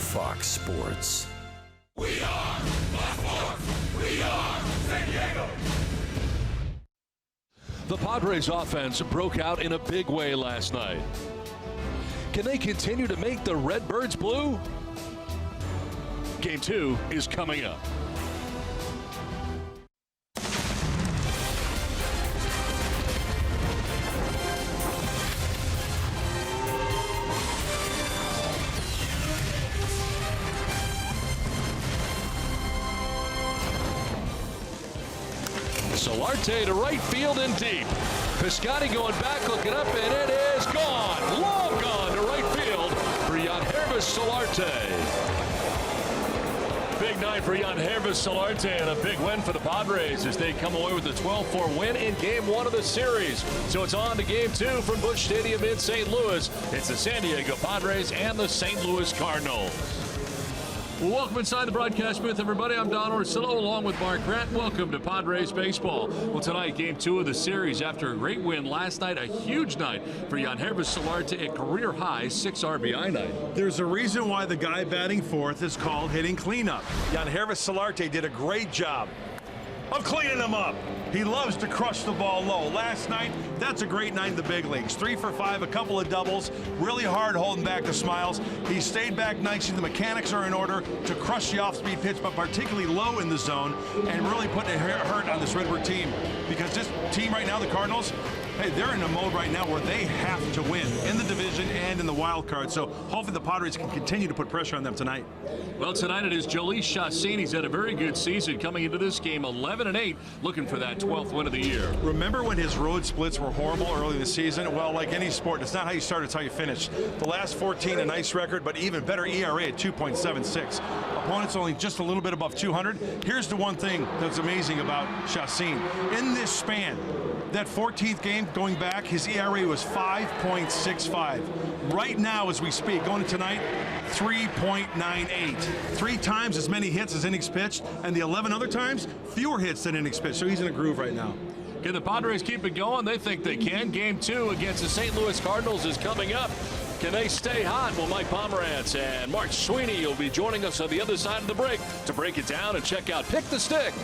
Fox Sports. We are Fox Sports. We are San Diego. The Padres offense broke out in a big way last night. Can they continue to make the Redbirds blue? Game 2 is coming up. Solarte to right field and deep. Piscotty going back, looking up, and it is gone. Long gone to right field for Yangervis Solarte. Big night for Yangervis Solarte and a big win for the Padres as they come away with a 12-4 win in Game 1 of the series. So it's on to Game 2 from Busch Stadium in St. Louis. It's the San Diego Padres and the St. Louis Cardinals. Well, welcome inside the broadcast booth, everybody. I'm Don Orsillo along with Mark Grant. Welcome to Padres Baseball. Well, tonight, Game 2 of the series. After a great win last night, a huge night for Yangervis Solarte, a career-high 6 RBI night. There's a reason why the guy batting fourth is called hitting cleanup. Yangervis Solarte did a great job of cleaning them up. He loves to crush the ball low. Last night, that's a great night in the big leagues. 3 for 5, a couple of doubles, really hard holding back the smiles. He stayed back nicely. The mechanics are in order to crush the off-speed pitch, but particularly low in the zone, and really putting a hurt on this Redbird team. Because this team right now, the Cardinals, hey, they're in a mode right now where they have to win in the division and in the wild card. So hopefully the Padres can continue to put pressure on them tonight. Well, tonight it is Jhoulys Chacín. He's had a very good season coming into this game, 11-8, looking for that 12th win of the year. Remember when his road splits were horrible early in the season? Well, like any sport, it's not how you start, it's how you finish. The last 14, a nice record, but even better ERA at 2.76. Opponents only just a little bit above 200. Here's the one thing that's amazing about Chacín. In this span, that 14th game going back, his ERA was 5.65. Right now, as we speak, going to tonight, 3.98. 3 times as many hits as innings pitched, and the 11 other times, fewer hits than innings pitched. So he's in a groove right now. Can the Padres keep it going? They think they can. Game 2 against the St. Louis Cardinals is coming up. Can they stay hot? Well, Mike Pomerantz and Mark Sweeney will be joining us on the other side of the break to break it down and check out Pick the Stick.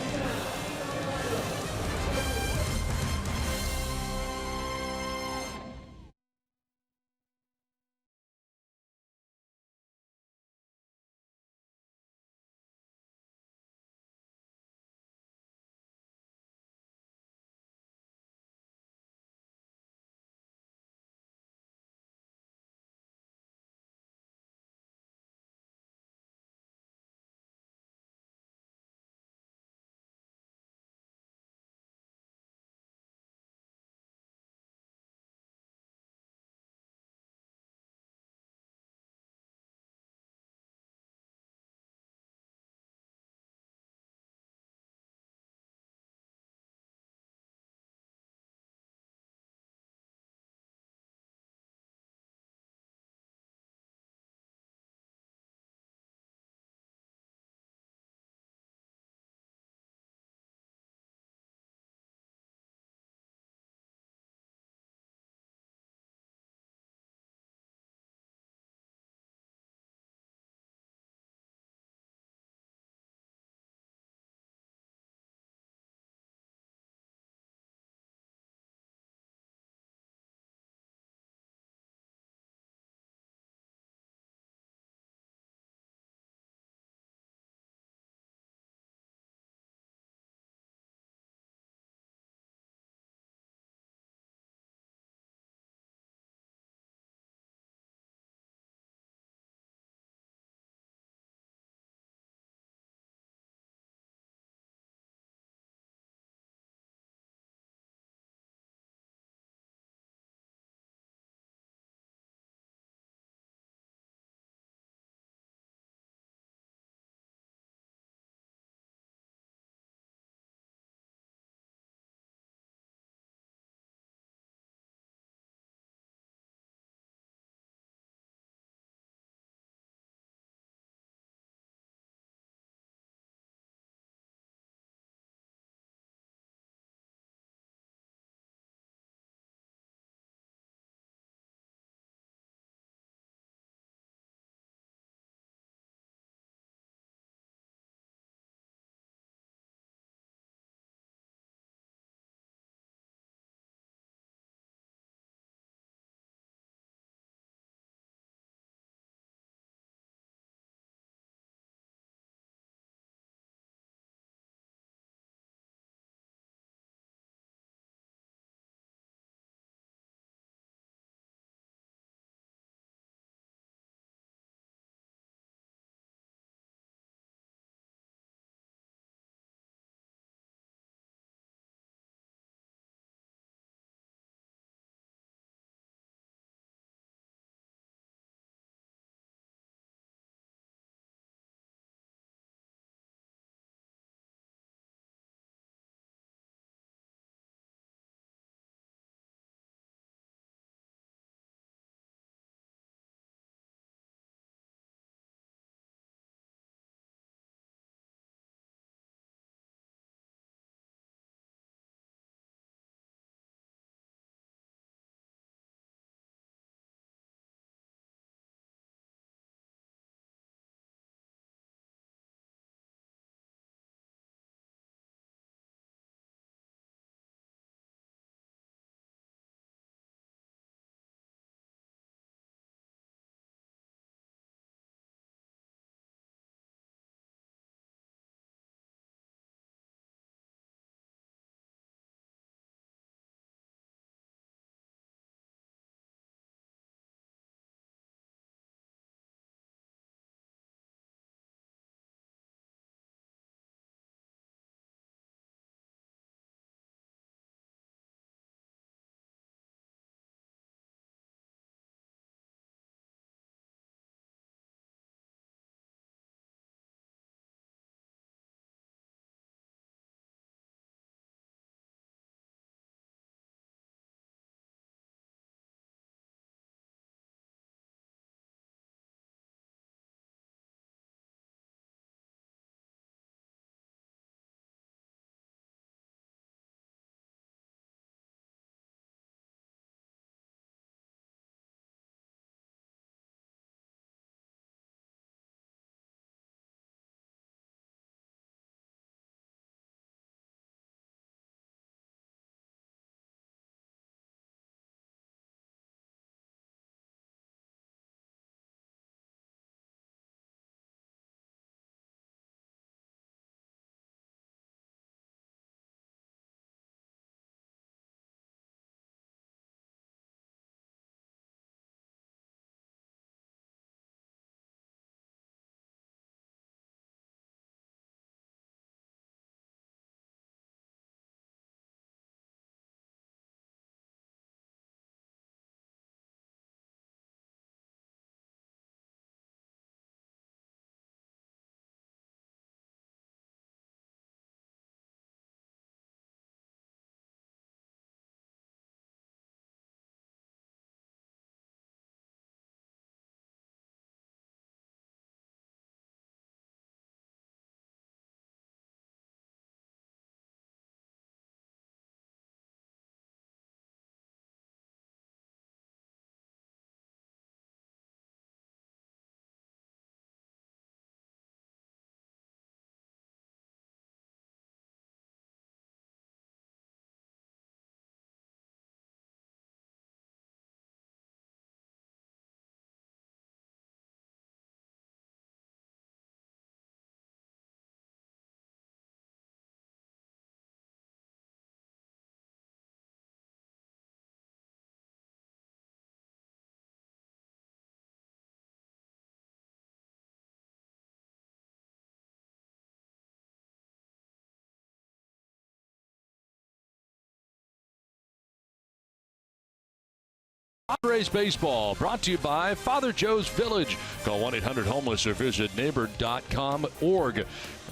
Padres baseball brought to you by Father Joe's Village. Call 1-800-HOMELESS or visit neighbor.com.org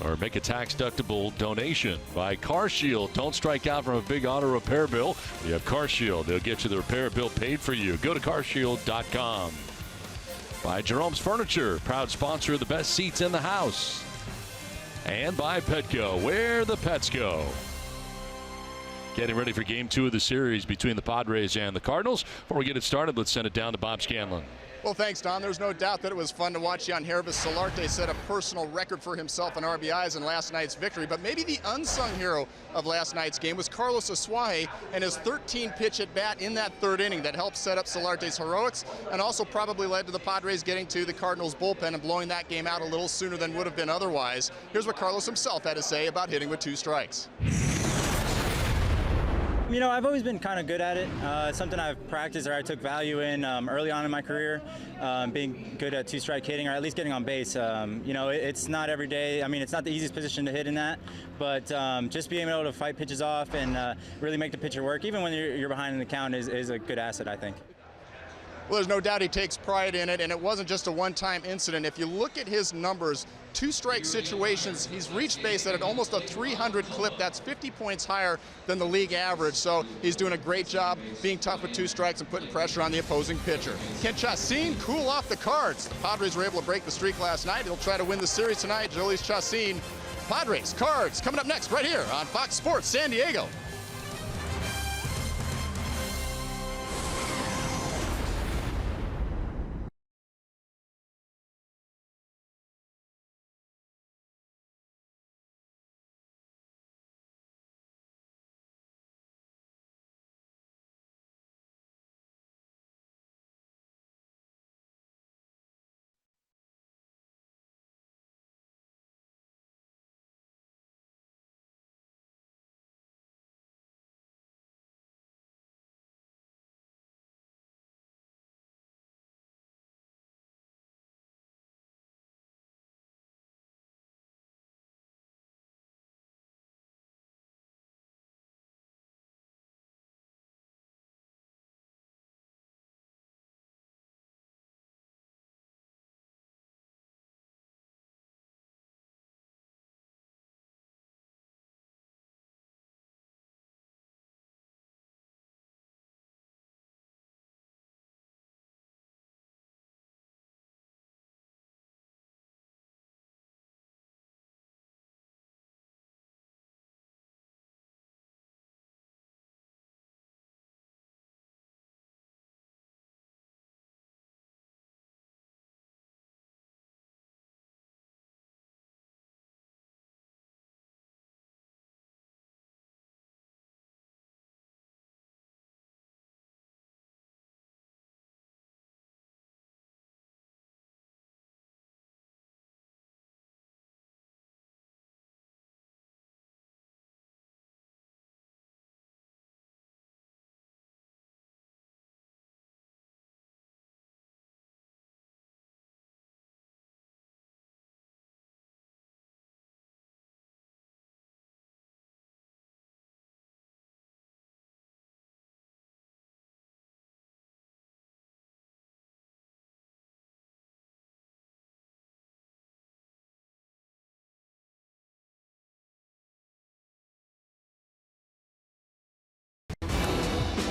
or make a tax-deductible donation. By Car Shield. Don't strike out from a big auto repair bill. You have Car Shield. They'll get you the repair bill paid for you. Go to carshield.com. By Jerome's Furniture, proud sponsor of the best seats in the house. And by Petco, where the pets go. Getting ready for Game 2 of the series between the Padres and the Cardinals. Before we get it started, let's send it down to Bob Scanlon. Well, thanks, Don. There's no doubt that it was fun to watch Yankees Solarte set a personal record for himself in RBIs in last night's victory. But maybe the unsung hero of last night's game was Carlos Asuaje and his 13-pitch at bat in that third inning that helped set up Solarte's heroics and also probably led to the Padres getting to the Cardinals bullpen and blowing that game out a little sooner than would have been otherwise. Here's what Carlos himself had to say about hitting with 2 strikes. You know, I've always been kind of good at it. It's something I've practiced or I took value in early on in my career, being good at 2-strike hitting or at least getting on base. You know, it's not every day. I mean, it's not the easiest position to hit in that, but just being able to fight pitches off and really make the pitcher work, even when you're behind in the count, is a good asset, I think. Well, there's no doubt he takes pride in it, and it wasn't just a one-time incident. If you look at his numbers, 2-strike situations, he's reached base at almost a 300 clip. That's 50 points higher than the league average, so he's doing a great job being tough with 2 strikes and putting pressure on the opposing pitcher. Can Chacin cool off the Cards? The Padres were able to break the streak last night. He'll try to win the series tonight. Jhoulys Chacin. Padres, Cards, coming up next right here on Fox Sports San Diego.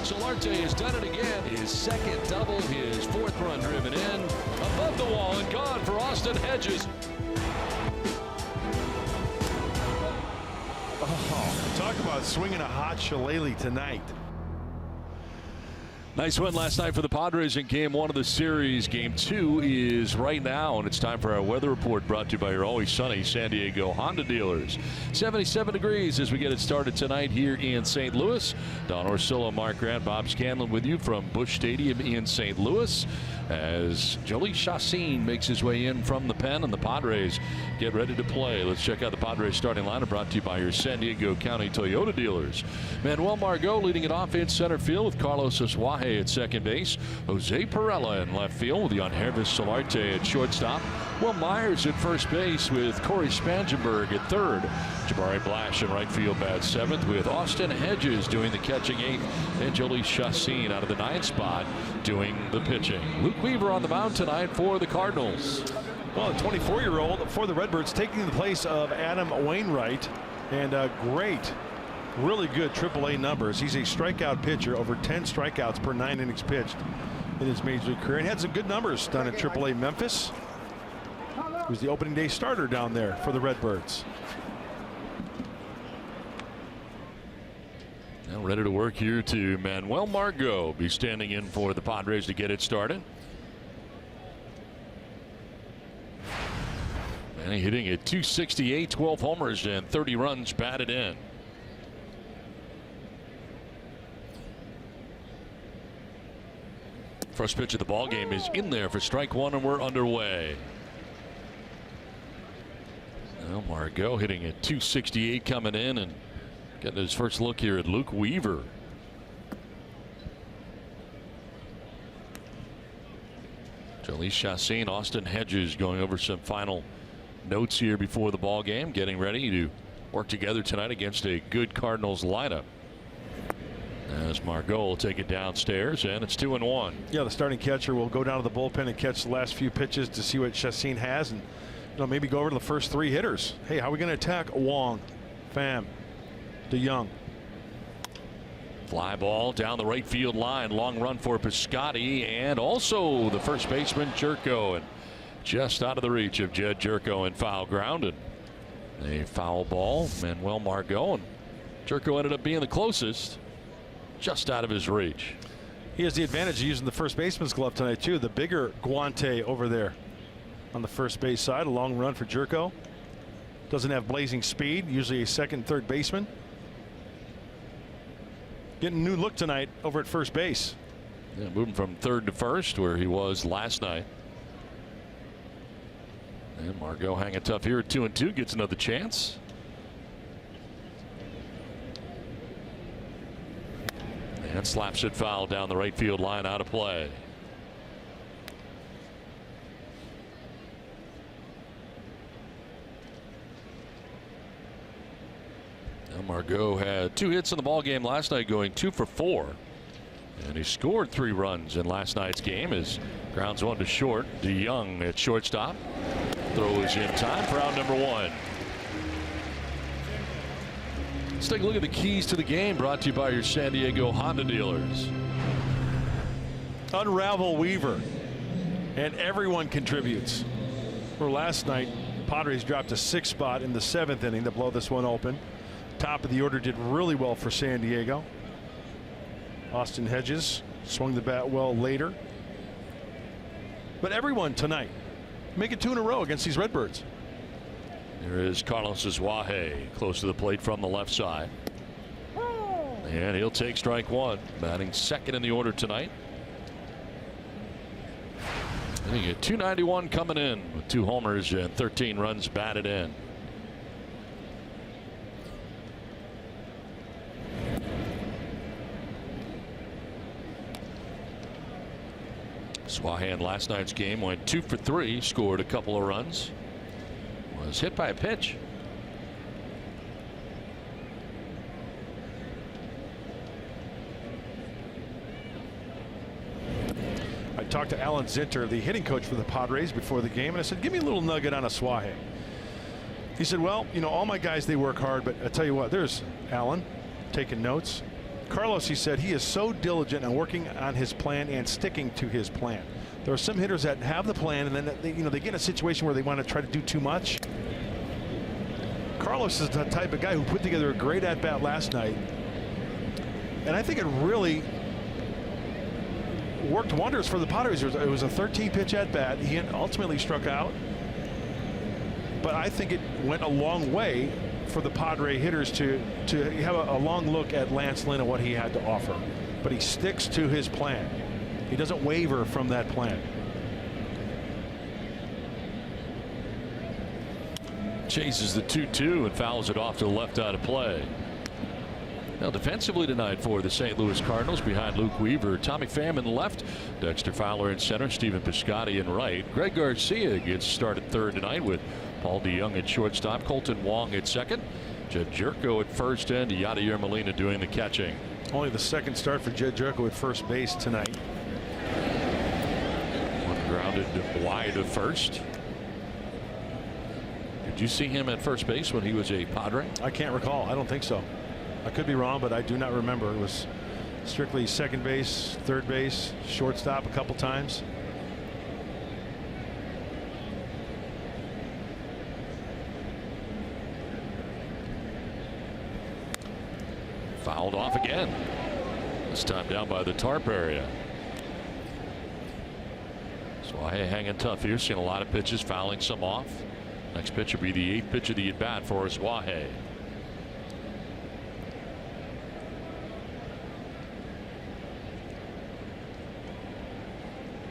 Solarte has done it again. His second double, his 4th run driven in. Above the wall and gone for Austin Hedges. Oh, talk about swinging a hot shillelagh tonight. Nice win last night for the Padres in Game 1 of the series. Game 2 is right now, and it's time for our weather report brought to you by your always sunny San Diego Honda dealers. 77 degrees as we get it started tonight here in St. Louis. Don Orsillo, Mark Grant, Bob Scanlon with you from Busch Stadium in St. Louis as Jhoulys Chacin makes his way in from the pen and the Padres get ready to play. Let's check out the Padres starting lineup brought to you by your San Diego County Toyota dealers. Manuel Margot leading it off in center field with Carlos Asuaje Suaje at second base. Jose Perella in left field with Yangervis Solarte at shortstop. Will Myers at first base with Corey Spangenberg at third. Jabari Blash in right field bats seventh with Austin Hedges doing the catching eighth. And Jhoulys Chacin out of the ninth spot doing the pitching. Luke Weaver on the mound tonight for the Cardinals. Well, a 24-year-old for the Redbirds taking the place of Adam Wainwright. And great, really good AAA numbers. He's a strikeout pitcher, over 10 strikeouts per 9 innings pitched in his major league career. And had some good numbers down at AAA Memphis. He was the opening day starter down there for the Redbirds. Now ready to work here to Manuel Margot. Be standing in for the Padres to get it started. And hitting at .268, 12 homers and 30 runs batted in. First pitch of the ball game is in there for strike one, and we're underway. Now Margot hitting at .268 coming in and getting his first look here at Luke Weaver. Jhoulys Chacin, Austin Hedges going over some final notes here before the ball game, getting ready to work together tonight against a good Cardinals lineup. As Margot will take it downstairs, and it's 2-1. Yeah, the starting catcher will go down to the bullpen and catch the last few pitches to see what Chacin has, and maybe go over to the first three hitters. Hey, how are we going to attack Wong, Pham, DeYoung? Fly ball down the right field line, long run for Piscotty, and also the first baseman Jerko, and just out of the reach of Jed Jerko in foul ground, and a foul ball. Manuel Margot, and Jerko ended up being the closest, just out of his reach. He has the advantage of using the first baseman's glove tonight too. The bigger guante over there on the first base side. A long run for Jerko. Doesn't have blazing speed, usually a second, third baseman. Getting a new look tonight over at first base. Yeah, moving from third to first where he was last night. And Margot hanging tough here at 2-2, gets another chance. And slaps it foul down the right field line, out of play. Now Margot had 2 hits in the ball game last night, going 2 for 4. And he scored 3 runs in last night's game as grounds one to short. DeYoung at shortstop. Throws in time for out number 1. Let's take a look at the keys to the game, brought to you by your San Diego Honda dealers. Unravel Weaver, and everyone contributes. For last night, Padres dropped a 6th spot in the 7th inning to blow this one open. Top of the order did really well for San Diego. Austin Hedges swung the bat well later. But everyone tonight, make it 2 in a row against these Redbirds. There is Carlos Suaje close to the plate from the left side. And he'll take strike 1. Batting second in the order tonight. Hitting at .291 coming in with 2 homers and 13 runs batted in. Suaje in last night's game went 2 for 3, scored a couple of runs. Was hit by a pitch. I talked to Alan Zinter, the hitting coach for the Padres, before the game, and I said, give me a little nugget on a Suaje. He said, well, all my guys, they work hard, but I tell you what, there's Alan taking notes. Carlos, he said, he is so diligent on working on his plan and sticking to his plan. There are some hitters that have the plan, and then they get in a situation where they want to try to do too much. Carlos is the type of guy who put together a great at-bat last night, and I think it really worked wonders for the Padres. It was a 13-pitch at-bat. He ultimately struck out, but I think it went a long way for the Padre hitters to have a long look at Lance Lynn and what he had to offer. But he sticks to his plan. He doesn't waver from that plan. Chases the 2-2 and fouls it off to the left out of play. Now defensively tonight for the St. Louis Cardinals, behind Luke Weaver, Tommy Pham in left, Dexter Fowler in center, Stephen Piscotty in right. Greg Garcia gets started third tonight with Paul DeJong at shortstop, Colton Wong at second, Jed Jerko at first, and Yadier Molina doing the catching. Only the second start for Jed Jerko at first base tonight. One grounded wide of first. Did you see him at first base when he was a Padre? I can't recall. I don't think so. I could be wrong, but I do not remember. It was strictly second base, third base, shortstop a couple times. Fouled off again. This time down by the tarp area. Swahe hanging tough here. Seen a lot of pitches, fouling some off. Next pitch will be the 8th pitch of the at bat for Swahe.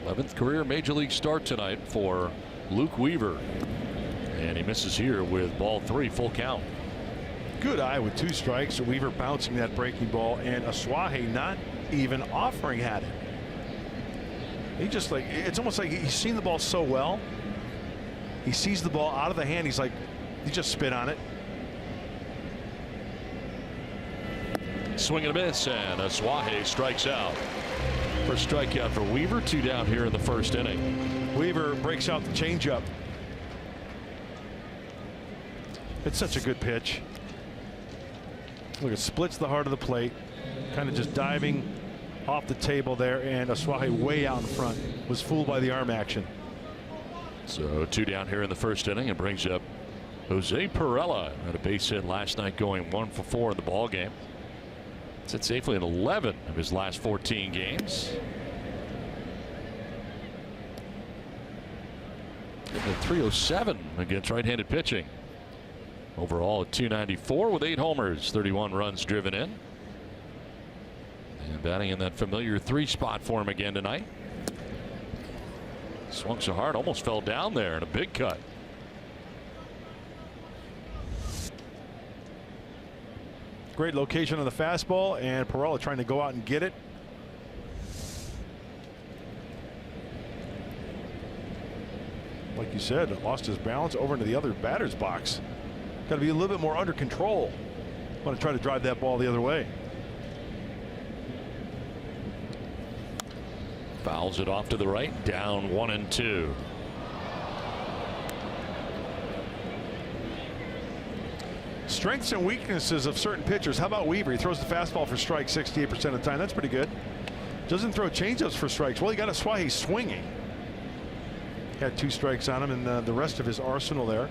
11th career major league start tonight for Luke Weaver. And he misses here with ball 3, full count. Good eye with 2 strikes. Weaver bouncing that breaking ball, and Swahe not even offering at it. He just like, it's almost like he's seen the ball so well. He sees the ball out of the hand. He's like, he just spit on it. Swing and a miss, and Swahe strikes out. First strikeout for Weaver, 2 down here in the first inning. Weaver breaks out the changeup. It's such a good pitch. Look, it splits the heart of the plate, kind of just diving off the table there, and Swahe way out in front. Was fooled by the arm action. So 2 down here in the first inning, and brings up Jose Perella. Had a base hit last night, going 1 for 4 in the ball game. Sits safely in 11 of his last 14 games. Getting a 307 against right-handed pitching. Overall at 294 with 8 homers, 31 runs driven in. And batting in that familiar 3 spot for him again tonight. Swung so hard, almost fell down there in a big cut. Great location on the fastball, and Perella trying to go out and get it. Like you said, lost his balance over into the other batter's box. Got to be a little bit more under control. Want to try to drive that ball the other way. Fouls it off to the right, down 1-2. Strengths and weaknesses of certain pitchers. How about Weaver? He throws the fastball for strikes 68% of the time. That's pretty good. Doesn't throw changeups for strikes. Well, he got a Swahe swinging. Had 2 strikes on him, and the rest of his arsenal there.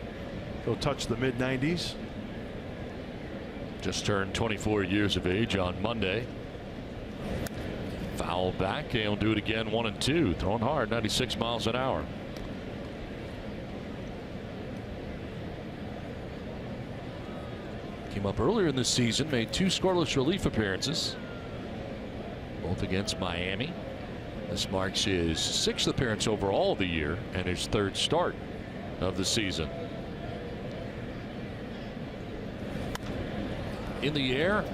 He'll touch the mid-90s. Just turned 24 years of age on Monday. Foul back, and he'll do it again, 1-2. Throwing hard, 96 miles an hour. Came up earlier in this season, made 2 scoreless relief appearances, both against Miami. This marks his 6th appearance overall of the year and his 3rd start of the season. In the air,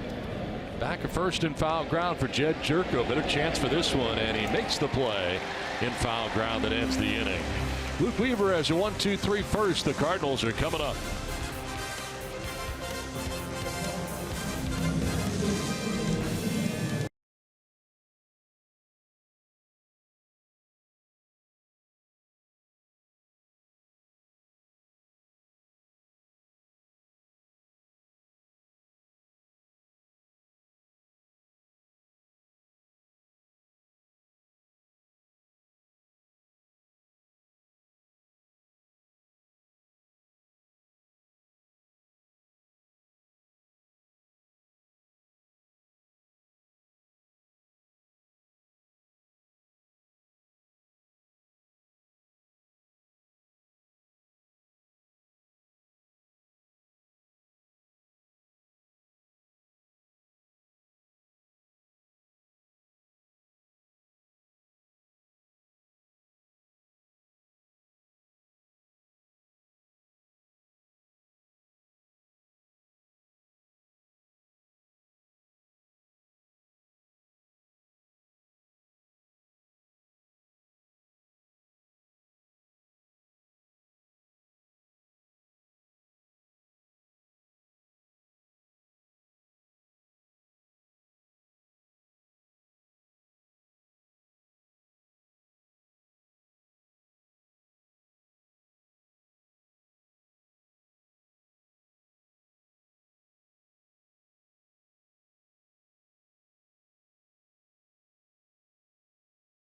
back at first in foul ground for Jed Jerko. Better chance for this one, and he makes the play in foul ground that ends the inning. Luke Weaver has a 1-2-3 first. The Cardinals are coming up.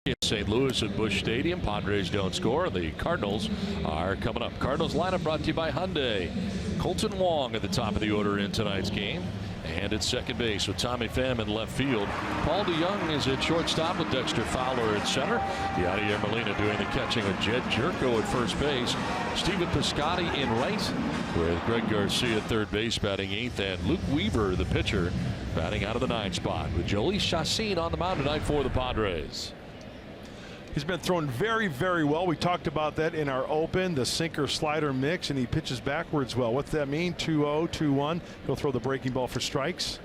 in St. Louis at Busch Stadium. Padres don't score. The Cardinals are coming up. Cardinals lineup brought to you by Hyundai. Colton Wong at the top of the order in tonight's game. And at second base with Tommy Pham in left field. Paul DeYoung is at shortstop with Dexter Fowler at center. Yadier Molina doing the catching with Jed Jerko at first base. Stephen Piscotty in right with Greg Garcia at third base batting eighth. And Luke Weaver, the pitcher, batting out of the ninth spot with Jhoulys Chacín on the mound tonight for the Padres. He's been throwing very, very well. We talked about that in our open, the sinker slider mix, and he pitches backwards well. What's that mean? 2-0, 2-1. He'll throw the breaking ball for strikes.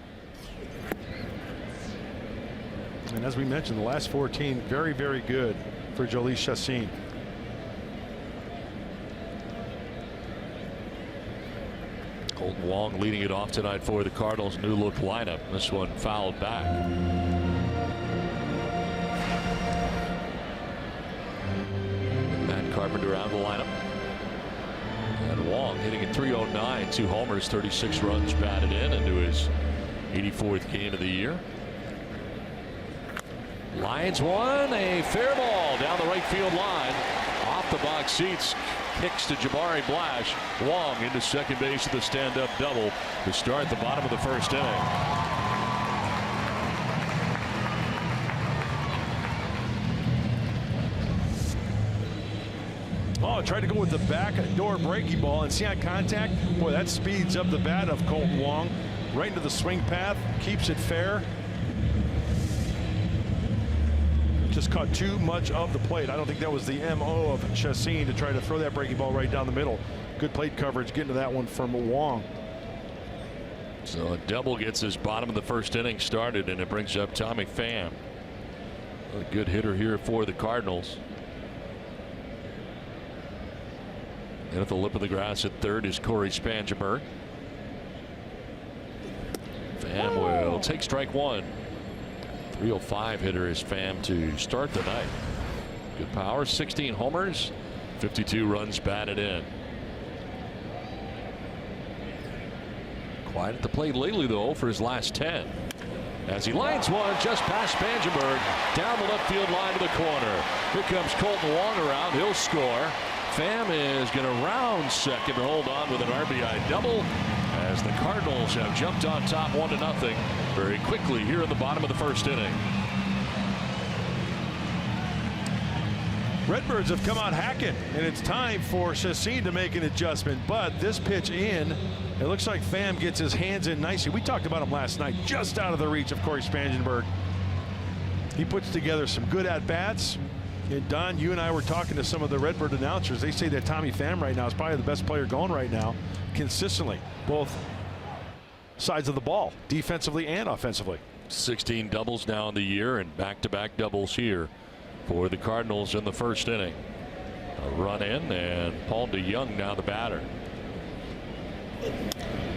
And as we mentioned, the last 14, very, very good for Jhoulys Chacín. Colton Wong leading it off tonight for the Cardinals' new look lineup. This one fouled back. Carpenter out of the lineup. And Wong hitting at 309, 2 homers, 36 runs batted in into his 84th game of the year. Lions won, a fair ball down the right field line. Off the box seats, kicks to Jabari Blash. Wong into second base with a stand-up double to start the bottom of the first inning. Oh, tried to go with the back door breaking ball and see on contact. Boy, that speeds up the bat of Colton Wong. Right into the swing path, keeps it fair. Just caught too much of the plate. I don't think that was the MO of Chacín to try to throw that breaking ball right down the middle. Good plate coverage getting to that one from Wong. So a double gets his bottom of the first inning started, and it brings up Tommy Pham. A good hitter here for the Cardinals. And at the lip of the grass at third is Corey Spangenberg. Pham will take strike one. 305 hitter is Pham to start the night. Good power, 16 homers, 52 runs batted in. Quiet at the plate lately, though, for his last 10. As he lines one just past Spangenberg, down the left field line to the corner. Here comes Colton Wong around. He'll score. Pham is going to round second to hold on with an RBI double as the Cardinals have jumped on top 1-0 very quickly here in the bottom of the first inning. Redbirds have come out hacking, and it's time for Chacín to make an adjustment. But this pitch in, it looks like Pham gets his hands in nicely. We talked about him last night, just out of the reach of Corey Spangenberg. He puts together some good at-bats. And Don, you and I were talking to some of the Redbird announcers. They say that Tommy Pham right now is probably the best player going right now, consistently, both sides of the ball, defensively and offensively. 16 doubles now in the year, and back-to-back doubles here for the Cardinals in the first inning. A run in, and Paul DeYoung now the batter.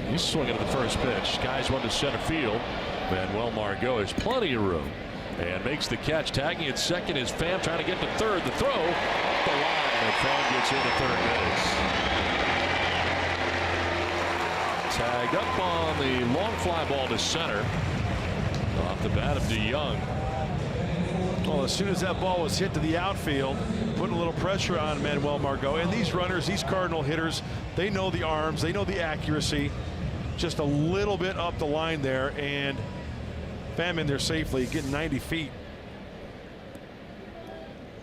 He's swinging at the first pitch. Skies one to center field. Manuel Margot has plenty of room and makes the catch. Tagging at second is Pham, trying to get to third. The throw off the line, and Pham gets into third base. Tagged up on the long fly ball to center off the bat of DeYoung. Well, as soon as that ball was hit to the outfield, putting a little pressure on Manuel Margot. And these runners, these Cardinal hitters, they know the arms, they know the accuracy. Just a little bit up the line there, and Pham in there safely, getting 90 feet.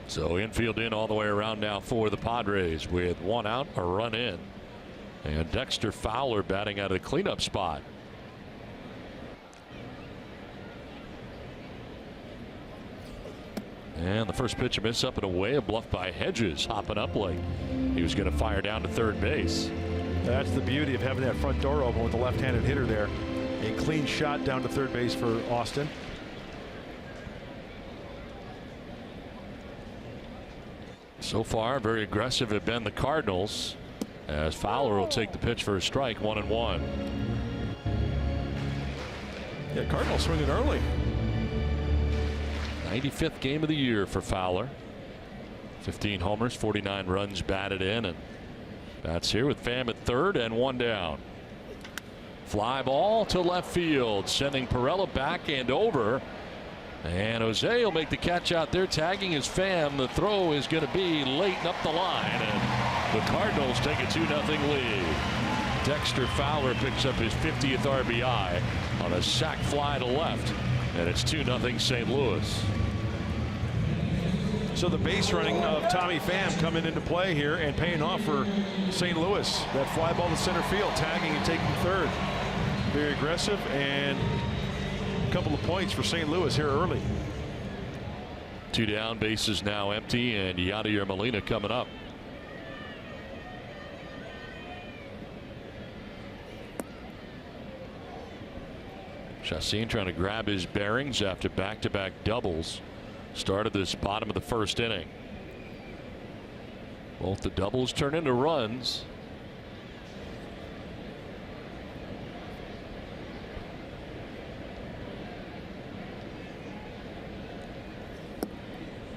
So infield in all the way around now for the Padres with one out, a run in. And Dexter Fowler batting out of the cleanup spot. And the first pitch a miss up and away, a bluff by Hedges, hopping up like he was going to fire down to third base. That's the beauty of having that front door open with the left-handed hitter there. A clean shot down to third base for Austin. So far, very aggressive have been the Cardinals, as Fowler will take the pitch for a strike, 1-1. Yeah, Cardinals swinging early. 95th game of the year for Fowler. 15 homers, 49 runs batted in, and that's here with Pham at third and one down. Fly ball to left field, sending Pirela back and over. And Jose will make the catch out there, tagging his fam. The throw is going to be late and up the line, and the Cardinals take a 2-0 lead. Dexter Fowler picks up his 50th RBI on a sac fly to left, and it's 2-0 St. Louis. So the base running of Tommy Pham coming into play here and paying off for St. Louis. That fly ball to center field, tagging and taking third. Very aggressive, and a couple of points for St. Louis here early. 2 down, bases now empty, and Yadier Molina coming up. Chassin trying to grab his bearings after back-to-back doubles. Started this bottom of the first inning. Both the doubles turn into runs.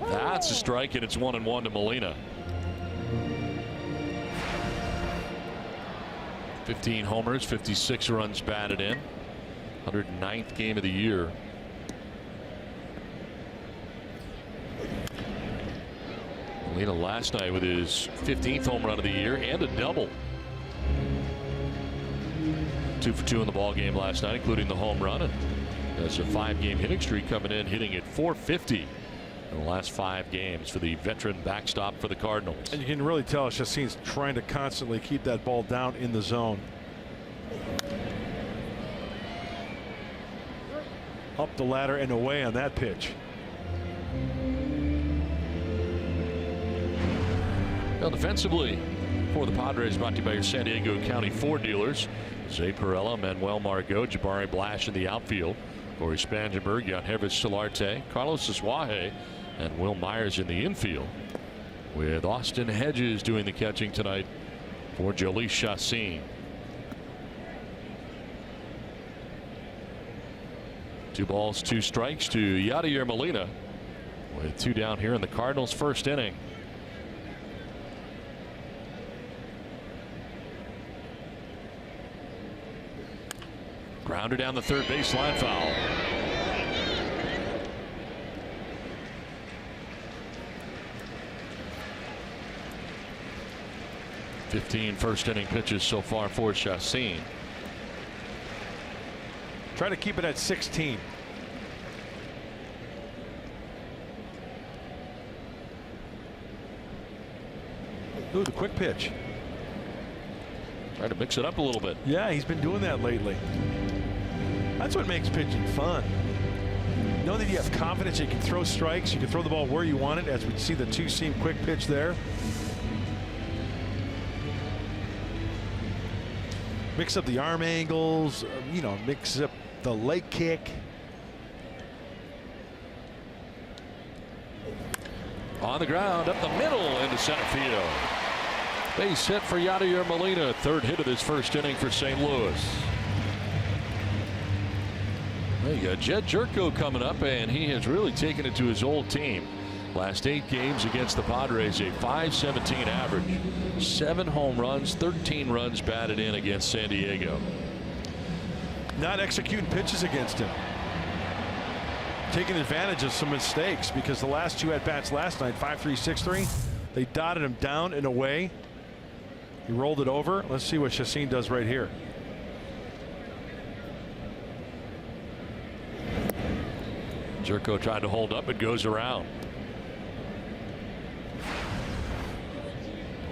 That's a strike, and it's 1-1 to Molina. 15 homers, 56 runs batted in. 109th game of the year. Molina last night with his 15th home run of the year and a double. 2 for 2 in the ball game last night, including the home run, and there's a 5-game hitting streak coming in, hitting at .450 in the last 5 games for the veteran backstop for the Cardinals. And you can really tell Chassin's trying to constantly keep that ball down in the zone. Up the ladder and away on that pitch. Well, defensively for the Padres, brought to you by your San Diego County Ford dealers. Zay Perella, Manuel Margot, Jabari Blash in the outfield. Corey Spangenberg, Yangervis Solarte, Carlos Suaje, and Will Myers in the infield, with Austin Hedges doing the catching tonight for Jhoulys Chacin. 2 balls, 2 strikes to Yadier Molina, with 2 down here in the Cardinals' first inning. Grounder down the third baseline, foul. "15 first inning pitches so far for Chacin. Try to keep it at 16. Ooh, the quick pitch. Try to mix it up a little bit. Yeah, he's been doing that lately. That's what makes pitching fun. Know that you have confidence, you can throw strikes, you can throw the ball where you want it, as we see the 2-seam quick pitch there. Mix up the arm angles, you know, mix up the leg kick. On the ground, up the middle into center field. Base hit for Yadier Molina, 3rd hit of this first inning for St. Louis. Well, you got Jed Jerko coming up, and he has really taken it to his old team. Last 8 games against the Padres, a .517 average, 7 home runs, 13 runs batted in against San Diego. Not executing pitches against him. Taking advantage of some mistakes, because the last 2 at-bats last night, 5-3, 6-3, they dotted him down and away. He rolled it over. Let's see what Chacin does right here. Jerko tried to hold up, it goes around.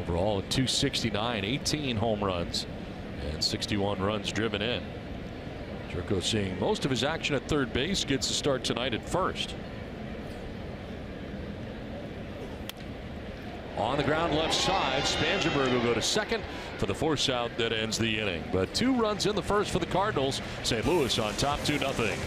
Overall, 269, 18 home runs, and 61 runs driven in. Jerko seeing most of his action at third base, gets a start tonight at first. On the ground left side, Spangenberg will go to second for the force out that ends the inning. But 2 runs in the first for the Cardinals. St. Louis on top 2-0.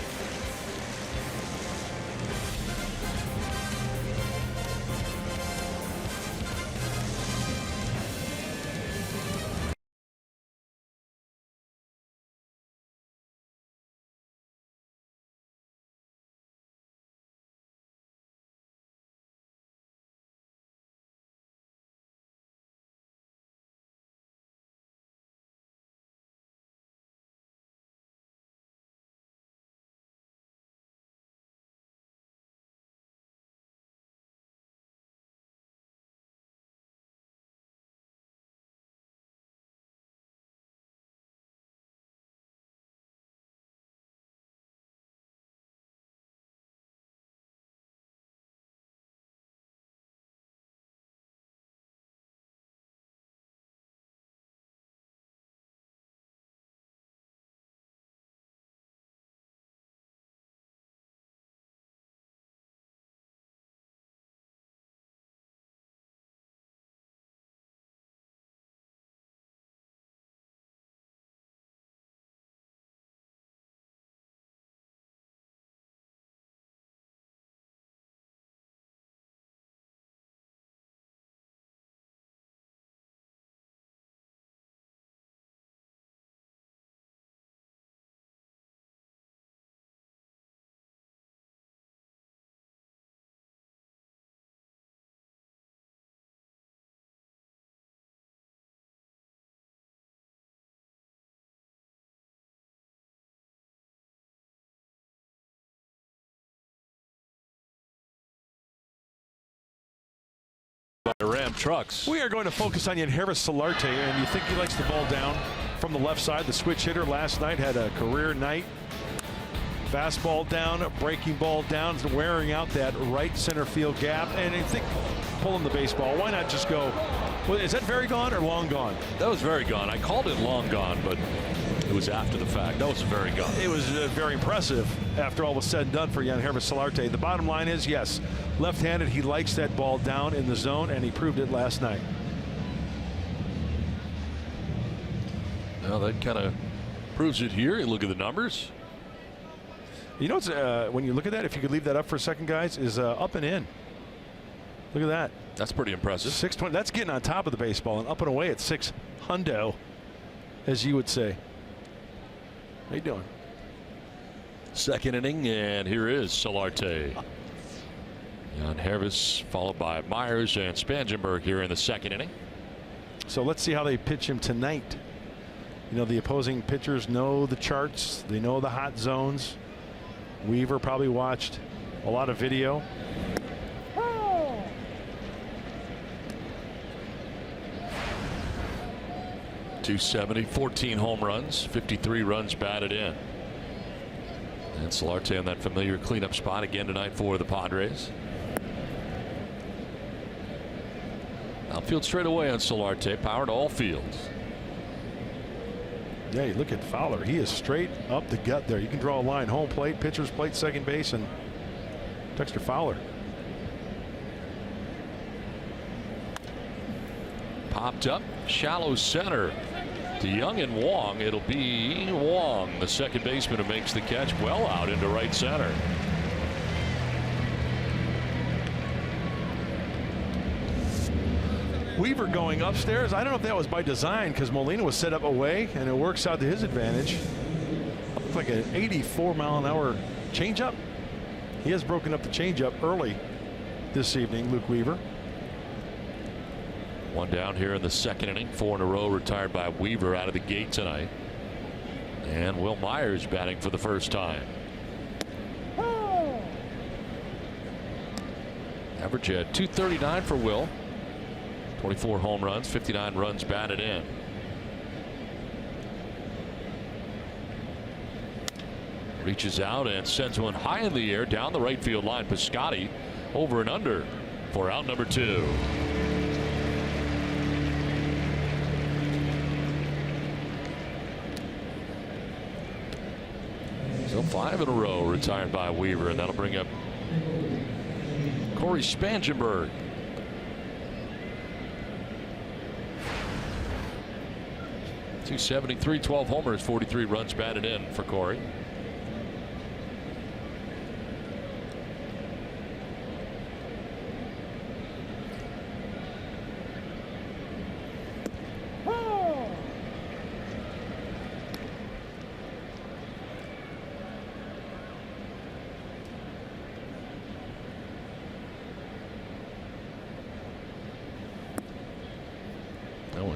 Ram trucks. We are going to focus on Yangervis Solarte, and you think he likes the ball down from the left side. The switch hitter last night had a career night. Fastball down, breaking ball down, wearing out that right center field gap, and I think pulling the baseball. Why not just go? Well, is that very gone or long gone? That was very gone. I called it long gone, but it was after the fact. That was very gone. It was very impressive after all was said and done for Yangervis Solarte. The bottom line is, yes, left-handed, he likes that ball down in the zone, and he proved it last night. Well, that kind of proves it here. You look at the numbers. You know, when you look at that, if you could leave that up for a second, guys, is up and in. Look at that. That's pretty impressive. 620. That's getting on top of the baseball and up and away at 6 hundo, as you would say. How you doing? Second inning, and here is Solarte. Yangervis followed by Myers and Spangenberg here in the second inning. So let's see how they pitch him tonight. You know, the opposing pitchers know the charts. They know the hot zones. Weaver probably watched a lot of video. 270, 14 home runs, 53 runs batted in. And Solarte on that familiar cleanup spot again tonight for the Padres. Outfield straight away on Solarte, power to all fields. Yeah, you look at Fowler. He is straight up the gut there. You can draw a line: home plate, pitcher's plate, second base, and Dexter Fowler. Popped up, shallow center to Young and Wong. It'll be Wong, the second baseman, who makes the catch well out into right center. Weaver going upstairs. I don't know if that was by design, because Molina was set up away, and it works out to his advantage. Looks like an 84-mile-an-hour changeup. He has broken up the changeup early this evening, Luke Weaver. One down here in the second inning. 4 in a row retired by Weaver out of the gate tonight. And Will Myers batting for the first time. Average at .239 for Will. 24 home runs, 59 runs batted in. Reaches out and sends one high in the air down the right field line. Piscotty over and under for out number 2. So 5 in a row retired by Weaver, and that'll bring up Corey Spangenberg. 273, 12 homers, 43 runs batted in for Corey.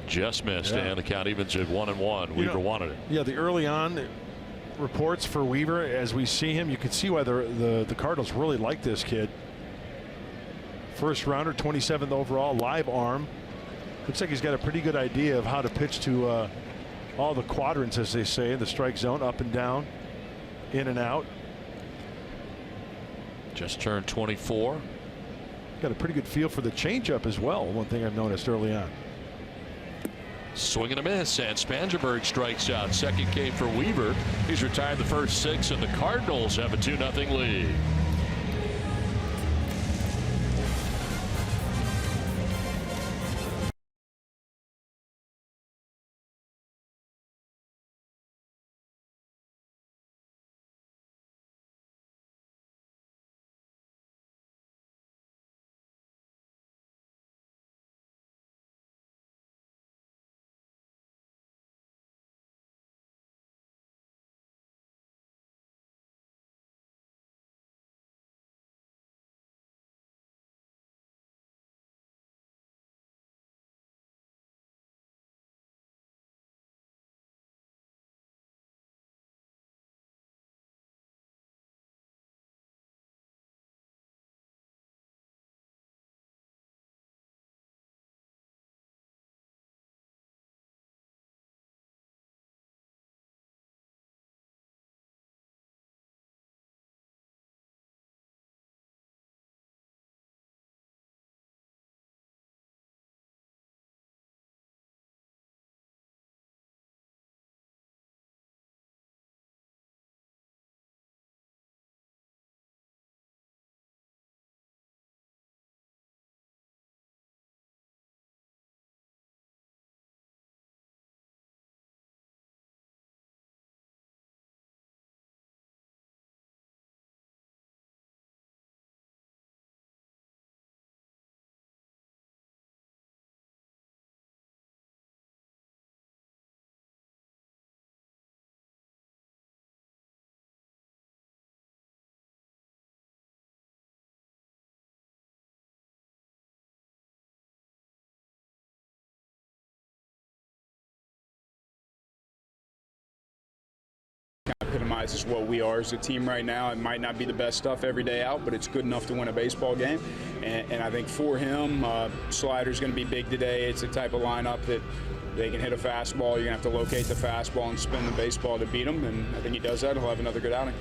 Just missed, yeah. And the count evens at 1-1. Weaver wanted it. Yeah, the early on reports for Weaver, as we see him, you can see why the Cardinals really like this kid. First rounder, 27th overall, live arm. Looks like he's got a pretty good idea of how to pitch to all the quadrants, as they say, in the strike zone, up and down, in and out. Just turned 24. Got a pretty good feel for the changeup as well. One thing I've noticed early on. Swing and a miss, and Spangenberg strikes out. Second came for Weaver. He's retired the first 6, and the Cardinals have a 2-0 lead. epitomizes what we are as a team right now. It might not be the best stuff every day out, but it's good enough to win a baseball game. And I think for him, slider's going to be big today. It's the type of lineup that they can hit a fastball. You're going to have to locate the fastball and spin the baseball to beat him, and I think he does that. He'll have another good outing.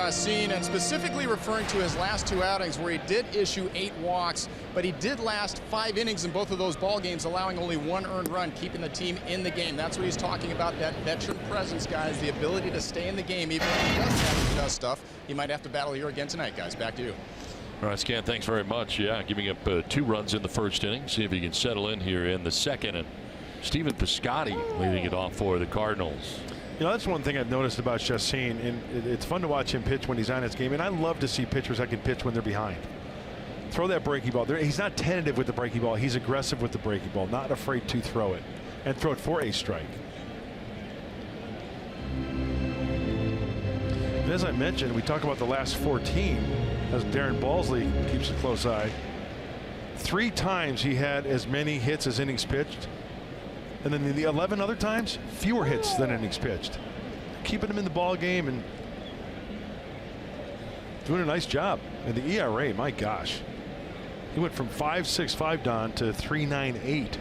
Seen, and specifically referring to his last 2 outings where he did issue 8 walks, but he did last 5 innings in both of those ball games, allowing only 1 earned run, keeping the team in the game. That's what he's talking about, that veteran presence, guys, the ability to stay in the game. Even if he does have to adjust stuff, he might have to battle here again tonight, guys. Back to you. All right, Scan, thanks very much. Yeah, giving up 2 runs in the first inning. See if he can settle in here in the second. And Stephen Piscotty leading it off for the Cardinals. You know, that's one thing I've noticed about Chacin, and it's fun to watch him pitch when he's on his game, and I love to see pitchers that can pitch when they're behind. Throw that breaking ball. He's not tentative with the breaking ball. He's aggressive with the breaking ball, not afraid to throw it, and throw it for a strike. And as I mentioned, we talk about the last 14, as Darren Balsley keeps a close eye. 3 times he had as many hits as innings pitched. And then the 11 other times, fewer hits than innings pitched. Keeping him in the ball game and doing a nice job. And the ERA, my gosh, he went from 5.65 Don to 3.98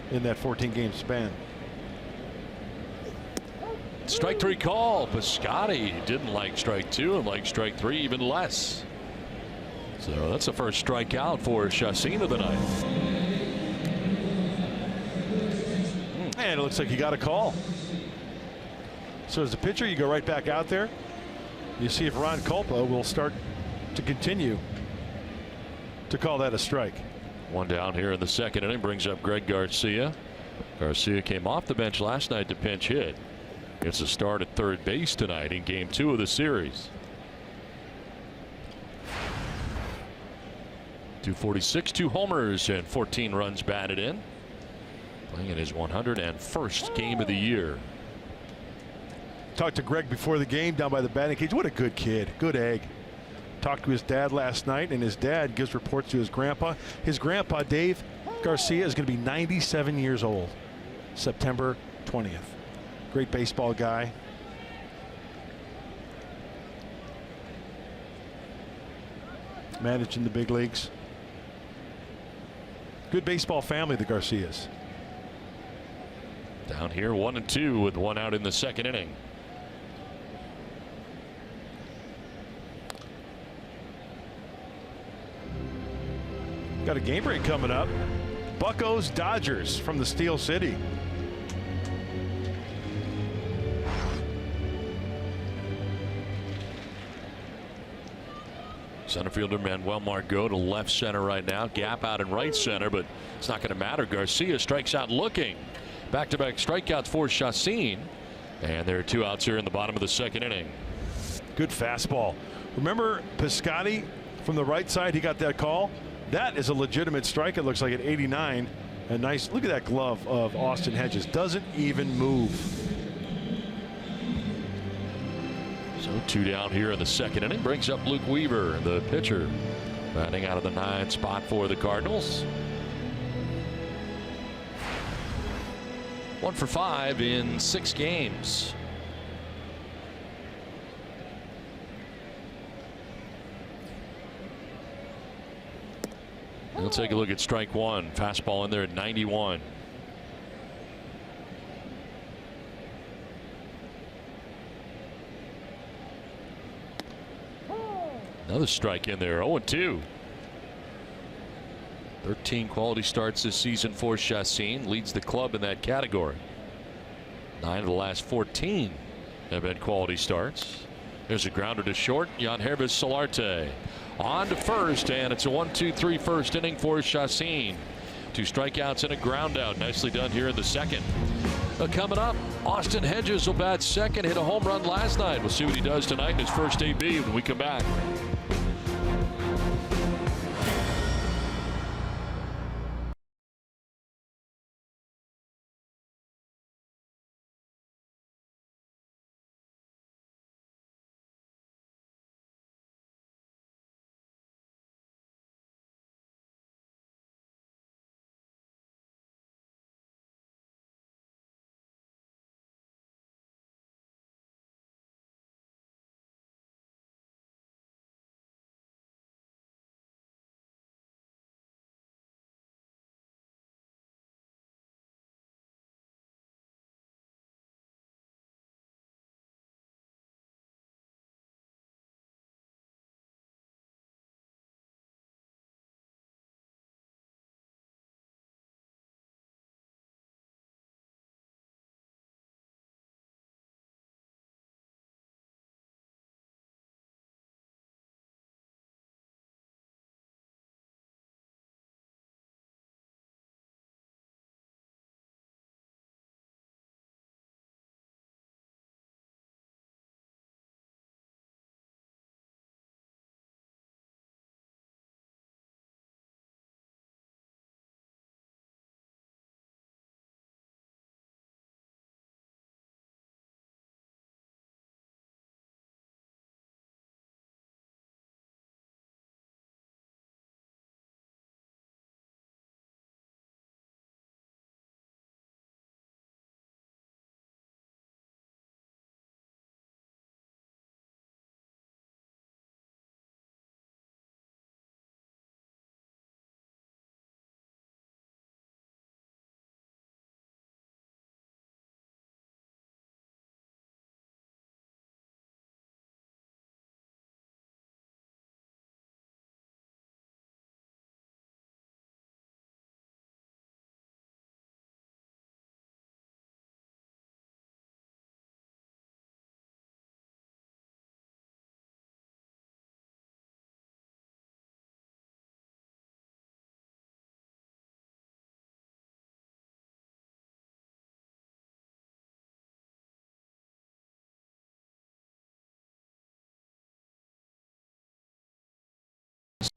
in that 14-game span. Strike 3 call. Piscotty didn't like strike 2 and liked strike 3 even less. So that's the first strikeout for Chacin of the night. And it looks like he got a call. So as a pitcher, you go right back out there. You see if Ron Culpa will start to continue to call that a strike. 1 down here in the second inning brings up Greg Garcia. Garcia came off the bench last night to pinch hit. It's a start at third base tonight in game 2 of the series. 246, 2 homers, and 14 runs batted in. Playing in his 101st game of the year. Talked to Greg before the game down by the batting cage. What a good kid. Good egg. Talked to his dad last night, and his dad gives reports to his grandpa. His grandpa, Dave Garcia, is going to be 97 years old September 20th. Great baseball guy. Managed in the big leagues. Good baseball family, the Garcias. Down here 1-2 with 1 out in the second inning. Got a game break coming up. Buccos Dodgers from the Steel City. Center fielder Manuel Margot to left center right now. Gap out in right center, but it's not going to matter. Garcia strikes out looking. Back-to-back strikeouts for Chacin. And there are 2 outs here in the bottom of the second inning. Good fastball. Remember Piscotty from the right side? He got that call. That is a legitimate strike. It looks like at 89. A nice look at that glove of Austin Hedges. Doesn't even move. So 2 down here in the second inning brings up Luke Weaver, the pitcher, batting out of the 9th spot for the Cardinals. 1 for 5 in 6 games. We'll take a look at strike 1. Fastball in there at 91. Another strike in there. 0-2. 13 quality starts this season for Chacin. Leads the club in that category. 9 of the last 14 have been quality starts. There's a grounder to short. Yangervis Solarte on to first, and it's a 1-2-3 first inning for Chacin. 2 strikeouts and a ground out. Nicely done here in the second. Coming up, Austin Hedges will bat second. Hit a home run last night. We'll see what he does tonight in his first AB when we come back.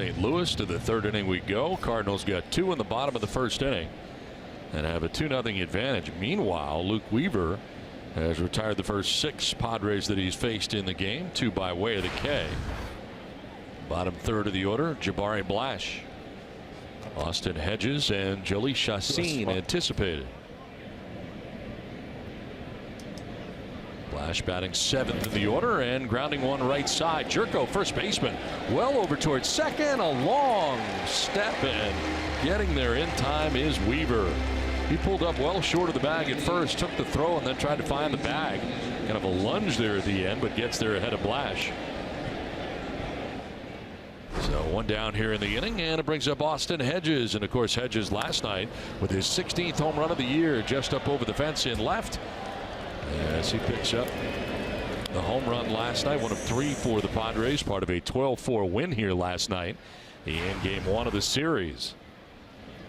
St. Louis. To the third inning we go. Cardinals got 2 in the bottom of the first inning and have a 2-0 advantage. Meanwhile, Luke Weaver has retired the first 6 Padres that he's faced in the game, 2 by way of the K. Bottom third of the order, Jabari Blash, Austin Hedges, and Jhoulys Chacin anticipated. Blash batting 7th in the order and grounding one right side. Jerko, first baseman, well over towards second. A long step, and getting there in time is Weaver. He pulled up well short of the bag at first, took the throw, and then tried to find the bag. Kind of a lunge there at the end, but gets there ahead of Blash. So 1 down here in the inning, and it brings up Austin Hedges. And of course, Hedges last night with his 16th home run of the year, just up over the fence in left. As he picks up the home run last night, one of 3 for the Padres, part of a 12-4 win here last night in game 1 of the series.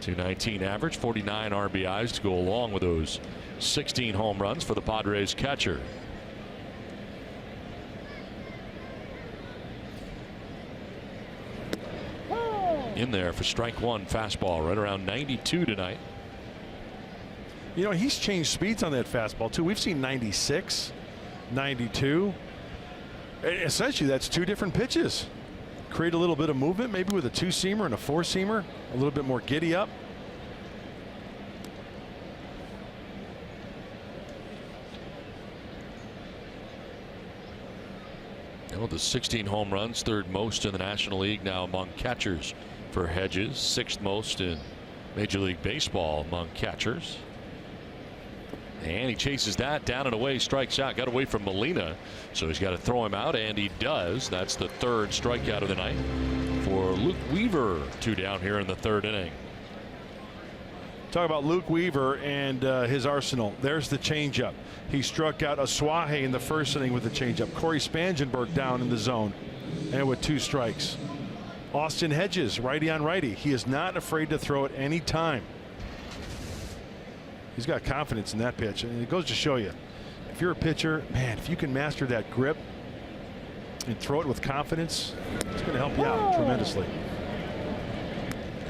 219 average, 49 RBIs to go along with those 16 home runs for the Padres catcher. In there for strike 1, fastball right around 92 tonight. You know, he's changed speeds on that fastball too. We've seen 96, 92. Essentially, that's 2 different pitches. Create a little bit of movement, maybe with a 2-seamer and a 4-seamer, a little bit more giddy up. Well, the 16 home runs, 3rd most in the National League now among catchers for Hedges, 6th most in Major League Baseball among catchers. And he chases that down and away, strikes out, got away from Molina, so he's got to throw him out, and he does. That's the 3rd strikeout of the night for Luke Weaver. 2 down here in the 3rd inning. Talk about Luke Weaver and his arsenal. There's the changeup. He struck out Asuaje in the 1st inning with the changeup. Corey Spangenberg down in the zone and with 2 strikes. Austin Hedges, righty on righty. He is not afraid to throw at any time. He's got confidence in that pitch, and it goes to show you, if you're a pitcher, man, if you can master that grip and throw it with confidence, it's going to help you out tremendously.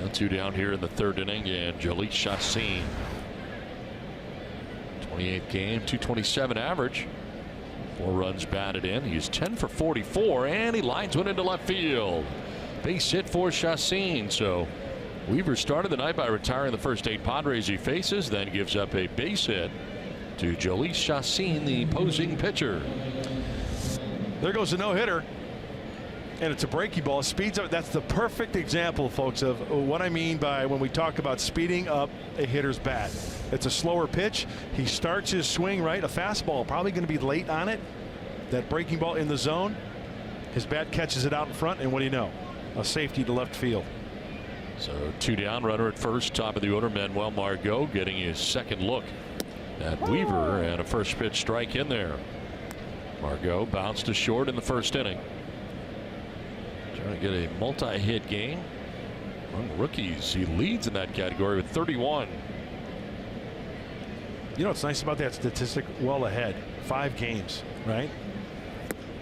Now 2 down here in the 3rd inning, and Jhoulys Chacin, 28th game, 227 average, 4 runs batted in. He's 10 for 44, and he lines one into left field. Base hit for Chacin. So Weaver started the night by retiring the first 8 Padres he faces, then gives up a base hit to Jhoulys Chacin, the opposing pitcher. There goes a no-hitter, and it's a breaking ball. Speeds up. That's the perfect example, folks, of what I mean by when we talk about speeding up a hitter's bat. It's a slower pitch. He starts his swing right. A fastball, probably going to be late on it. That breaking ball in the zone. His bat catches it out in front, and what do you know? A safety to left field. So 2 down, runner at first, top of the order, Manuel Margot getting his 2nd look at Weaver, and a first pitch strike in there. Margot bounced to short in the 1st inning. Trying to get a multi-hit game among rookies. He leads in that category with 31. You know what's nice about that statistic? Well ahead. 5 games, right?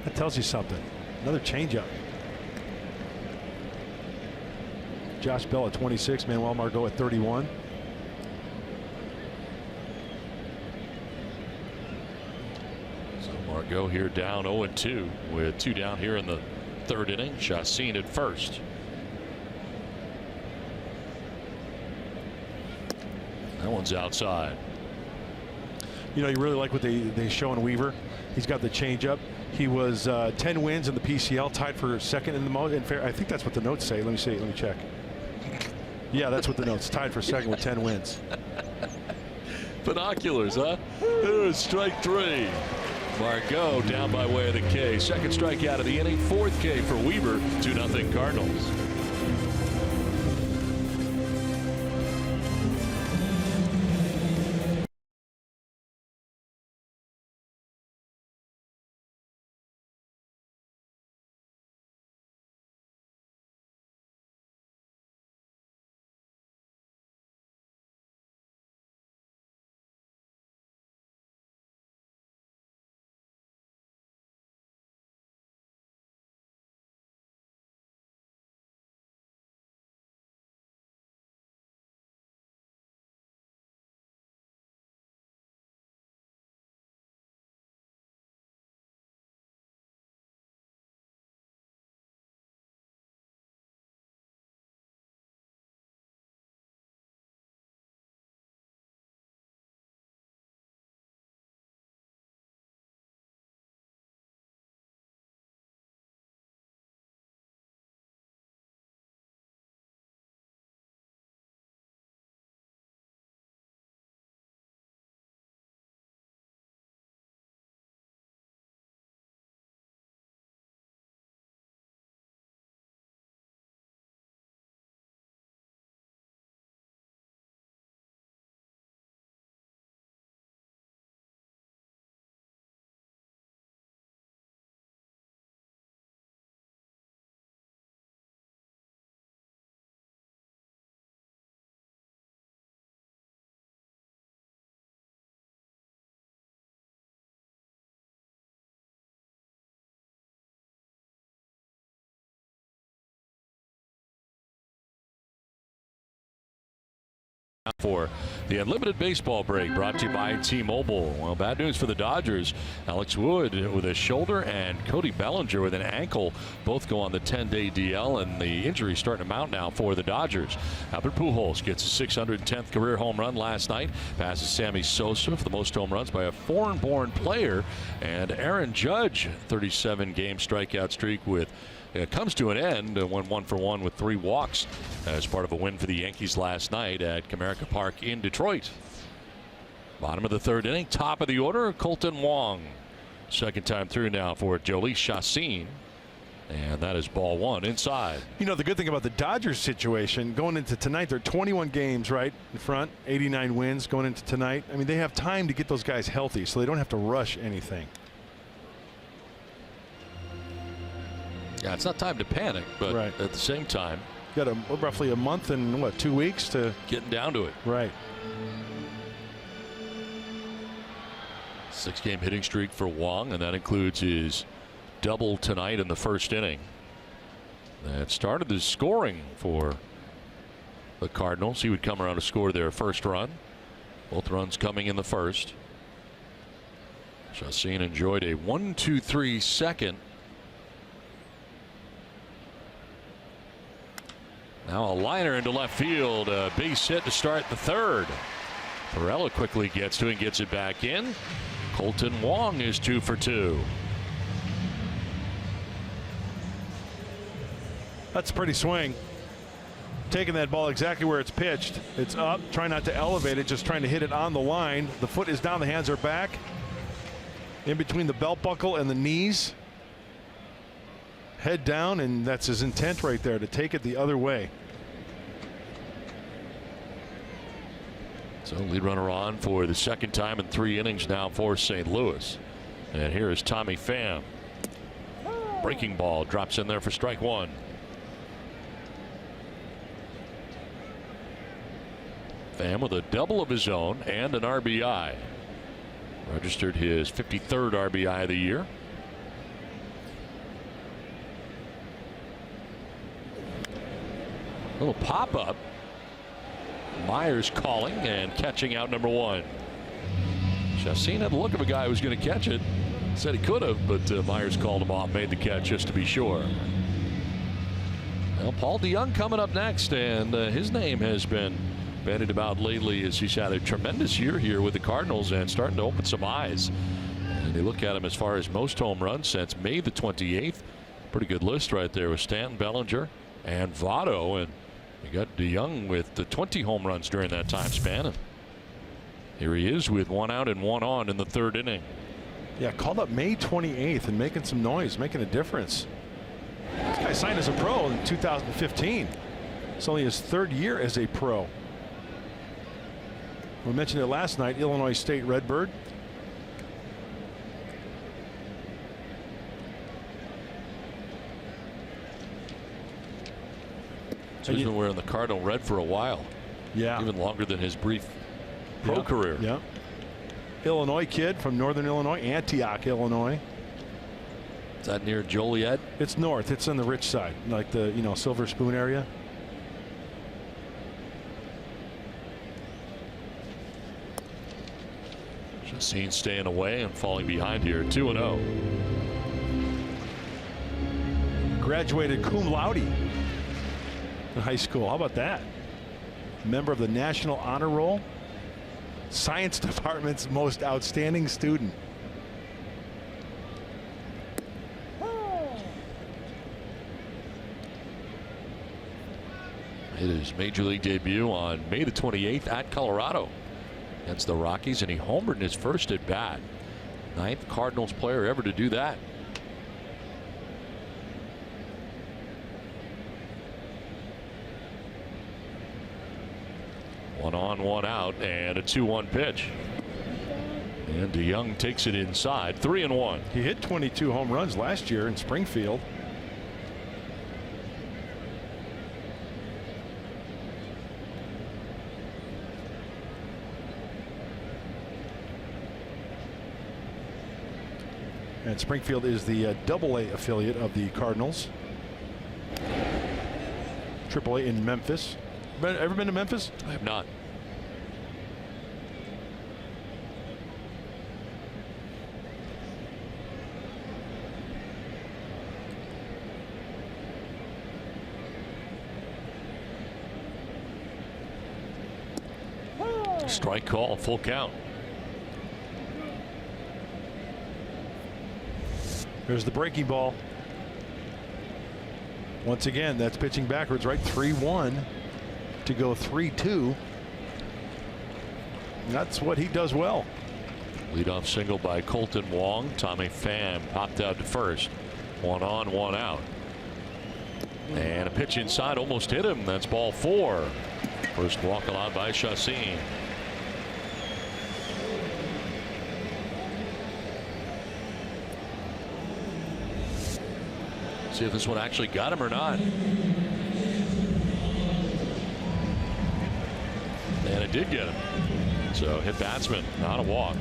That tells you something. Another changeup. Josh Bell at 26, Manuel Margot at 31. So Margot here down 0-2 with 2 down here in the 3rd inning. Chacin at first. That one's outside. You know, you really like what they show in Weaver. He's got the changeup. He was 10 wins in the PCL, tied for 2nd in the most. I think that's what the notes say. Let me see. Let me check. Yeah, that's what the notes. Tied for 2nd with 10 wins. Binoculars, huh? There's strike 3. Margot down by way of the K. 2nd strikeout of the inning. 4th K for Weaver. 2-0 Cardinals. For the Unlimited Baseball Break, brought to you by T-Mobile. Well, bad news for the Dodgers. Alex Wood with a shoulder and Cody Bellinger with an ankle both go on the 10-day DL, and the injury starting to mount now for the Dodgers. Albert Pujols gets a 610th career home run last night, passes Sammy Sosa for the most home runs by a foreign-born player, and Aaron Judge, 37-game strikeout streak with it comes to an end. Went 1-for-1 with 3 walks as part of a win for the Yankees last night at Comerica Park in Detroit. Bottom of the 3rd inning, top of the order, Colton Wong. Second time through now for Jhoulys Chacín. And that is ball 1 inside. You know, the good thing about the Dodgers situation going into tonight, they're 21 games right in front, 89 wins going into tonight. I mean, they have time to get those guys healthy, so they don't have to rush anything. Yeah, it's not time to panic, but at the same time, got roughly a month and what, 2 weeks to getting down to it. Right. 6-game hitting streak for Wong, and that includes his double tonight in the 1st inning. That started the scoring for the Cardinals. He would come around to score their 1st run. Both runs coming in the 1st. Chacín enjoyed a 1-2-3 second. Now a liner into left field, a base hit to start the 3rd. Perella quickly gets to it and gets it back in. Colton Wong is 2 for 2. That's a pretty swing. Taking that ball exactly where it's pitched. It's up, trying not to elevate it, just trying to hit it on the line. The foot is down, the hands are back. In between the belt buckle and the knees. Head down, and that's his intent right there, to take it the other way. So lead runner on for the 2nd time in 3 innings now for St. Louis. And here is Tommy Pham. Breaking ball drops in there for strike 1. Pham with a double of his own and an RBI. Registered his 53rd RBI of the year. Little pop-up. Myers calling and catching out number 1. Chacín had the look of a guy who was going to catch it. Said he could have, but Myers called him off, made the catch just to be sure. Well, Paul DeJong coming up next, and his name has been bandied about lately as he's had a tremendous year here with the Cardinals and starting to open some eyes. And they look at him as far as most home runs since May the 28th. Pretty good list right there with Stanton, Bellinger, and Votto, and you got DeJong with the 20 home runs during that time span. And here he is with 1 out and 1 on in the 3rd inning. Yeah, called up May 28th and making some noise, making a difference. This guy signed as a pro in 2015. It's only his 3rd year as a pro. We mentioned it last night, Illinois State Redbird. So he's been wearing the Cardinal red for a while. Yeah. Even longer than his brief pro career. Yeah. Illinois kid from Northern Illinois, Antioch, Illinois. Is that near Joliet? It's north. It's on the rich side, like the, Silver Spoon area. Chacín staying away and falling behind here, 2-0. Graduated cum laude in high school. How about that? Member of the National Honor Roll. Science Department's most outstanding student. It is major league debut on May the 28th at Colorado against the Rockies, and he homered in his 1st at bat. 9th Cardinals player ever to do that. One on, 1 out, and a 2-1 pitch. And DeJong takes it inside, 3-1. He hit 22 home runs last year in Springfield. And Springfield is the AA affiliate of the Cardinals. AAA in Memphis. Ever been to Memphis? I have not. Strike call, full count. There's the breaking ball. Once again, that's pitching backwards, right? 3-1 to go 3-2. That's what he does well. Leadoff single by Colton Wong. Tommy Pham popped out to first. 1 on, 1 out. And a pitch inside almost hit him. That's ball 4. First walk allowed by Chacin. See if this one actually got him or not. And it did get him. So hit batsman, not a walk.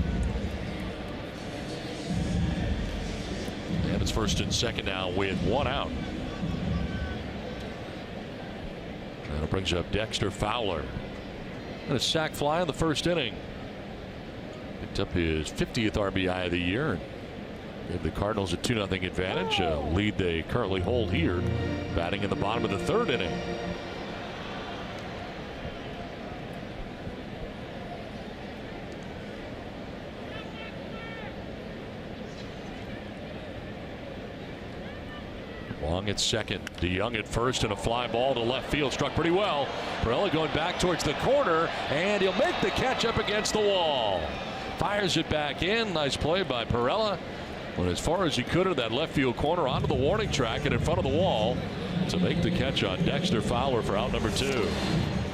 And it's first and second now with 1 out. And it brings up Dexter Fowler. And a sac fly in the first inning. Picked up his 50th RBI of the year. And gave the Cardinals a 2-0 advantage. A lead they currently hold here. Batting in the bottom of the 3rd inning. Long at second, DeYoung at first, and a fly ball to left field, struck pretty well. Perella going back towards the corner, and he'll make the catch up against the wall. Fires it back in. Nice play by Perella. Went as far as he could at that left field corner onto the warning track and in front of the wall to make the catch on Dexter Fowler for out number 2.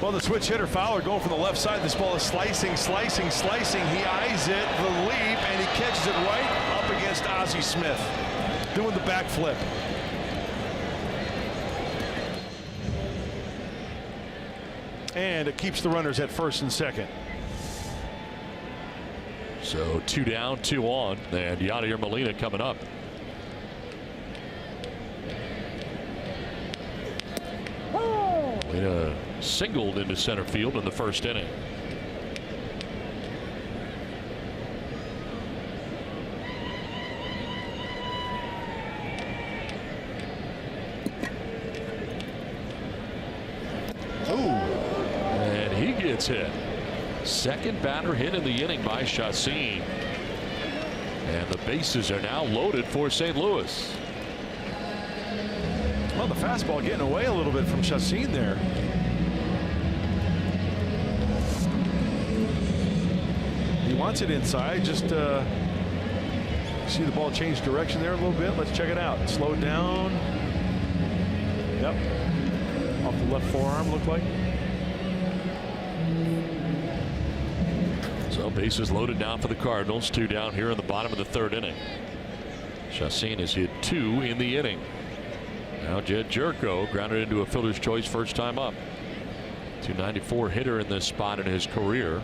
Well, the switch hitter Fowler going from the left side. This ball is slicing, slicing, slicing. He eyes it, the leap, and he catches it right up against Ozzie Smith, doing the backflip. And it keeps the runners at first and second. So 2 down, 2 on, and Yadier Molina coming up. Molina singled into center field in the first inning. And he gets hit. Second batter hit in the inning by Chacin. And the bases are now loaded for St. Louis. Well, the fastball getting away a little bit from Chacin there. He wants it inside. Just see the ball change direction there a little bit. Let's check it out. Slow down. Yep. Off the left forearm, looked like. So bases loaded now for the Cardinals. 2 down here in the bottom of the 3rd inning. Chacin has hit 2 in the inning. Now Jed Jerko grounded into a fielder's choice first time up. 294 hitter in this spot in his career.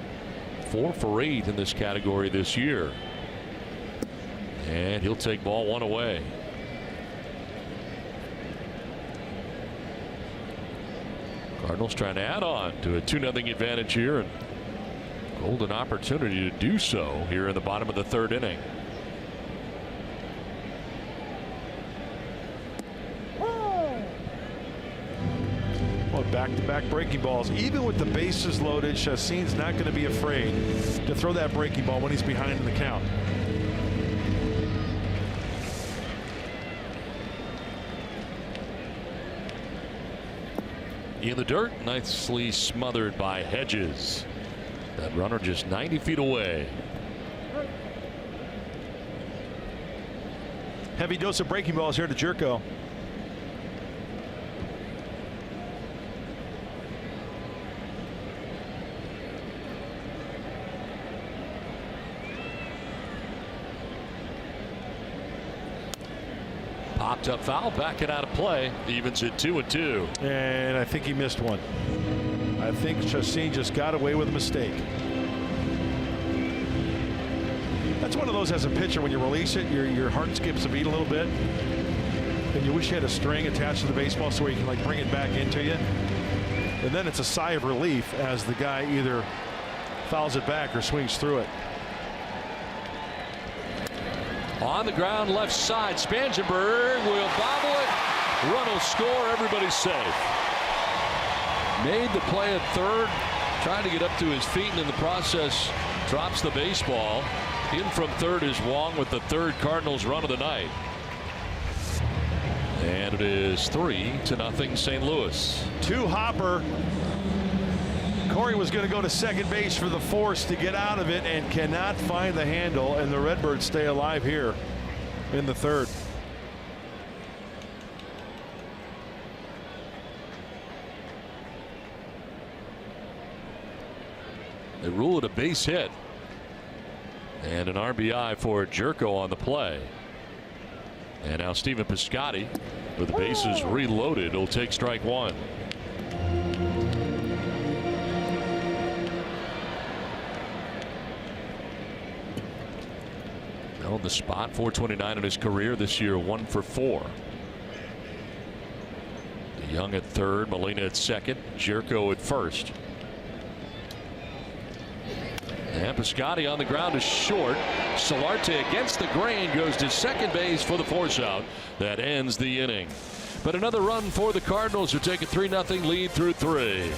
4 for 8 in this category this year. And he'll take ball 1 away. Cardinals trying to add on to a 2-0 advantage here, and golden opportunity to do so here in the bottom of the 3rd inning. Well, back-to-back breaking balls. Even with the bases loaded, Chacin's not going to be afraid to throw that breaking ball when he's behind in the count. In the dirt, nicely smothered by Hedges. That runner just 90 feet away. Heavy dose of breaking balls here to Jerko. Popped up foul, back it out of play. Evens it 2-2. And I think he missed one. I think Chacin just got away with a mistake. That's one of those as a pitcher, when you release it, your heart skips a beat a little bit. And you wish you had a string attached to the baseball so you can like bring it back into you. And then it's a sigh of relief as the guy either fouls it back or swings through it. On the ground left side, Spangenberg will bobble it. Run will score. Everybody's safe. Made the play at third. trying to get up to his feet, and in the process drops the baseball. In from third is Wong with the third Cardinals run of the night. And it is 3-0 St. Louis. Two hopper. Corey was going to go to second base for the force to get out of it and cannot find the handle, and the Redbirds stay alive here in the third. They rule it a base hit. And an RBI for Jerko on the play. And now Stephen Piscotty, with the bases reloaded, will take strike one. On the spot, 429 in his career this year, 1 for 4. Young at third, Molina at second, Jerko at first. And Piscotty on the ground is short. Solarte against the grain goes to second base for the force out. That ends the inning. But another run for the Cardinals, who take a 3-0 lead through 3.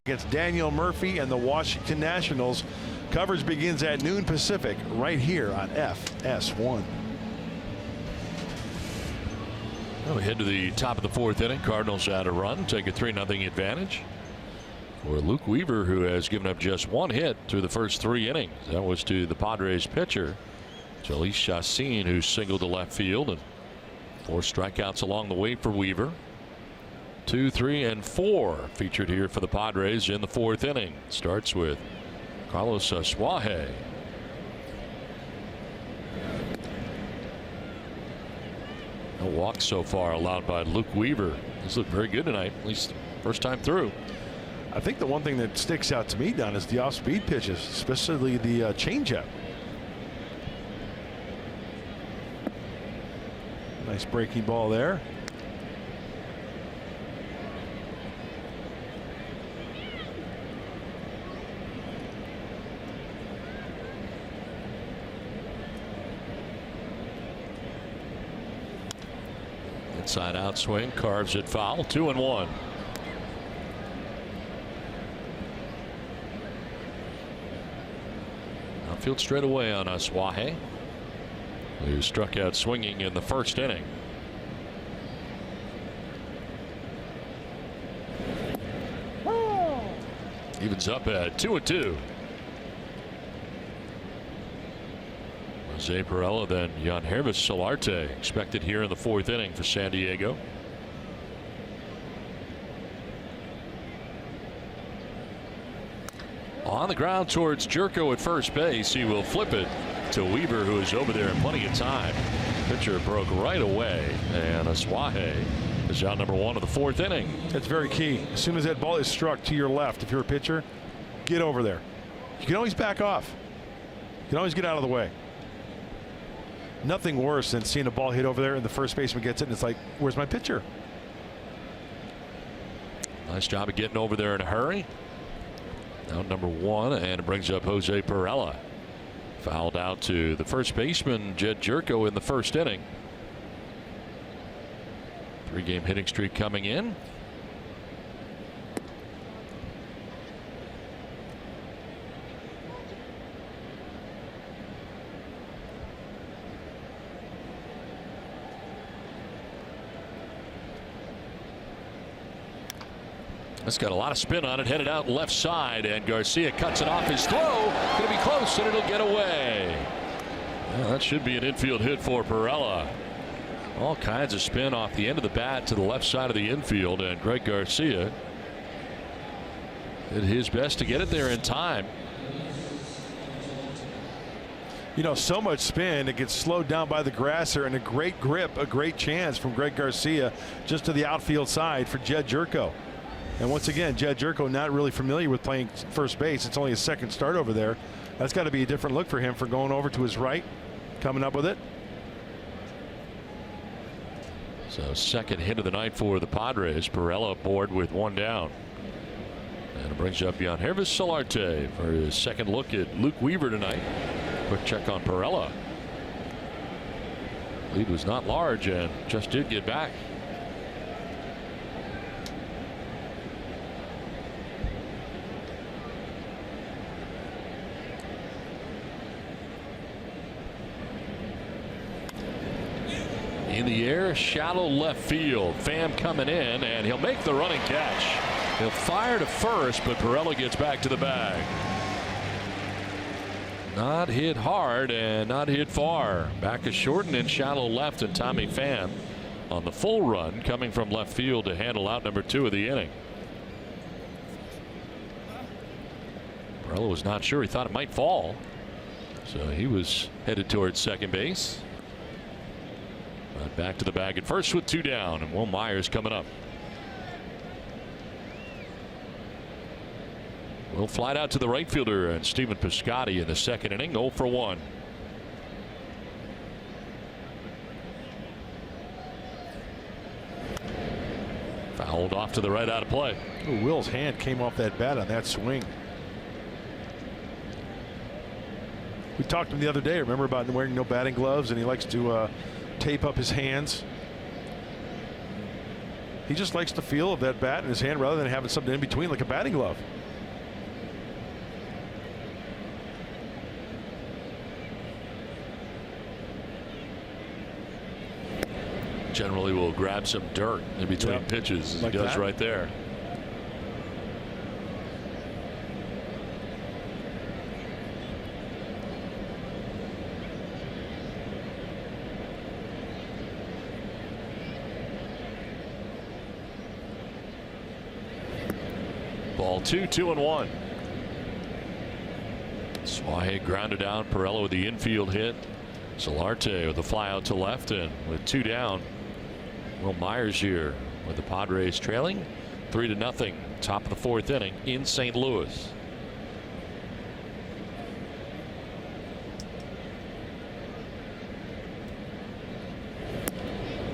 Against Daniel Murphy and the Washington Nationals. Coverage begins at noon Pacific right here on FS1. Well, we head to the top of the fourth inning. Cardinals add a run, take a 3-0 advantage for Luke Weaver, who has given up just one hit through the first 3 innings. That was to the Padres pitcher, Jhoulys Chacín, who singled to left field, and 4 strikeouts along the way for Weaver. 2, 3, and 4 featured here for the Padres in the fourth inning. Starts with Carlos Asuaje. No walks so far allowed by Luke Weaver. He's looked very good tonight, at least first time through. I think the one thing that sticks out to me, Don, is the off-speed pitches, especially the changeup. Nice breaking ball there. Inside out swing, carves it foul. 2-1. Outfield straight away on Asuaje, who struck out swinging in the first inning. Evens up at 2-2. Jose Pirela, then Yangervis Solarte expected here in the fourth inning for San Diego. On the ground towards Jerko at first base. He will flip it to Weaver, who is over there in plenty of time. Pitcher broke right away, and Aswahe is out number 1 of the 4th inning. That's very key. As soon as that ball is struck to your left, if you're a pitcher, get over there. You can always back off. You can always get out of the way. Nothing worse than seeing a ball hit over there and the first baseman gets it and it's like, where's my pitcher? Nice job of getting over there in a hurry. Out number 1, and it brings up Jose Perella. Fouled out to the first baseman, Jed Jerko, in the 1st inning. 3-game hitting streak coming in. It's got a lot of spin on it, headed out left side, and Garcia cuts it off his throw. Going to be close, and it'll get away. Well, that should be an infield hit for Perella. All kinds of spin off the end of the bat to the left side of the infield, and Greg Garcia did his best to get it there in time. You know, so much spin, it gets slowed down by the grasser, and a great grip, a great chance from Greg Garcia just to the outfield side for Jed Jerko. And once again, Jed Jerko not really familiar with playing first base. It's only his 2nd start over there. That's got to be a different look for him for going over to his right, coming up with it. So 2nd hit of the night for the Padres. Perella aboard with 1 down. And it brings up Yangervis Solarte for his 2nd look at Luke Weaver tonight. Quick check on Perella. Lead was not large and just did get back. In the air, shallow left field. Pham coming in, and he'll make the running catch. He'll fire to first, but Perella gets back to the bag. Not hit hard and not hit far. Back is short and in shallow left, and Tommy Pham on the full run coming from left field to handle out number 2 of the inning. Perella was not sure. He thought it might fall, so he was headed towards second base. But back to the bag at first with 2 down, and Will Myers coming up. Will flied out to the right fielder, and Stephen Piscotty in the 2nd inning, 0 for 1. Fouled off to the right, out of play. Ooh, Will's hand came off that bat on that swing. We talked to him the other day, remember, about wearing no batting gloves, and he likes to tape up his hands. He just likes the feel of that bat in his hand rather than having something in between like a batting glove. Generally will grab some dirt in between pitches, as like he does that. right there. Ball 2, 2-1. Swahe grounded down. Perella with the infield hit. Solarte with a fly out to left, and with 2 down, Will Myers here with the Padres trailing 3-0. Top of the 4th inning in St. Louis.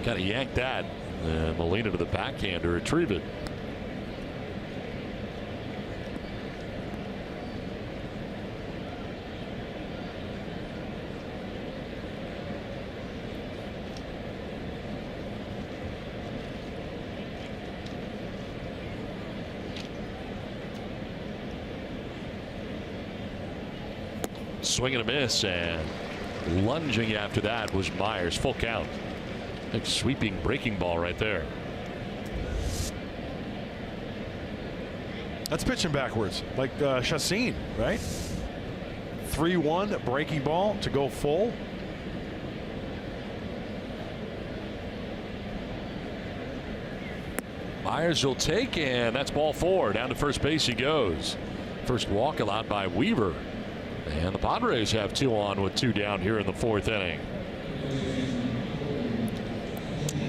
Got to yank that, and Molina to the backhand to retrieve it. Swing and a miss, and lunging after that was Myers. Full count. Big sweeping breaking ball right there. That's pitching backwards, like Chassin, right? 3-1 breaking ball to go full. Myers will take, and that's ball 4. Down to first base he goes. First walk allowed by Weaver. And the Padres have 2 on with 2 down here in the 4th inning.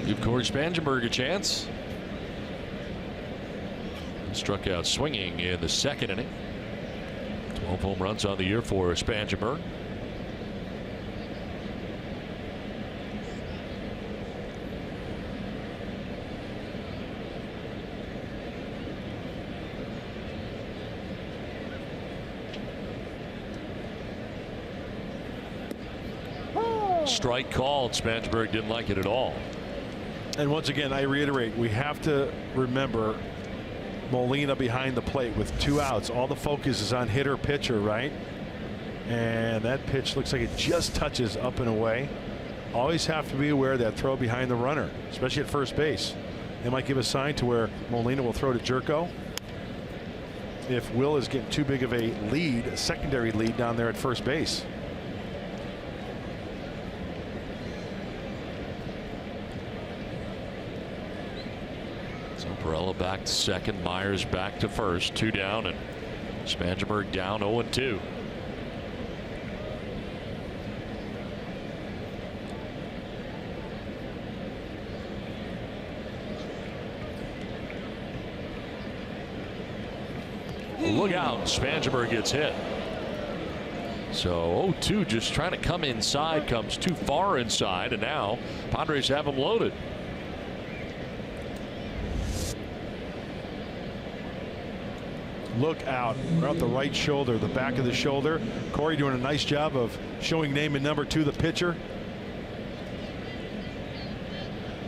Give Corey Spangenberg a chance. Struck out swinging in the second inning. 12 home runs on the year for Spangenberg. Strike called. Spangenberg didn't like it at all. And once again, I reiterate, we have to remember Molina behind the plate with 2 outs. All the focus is on hitter pitcher, right? And that pitch looks like it just touches up and away. Always have to be aware of that throw behind the runner, especially at first base. They might give a sign to where Molina will throw to Jerko. If Will is getting too big of a lead, a secondary lead down there at first base. Perella back to second, Myers back to first, 2 down, and Spangenberg down 0-2. Look out, Spangenberg gets hit. So 0-2, just trying to come inside, comes too far inside, and now Padres have him loaded. Look out, right the right shoulder, the back of the shoulder. Corey doing a nice job of showing name and number to the pitcher.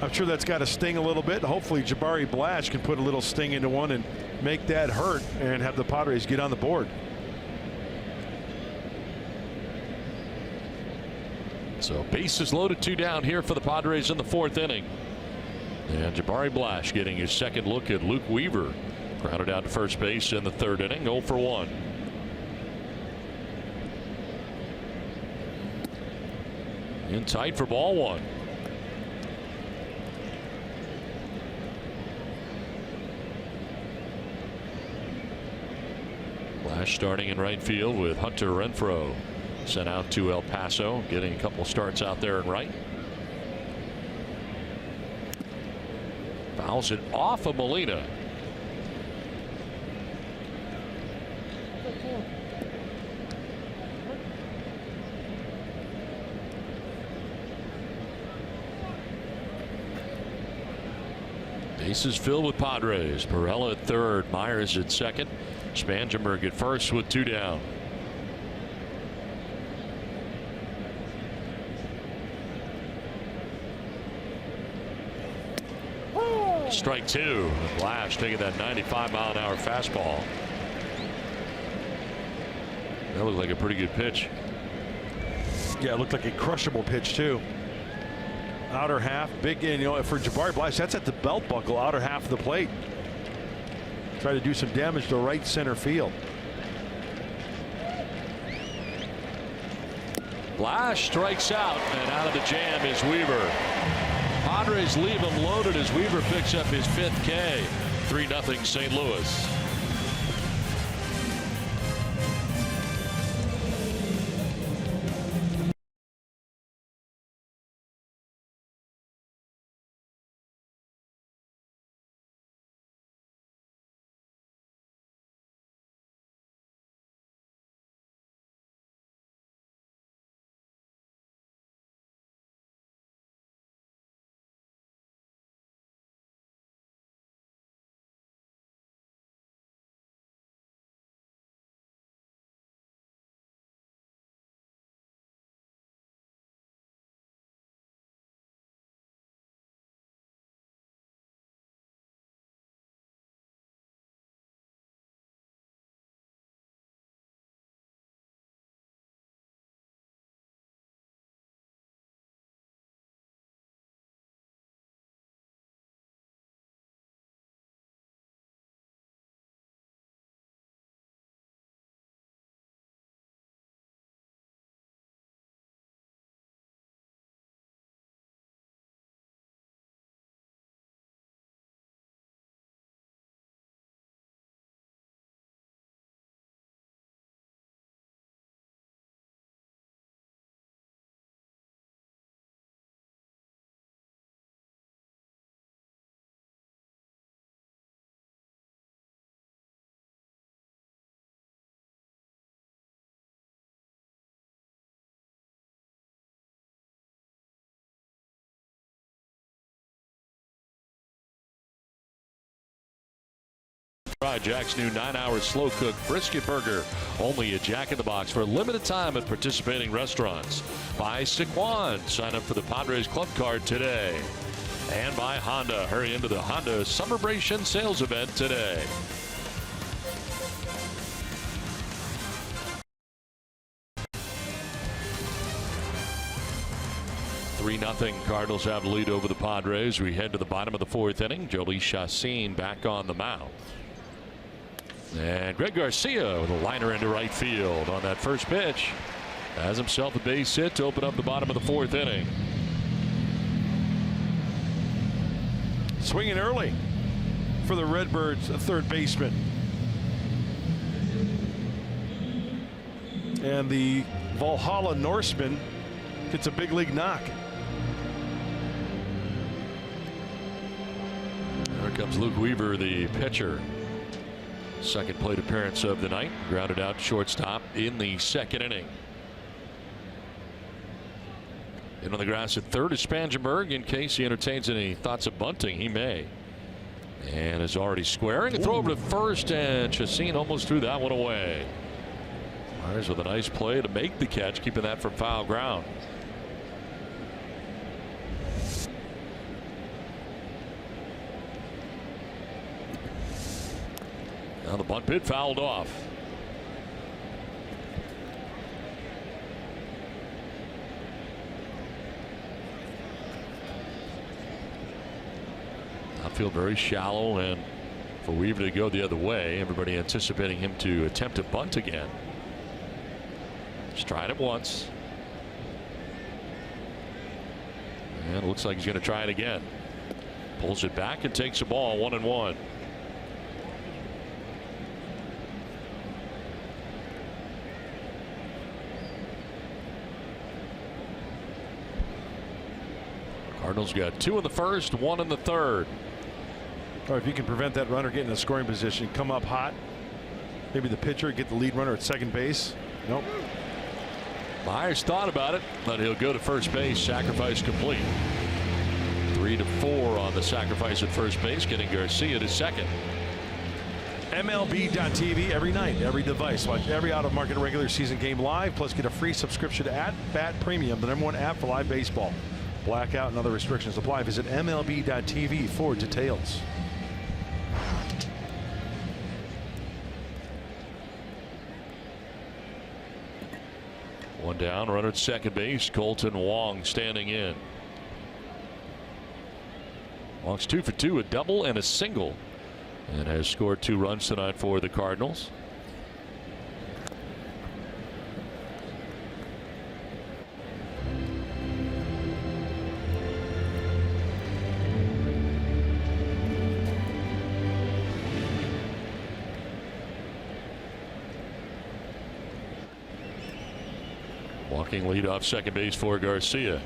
I'm sure that's got to sting a little bit. Hopefully Jabari Blash can put a little sting into one and make that hurt and have the Padres get on the board. So bases loaded, 2 down here for the Padres in the 4th inning. And Jabari Blash getting his second look at Luke Weaver. Grounded out to first base in the 3rd inning, 0 for 1. In tight for ball 1. Blash starting in right field with Hunter Renfroe sent out to El Paso, getting a couple starts out there in right. Fouls it off of Molina. Bases filled with Padres. Perella at third, Myers at second, Spangenberg at first with 2 down. Strike 2. Blash taking that 95-mile-an-hour fastball. That looked like a pretty good pitch. Yeah, it looked like a crushable pitch too. Outer half, big, and you know, for Jabari Blash, that's at the belt buckle, outer half of the plate. Try to do some damage to right center field. Blash strikes out, and out of the jam is Weaver. Padres leave him loaded as Weaver picks up his 5th K. 3-0 St. Louis. by Jack's new 9-hour slow-cooked brisket burger. Only at Jack in the Box for a limited time at participating restaurants. By Saquon. Sign up for the Padres Club Card today. And by Honda. Hurry into the Honda Summerbration sales event today. Nothing. Cardinals have the lead over the Padres. We head to the bottom of the 4th inning. Jolie Chacin back on the mound. And Greg Garcia with a liner into right field on that first pitch. Has himself a base hit to open up the bottom of the 4th inning. Swinging early for the Redbirds, a third baseman. And the Valhalla Norseman gets a big league knock. Here comes Luke Weaver, the pitcher. Second plate appearance of the night. Grounded out shortstop in the 2nd inning. In on the grass at third is Spangenberg in case he entertains any thoughts of bunting. He may. And is already squaring. A throw over to first, and Chacin almost threw that one away. Myers with a nice play to make the catch, keeping that from foul ground. Now the bunt bid fouled off. Outfield very shallow, and for Weaver to go the other way, everybody anticipating him to attempt to bunt again. Just tried it once. And it looks like he's going to try it again. Pulls it back and takes the ball 1-1. Cardinals got 2 in the first, 1 in the third. Or if you can prevent that runner getting in a scoring position, come up hot. Maybe the pitcher get the lead runner at second base. Nope. Myers thought about it, but he'll go to first base. Sacrifice complete. 3-4 on the sacrifice at first base, getting Garcia to second. MLB.tv every night, every device. Watch every out-of-market regular season game live, plus get a free subscription to @Bat Premium, the #1 app for live baseball. Blackout and other restrictions apply. Visit MLB.tv for details. One down, runner at second base. Colton Wong standing in. Wong's 2 for 2, a double and a single, and has scored 2 runs tonight for the Cardinals. Walking lead off second base for Garcia.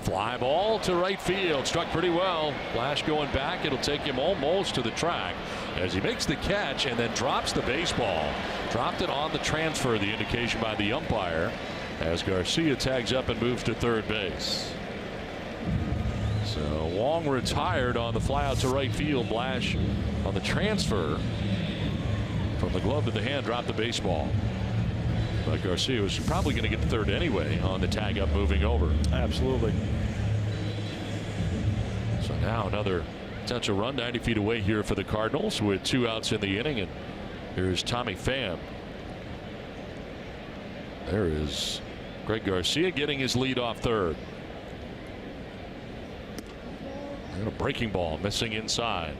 Fly ball to right field, struck pretty well. Flash going back, it'll take him almost to the track as he makes the catch and then drops the baseball. Dropped it on the transfer, the indication by the umpire, as Garcia tags up and moves to third base. So Wong retired on the fly out to right field. Flash on the transfer from the glove to the hand, dropped the baseball. But Garcia was probably going to get to third anyway on the tag up moving over. Absolutely. So now another potential run 90 feet away here for the Cardinals with 2 outs in the inning. And here's Tommy Pham. There is Greg Garcia getting his lead off third. And a breaking ball missing inside.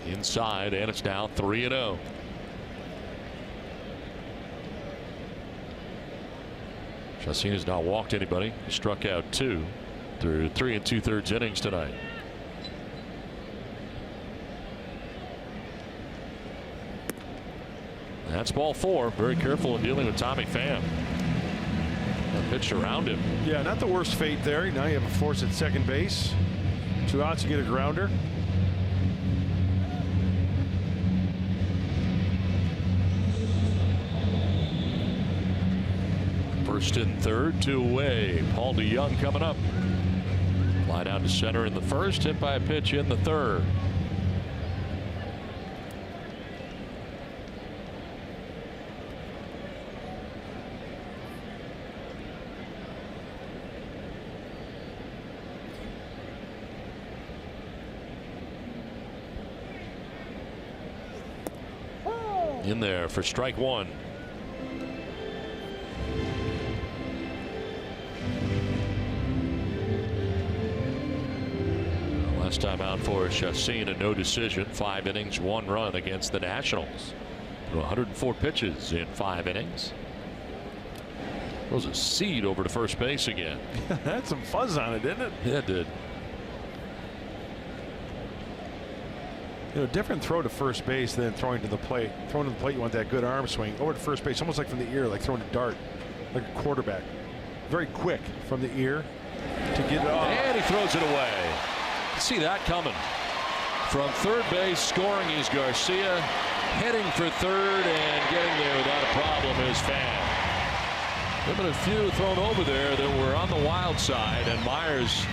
Inside, and it's now 3-0. Chacin has not walked anybody. He struck out 2 through 3 2/3 innings tonight. That's ball 4. Very careful in dealing with Tommy Pham. Pitched around him. Yeah, not the worst fate there. Now you have a force at second base. 2 outs, you get a grounder. First and third, 2 away. Paul DeYoung coming up. Fly down to center in the first, hit by a pitch in the third. In there for strike 1. Last time out for Chassin, a no decision. 5 innings, 1 run against the Nationals. 104 pitches in 5 innings. Throws a seed over to first base again. Had some fuzz on it, didn't it? Yeah, it did. You know, different throw to first base than throwing to the plate. Throwing to the plate, you want that good arm swing. Over to first base, almost like from the ear, like throwing a dart, like a quarterback. Very quick from the ear to get it off. And he throws it away. See that coming. From third base, scoring is Garcia. Heading for third and getting there without a problem is Pham. There have been a few thrown over there that were on the wild side, and Myers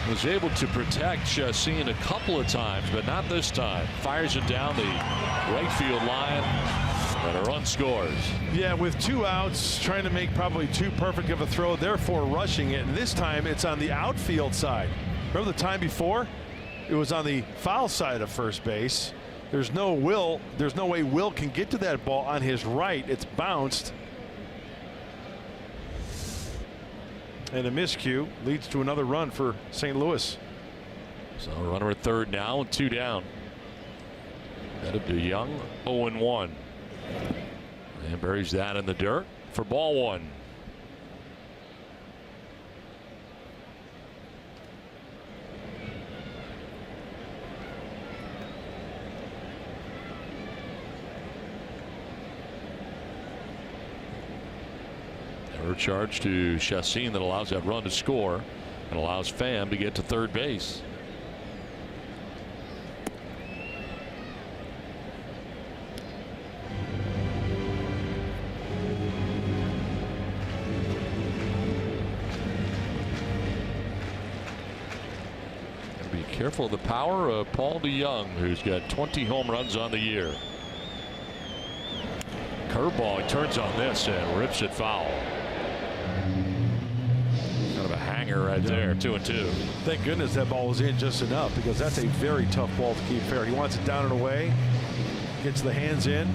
was able to protect Chassin a couple of times, but not this time. Fires it down the right field line, and a run scores. Yeah, with 2 outs, trying to make probably too perfect of a throw, therefore rushing it. And this time it's on the outfield side. Remember the time before? It was on the foul side of first base. There's no way Will can get to that ball on his right. It's bounced. And a miscue leads to another run for St. Louis. So runner at third now, 2 down. Headed to Young, 0-1. And buries that in the dirt for ball 1. Error charge to Chassin that allows that run to score and allows Pham to get to third base. Gotta be careful of the power of Paul DeYoung, who's got 20 home runs on the year. Curveball, he turns on this and rips it foul. Kind of a hanger right there, 2-2. Thank goodness that ball was in just enough, because that's a very tough ball to keep fair. He wants it down and away, gets the hands in,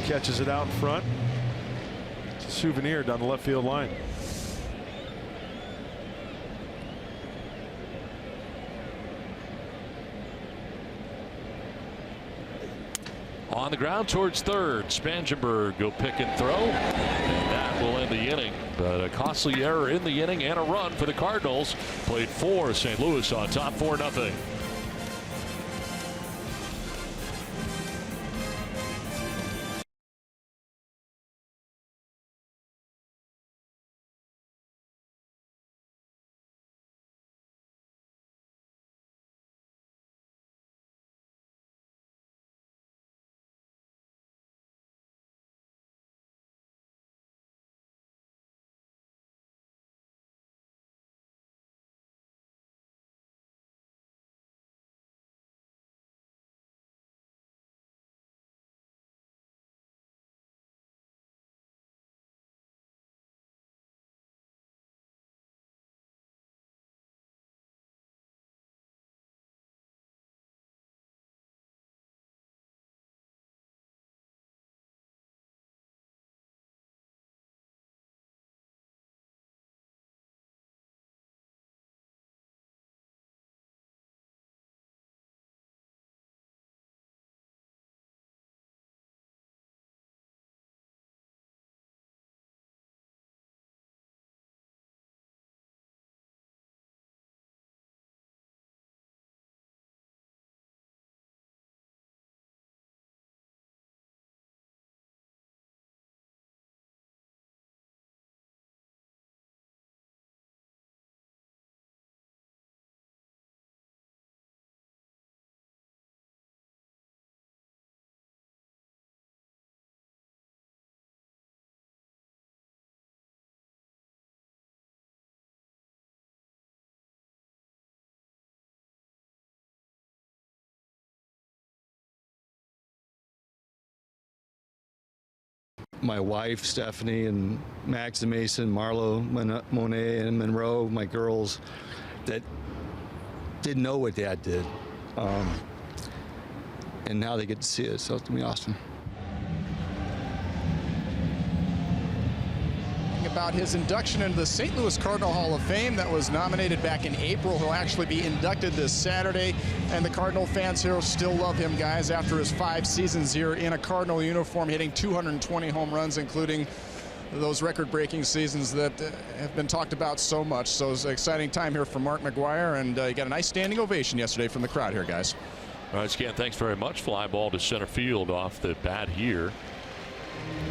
catches it out in front. It's a souvenir down the left field line. On the ground towards third, Spangenberg go pick and throw, and that will end the inning. But a costly error in the inning and a run for the Cardinals. Played 4, St. Louis on top 4-0. my wife, Stephanie, and Max and Mason, Marlo, Monet, and Monroe, my girls, that didn't know what Dad did. And now they get to see it, so it's going to be awesome. About his induction into the St. Louis Cardinal Hall of Fame that was nominated back in April. He'll actually be inducted this Saturday, and the Cardinal fans here still love him, guys, after his 5 seasons here in a Cardinal uniform, hitting 220 home runs, including those record-breaking seasons that have been talked about so much. So it's an exciting time here for Mark McGwire, and you got a nice standing ovation yesterday from the crowd here, guys. All right, Scan, thanks very much. Fly ball to center field off the bat here.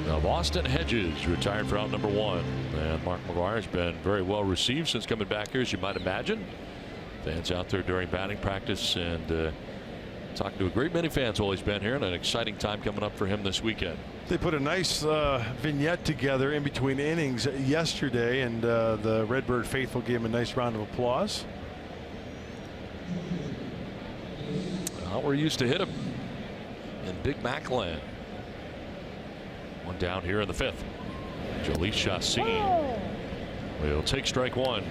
Now, Boston Hedges retired for out number 1, and Mark McGwire has been very well received since coming back here, as you might imagine. Fans out there during batting practice, and talking to a great many fans while he's been here, and an exciting time coming up for him this weekend. They put a nice vignette together in between innings yesterday, and the Redbird faithful gave him a nice round of applause. Well, we're used to hit him in Big Mac land. One down here in the 5th. Jhoulys Chacín will take strike 1.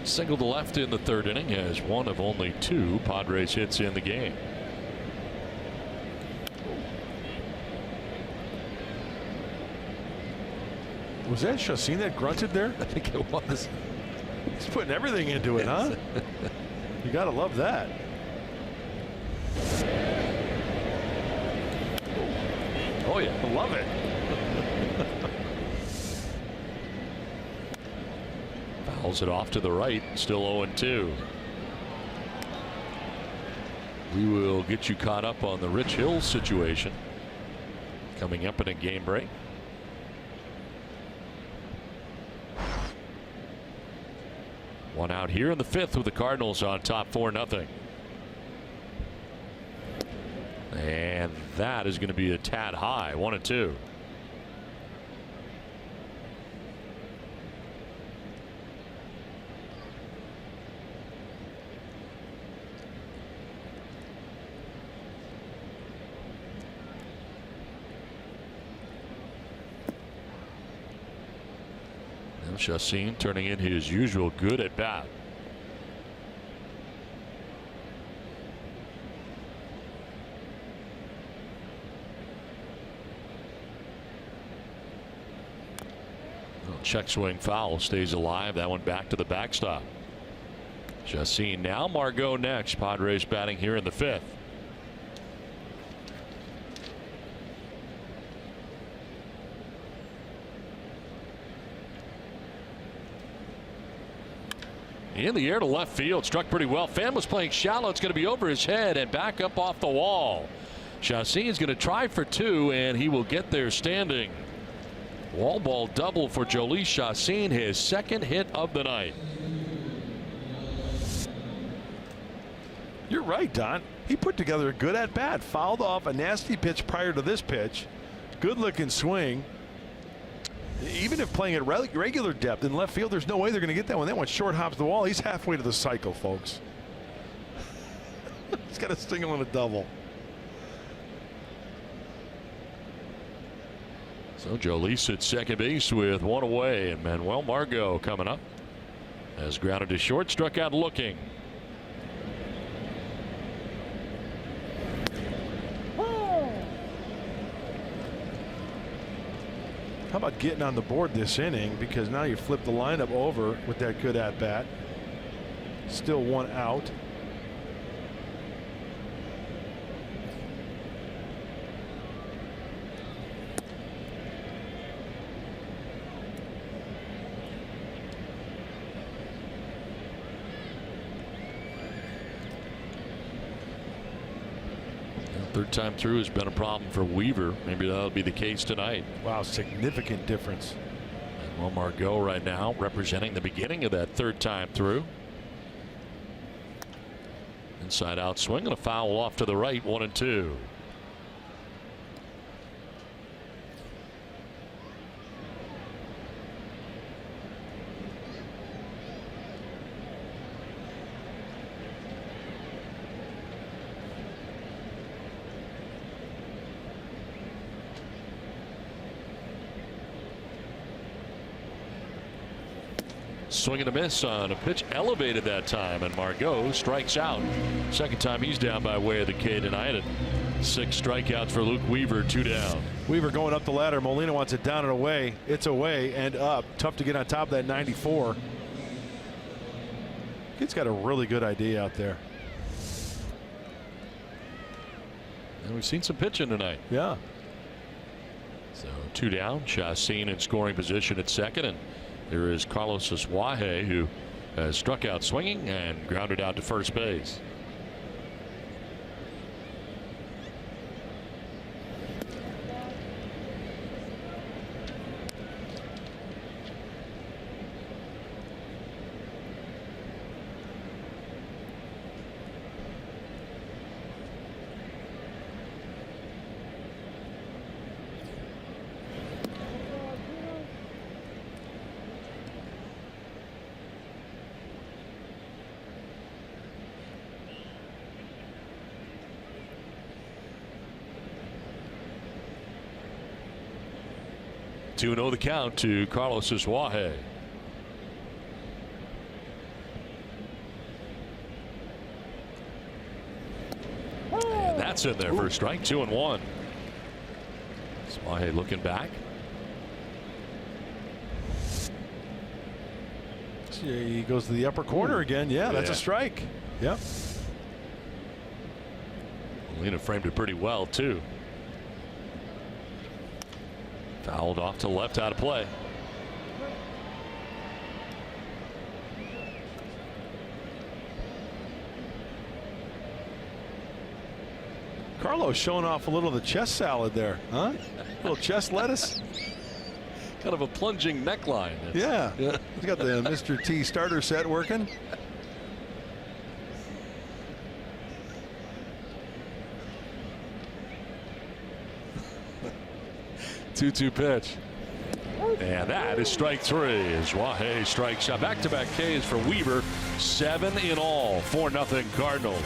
Single to left in the 3rd inning, has one of only 2 Padres hits in the game. Was that Chacín that grunted there? I think it was. He's putting everything into it, huh? You gotta love that. Oh yeah, I love it. Fouls it off to the right. Still 0-2. We will get you caught up on the Rich Hill situation coming up in a game break. One out here in the 5th with the Cardinals on top 4-0. And that is going to be a tad high. 1-2. And Chacín turning in his usual good at bat. Check swing foul, stays alive. That one back to the backstop. Chacín now. Margot next. Padres batting here in the 5th. In the air to left field, struck pretty well. Fan was playing shallow. It's going to be over his head and back up off the wall. Chacín is going to try for 2, and he will get there standing. Wall ball double for Jhoulys Chacín, his 2nd hit of the night. You're right, Don. He put together a good at bat, fouled off a nasty pitch prior to this pitch. Good looking swing. Even if playing at regular depth in left field, there's no way they're going to get that one. That one short hops the wall. He's halfway to the cycle, folks. He's got a single and a double. So Jhoulys at second base with 1 away, and Manuel Margot coming up. Has grounded to short, struck out looking. How about getting on the board this inning, because now you flip the lineup over with that good at bat. Still 1 out. Third time through has been a problem for Weaver. Maybe that'll be the case tonight. Wow, significant difference. Manuel Margot right now representing the beginning of that 3rd time through. Inside out swing and a foul off to the right. 1-2. Swing and a miss on a pitch elevated that time, and Margot strikes out. Second time he's down by way of the K tonight. And 6 strikeouts for Luke Weaver, 2 down. Weaver going up the ladder. Molina wants it down and away. It's away and up. Tough to get on top of that 94. Kid's got a really good idea out there. And we've seen some pitching tonight. Yeah. So 2 down. Chassin in scoring position at second, and there is Carlos Asuaje, who has struck out swinging and grounded out to first base. To know the count to Carlos Asuaje. And that's in there for a strike. 2-1. Asuaje looking back. He goes to the upper corner again. Yeah, that's a strike. Yep. Molina framed it pretty well too. Fouled off to left, out of play. Carlos showing off a little of the chest salad there, huh? A little chest lettuce. Kind of a plunging neckline. Yeah. He's got the Mr. T starter set working. Two-two pitch. And that is strike 3 as Asuaje strikes out. Back-to-back Ks for Weaver. 7 in all. 4-0 Cardinals.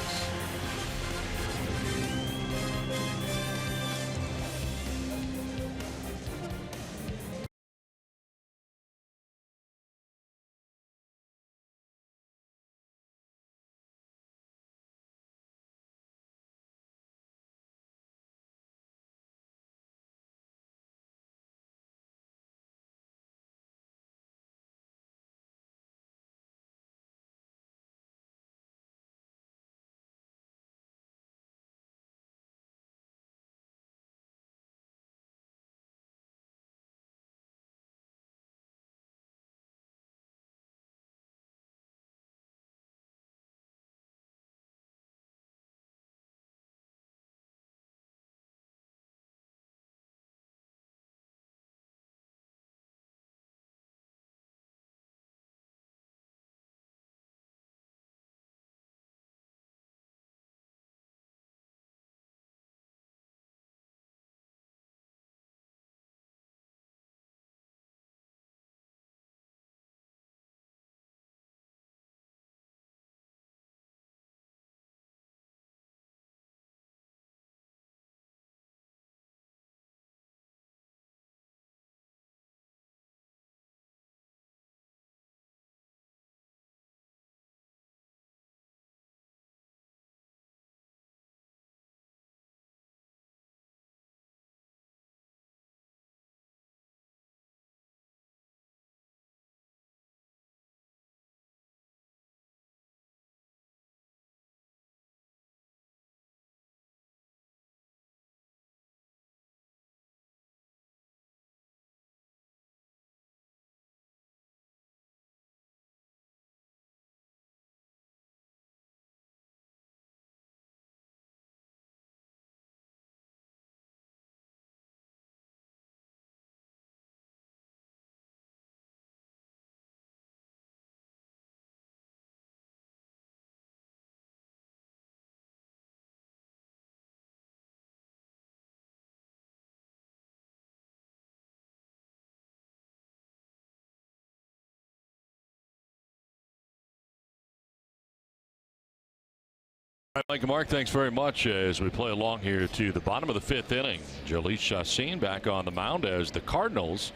Mike and Mark, thanks very much as we play along here to the bottom of the 5th inning. Jhoulys Chacín back on the mound as the Cardinals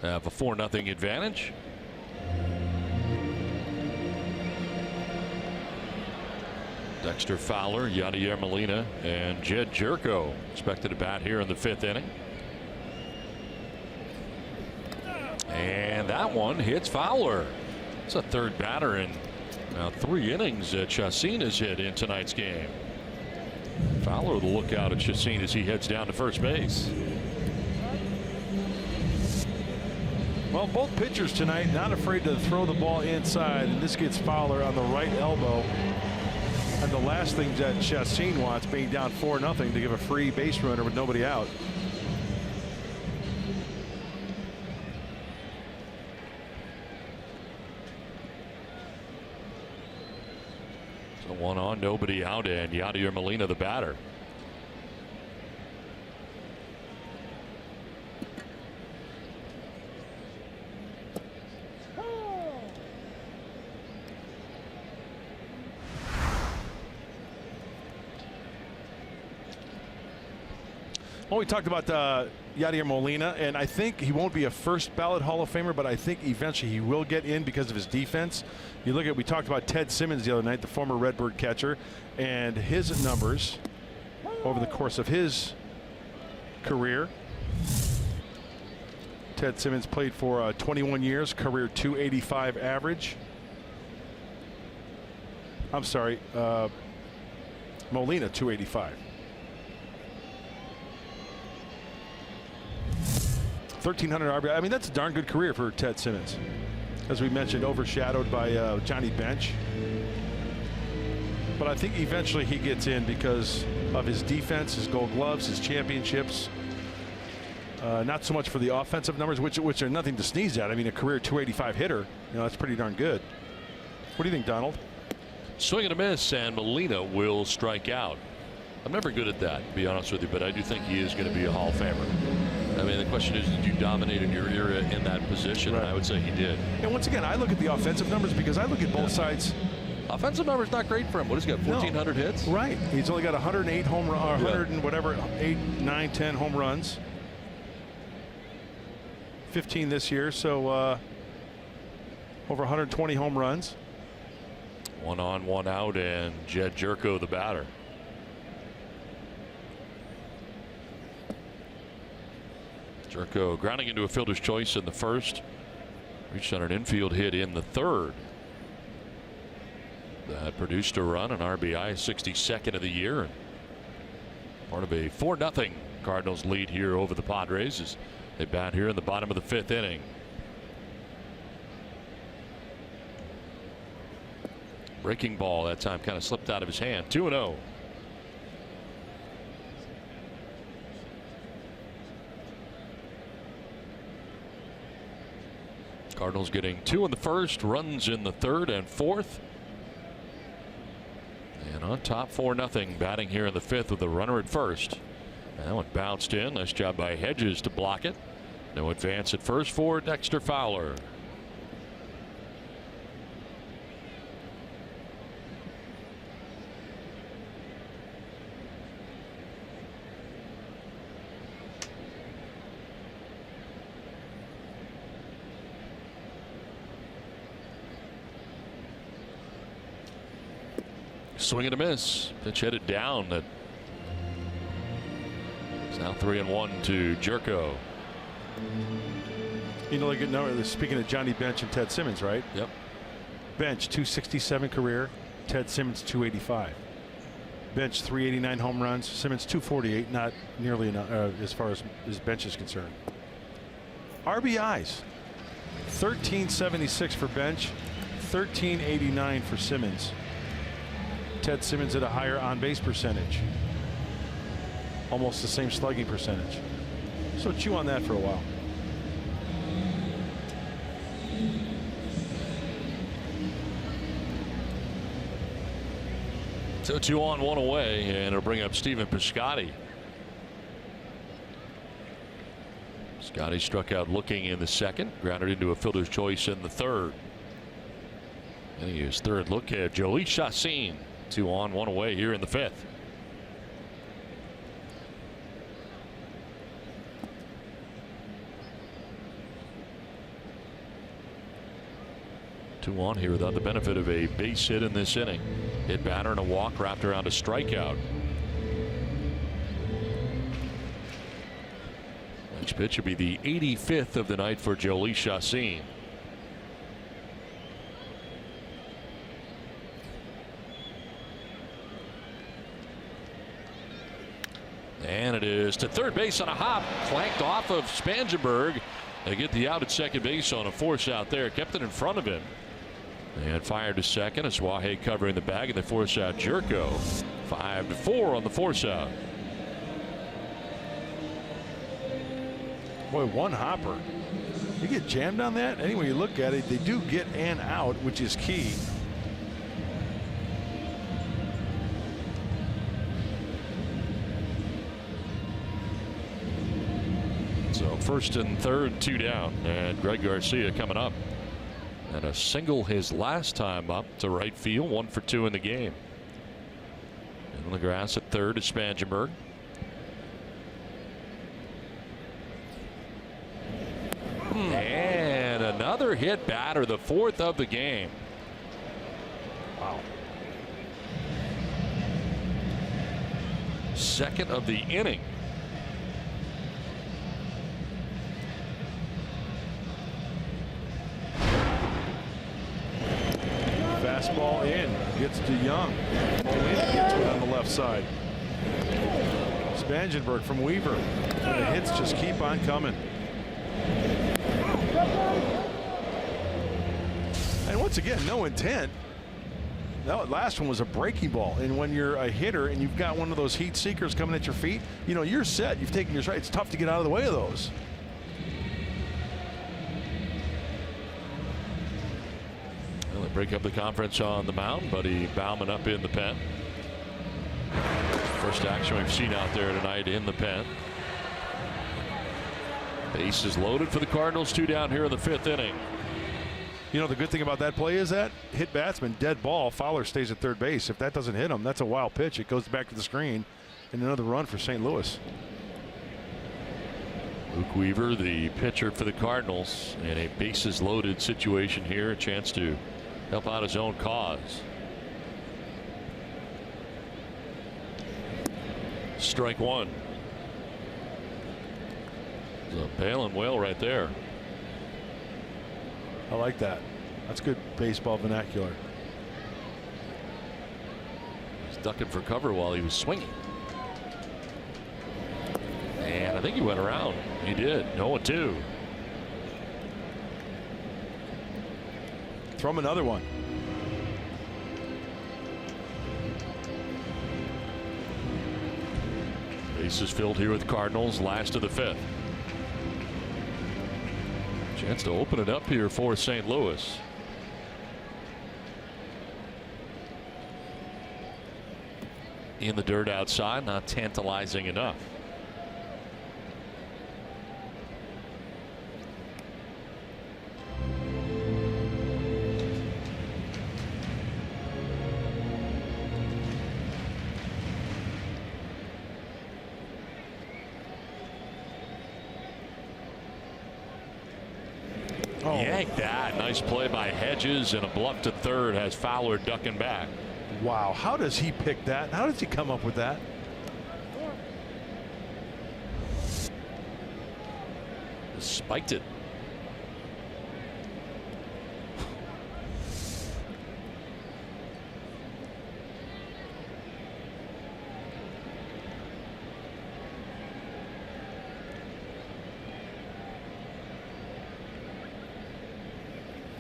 have a 4-0 advantage. Dexter Fowler, Yadier Molina, and Jed Jerko expected to bat here in the 5th inning. And that one hits Fowler. It's a third batter in now 3 innings that Chacín has hit in tonight's game. Fowler will look out at Chacín as he heads down to first base. Well, both pitchers tonight not afraid to throw the ball inside, and this gets Fowler on the right elbow. And the last thing that Chacín wants, being down 4-0, to give a free base runner with nobody out. So 1 on, nobody out, and Yadier Molina the batter. Well, we talked about Yadier Molina, and I think he won't be a first ballot Hall of Famer, but I think eventually he will get in because of his defense. You look at, we talked about Ted Simmons the other night, the former Redbird catcher, and his numbers over the course of his career. Ted Simmons played for 21 years, career .285 average. I'm sorry, Molina .285. 1,300 RBI. I mean, that's a darn good career for Ted Simmons. As we mentioned, overshadowed by Johnny Bench. But I think eventually he gets in because of his defense, his Gold Gloves, his championships. Not so much for the offensive numbers, which are nothing to sneeze at. I mean, a career .285 hitter, that's pretty darn good. What do you think, Donald? Swing and a miss, and Molina will strike out. I'm never good at that, to be honest with you, but I do think he is going to be a Hall of Famer. I mean, the question is, did you dominate in your era in that position? Right. And I would say he did. And once again, I look at the offensive numbers because I look at both sides. Offensive numbers not great for him. What has he got? 1,400 hits. Right. He's only got 108 home run, 100 and whatever, 8, 9, 10 home runs. 15 this year, so over 120 home runs. 1 on, 1 out, and Jed Jerko the batter. Jerko grounding into a fielder's choice in the first. Reached on an infield hit in the third. That produced a run, an RBI, 62nd of the year. And part of a 4-0 Cardinals lead here over the Padres as they bat here in the bottom of the 5th inning. Breaking ball that time kind of slipped out of his hand. 2-0. Cardinals getting 2 in the first, runs in the third and fourth. And on top 4-0, batting here in the 5th with a runner at first. And that one bounced in. Nice job by Hedges to block it. No advance at first for Dexter Fowler. Swing and a miss. Pitch headed down. That it's now 3-1 to Jerko. Look at number. Speaking of Johnny Bench and Ted Simmons, right? Yep. Bench .267 career. Ted Simmons .285. Bench .389 home runs. Simmons .248. Not nearly enough as far as his bench is concerned. RBIs. 1376 for Bench. 1389 for Simmons. Ted Simmons at a higher on-base percentage. Almost the same slugging percentage. So chew on that for a while. So 2 on, 1 away, and it'll bring up Stephen Piscotty. Piscotty struck out looking in the second, grounded into a fielder's choice in the third. And his third look at Joey Chacín. 2 on, 1 away here in the 5th. 2 on here without the benefit of a base hit in this inning. Hit batter and a walk wrapped around a strikeout. Next pitch will be the 85th of the night for Jhoulys Chacín. And it is to third base on a hop, clanked off of Spangenberg. They get the out at second base on a force out there, kept it in front of him. And fired to second. It's Wahe covering the bag, and they force out Jerko. 5-4 on the force out. Boy, one hopper. You get jammed on that. Anyway, you look at it, they do get an out, which is key. So first and third, 2 down, and Greg Garcia coming up. And a single his last time up to right field, 1 for 2 in the game. And on the grass at third is Spangenberg. And another hit batter, the 4th of the game. Wow. 2nd of the inning. Fastball in, gets to Young. Gets one on the left side. Spangenberg from Weaver. And the hits just keep on coming. And once again, no intent. That last one was a breaking ball. And when you're a hitter and you've got one of those heat seekers coming at your feet, you know, you're set. You've taken your stride. It's tough to get out of the way of those. Well, they break up the conference on the mound. Buddy Bauman up in the pen. First action we've seen out there tonight in the pen. Base is loaded for the Cardinals. 2 down here in the 5th inning. You know, the good thing about that play is that hit batsman, dead ball. Fowler stays at third base. If that doesn't hit him, that's a wild pitch. It goes back to the screen, and another run for St. Louis. Luke Weaver, the pitcher for the Cardinals, in a bases loaded situation here. A chance to help out his own cause. Strike 1. It's a Palin whale right there. I like that. That's good baseball vernacular. He's ducking for cover while he was swinging. And I think he went around. He did. 0-2. Throw him another one. Bases filled here with the Cardinals. Last of the 5th. Chance to open it up here for St. Louis. In the dirt outside, not tantalizing enough. Yank that. Nice play by Hedges, and a bluff to third has Fowler ducking back. Wow, how does he pick that? How does he come up with that? Spiked it.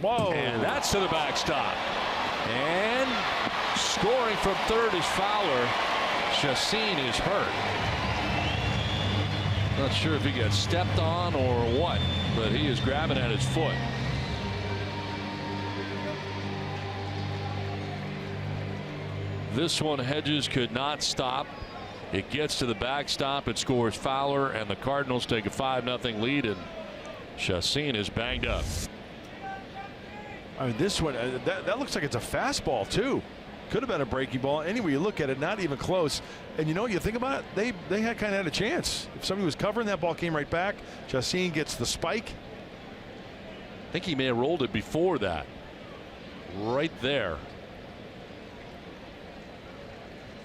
Whoa. And that's to the backstop. And scoring from third is Fowler. Chacín is hurt. Not sure if he got stepped on or what, but he is grabbing at his foot. This one Hedges could not stop. It gets to the backstop. It scores Fowler, and the Cardinals take a 5-0 lead, and Chacín is banged up. I mean, this one, that looks like it's a fastball, too. Could have been a breaking ball. Anyway, you look at it, not even close. And you know, you think about it, they had kind of had a chance. If somebody was covering, that ball came right back. Chacín gets the spike. I think he may have rolled it before that. right there.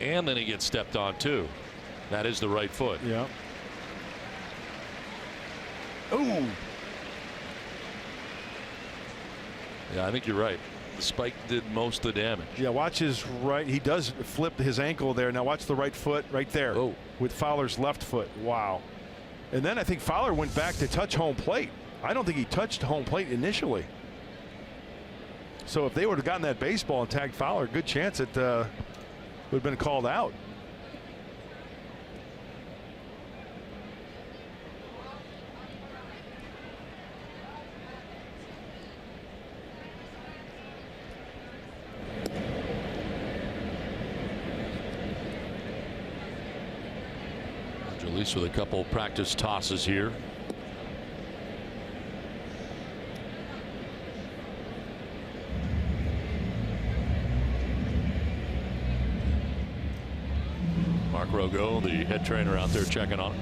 And then he gets stepped on too. That is the right foot. Yeah. Ooh. Yeah, I think you're right. The spike did most of the damage. Yeah, watch his right. He does flip his ankle there. Now watch the right foot right there. Oh. With Fowler's left foot. Wow. And then I think Fowler went back to touch home plate. I don't think he touched home plate initially. So if they would have gotten that baseball and tagged Fowler, good chance it would have been called out. Release with a couple practice tosses here. Mark Rogo, the head trainer, out there checking on it.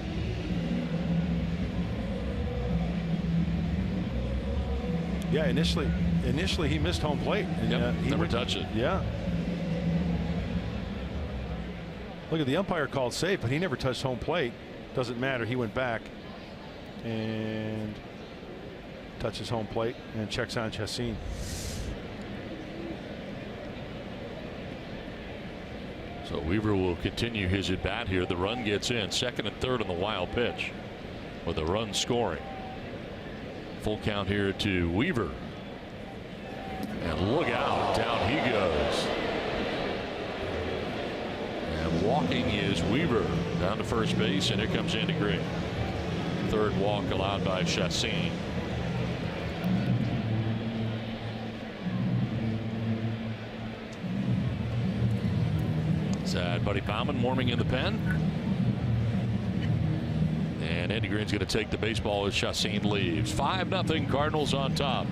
Yeah, initially he missed home plate. And, yep, he never touched it. Yeah. Look at the umpire called safe, but he never touched home plate. Doesn't matter. He went back and touches home plate and checks on Chassin. So Weaver will continue his at bat here. The run gets in, second and third on the wild pitch with a run scoring. Full count here to Weaver. And look out, down he goes. And walking is Weaver down to first base, and here comes Andy Gray. Third walk allowed by Chassin. Sad Buddy Bauman warming in the pen. And Andy Green's going to take the baseball as Chassin leaves. 5-0 Cardinals on top.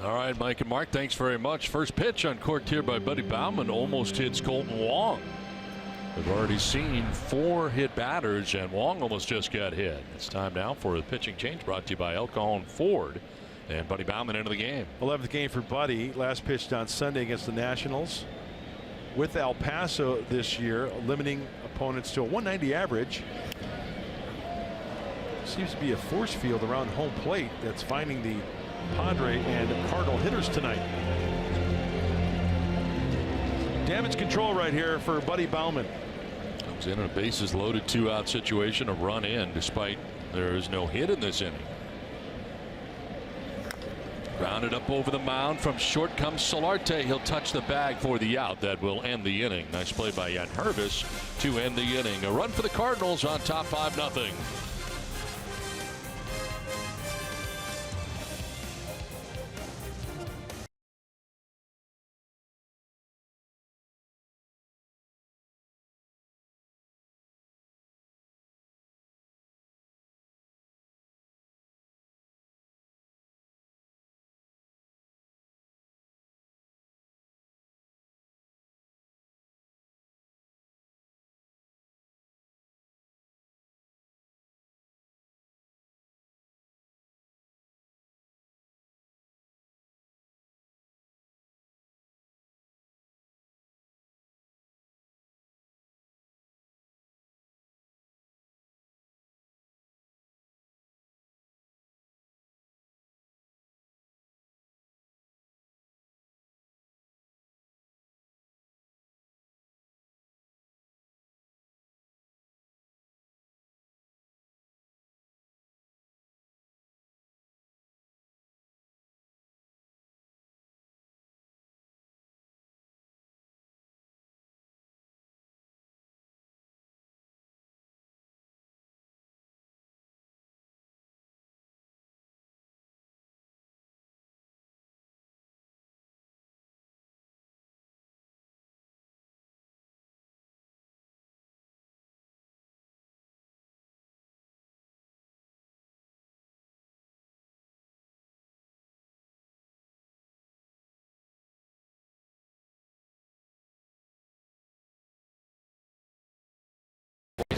All right, Mike and Mark, thanks very much. First pitch on court here by Buddy Bauman almost hits Colton Wong. We've already seen 4 hit batters, and Wong almost just got hit. It's time now for the pitching change, brought to you by El Cajon Ford. And Buddy Bauman into the game. 11th game for Buddy. Last pitched on Sunday against the Nationals. With El Paso this year, limiting opponents to a 190 average. Seems to be a force field around home plate that's finding the Padre and Cardinal hitters tonight. Damage control right here for Buddy Bauman. Comes in a bases loaded 2-out situation, a run in despite there is no hit in this inning. Grounded up over the mound from short comes Solarte. He'll touch the bag for the out. That will end the inning. Nice play by Jan Hervis to end the inning. A run for the Cardinals on top 5-0.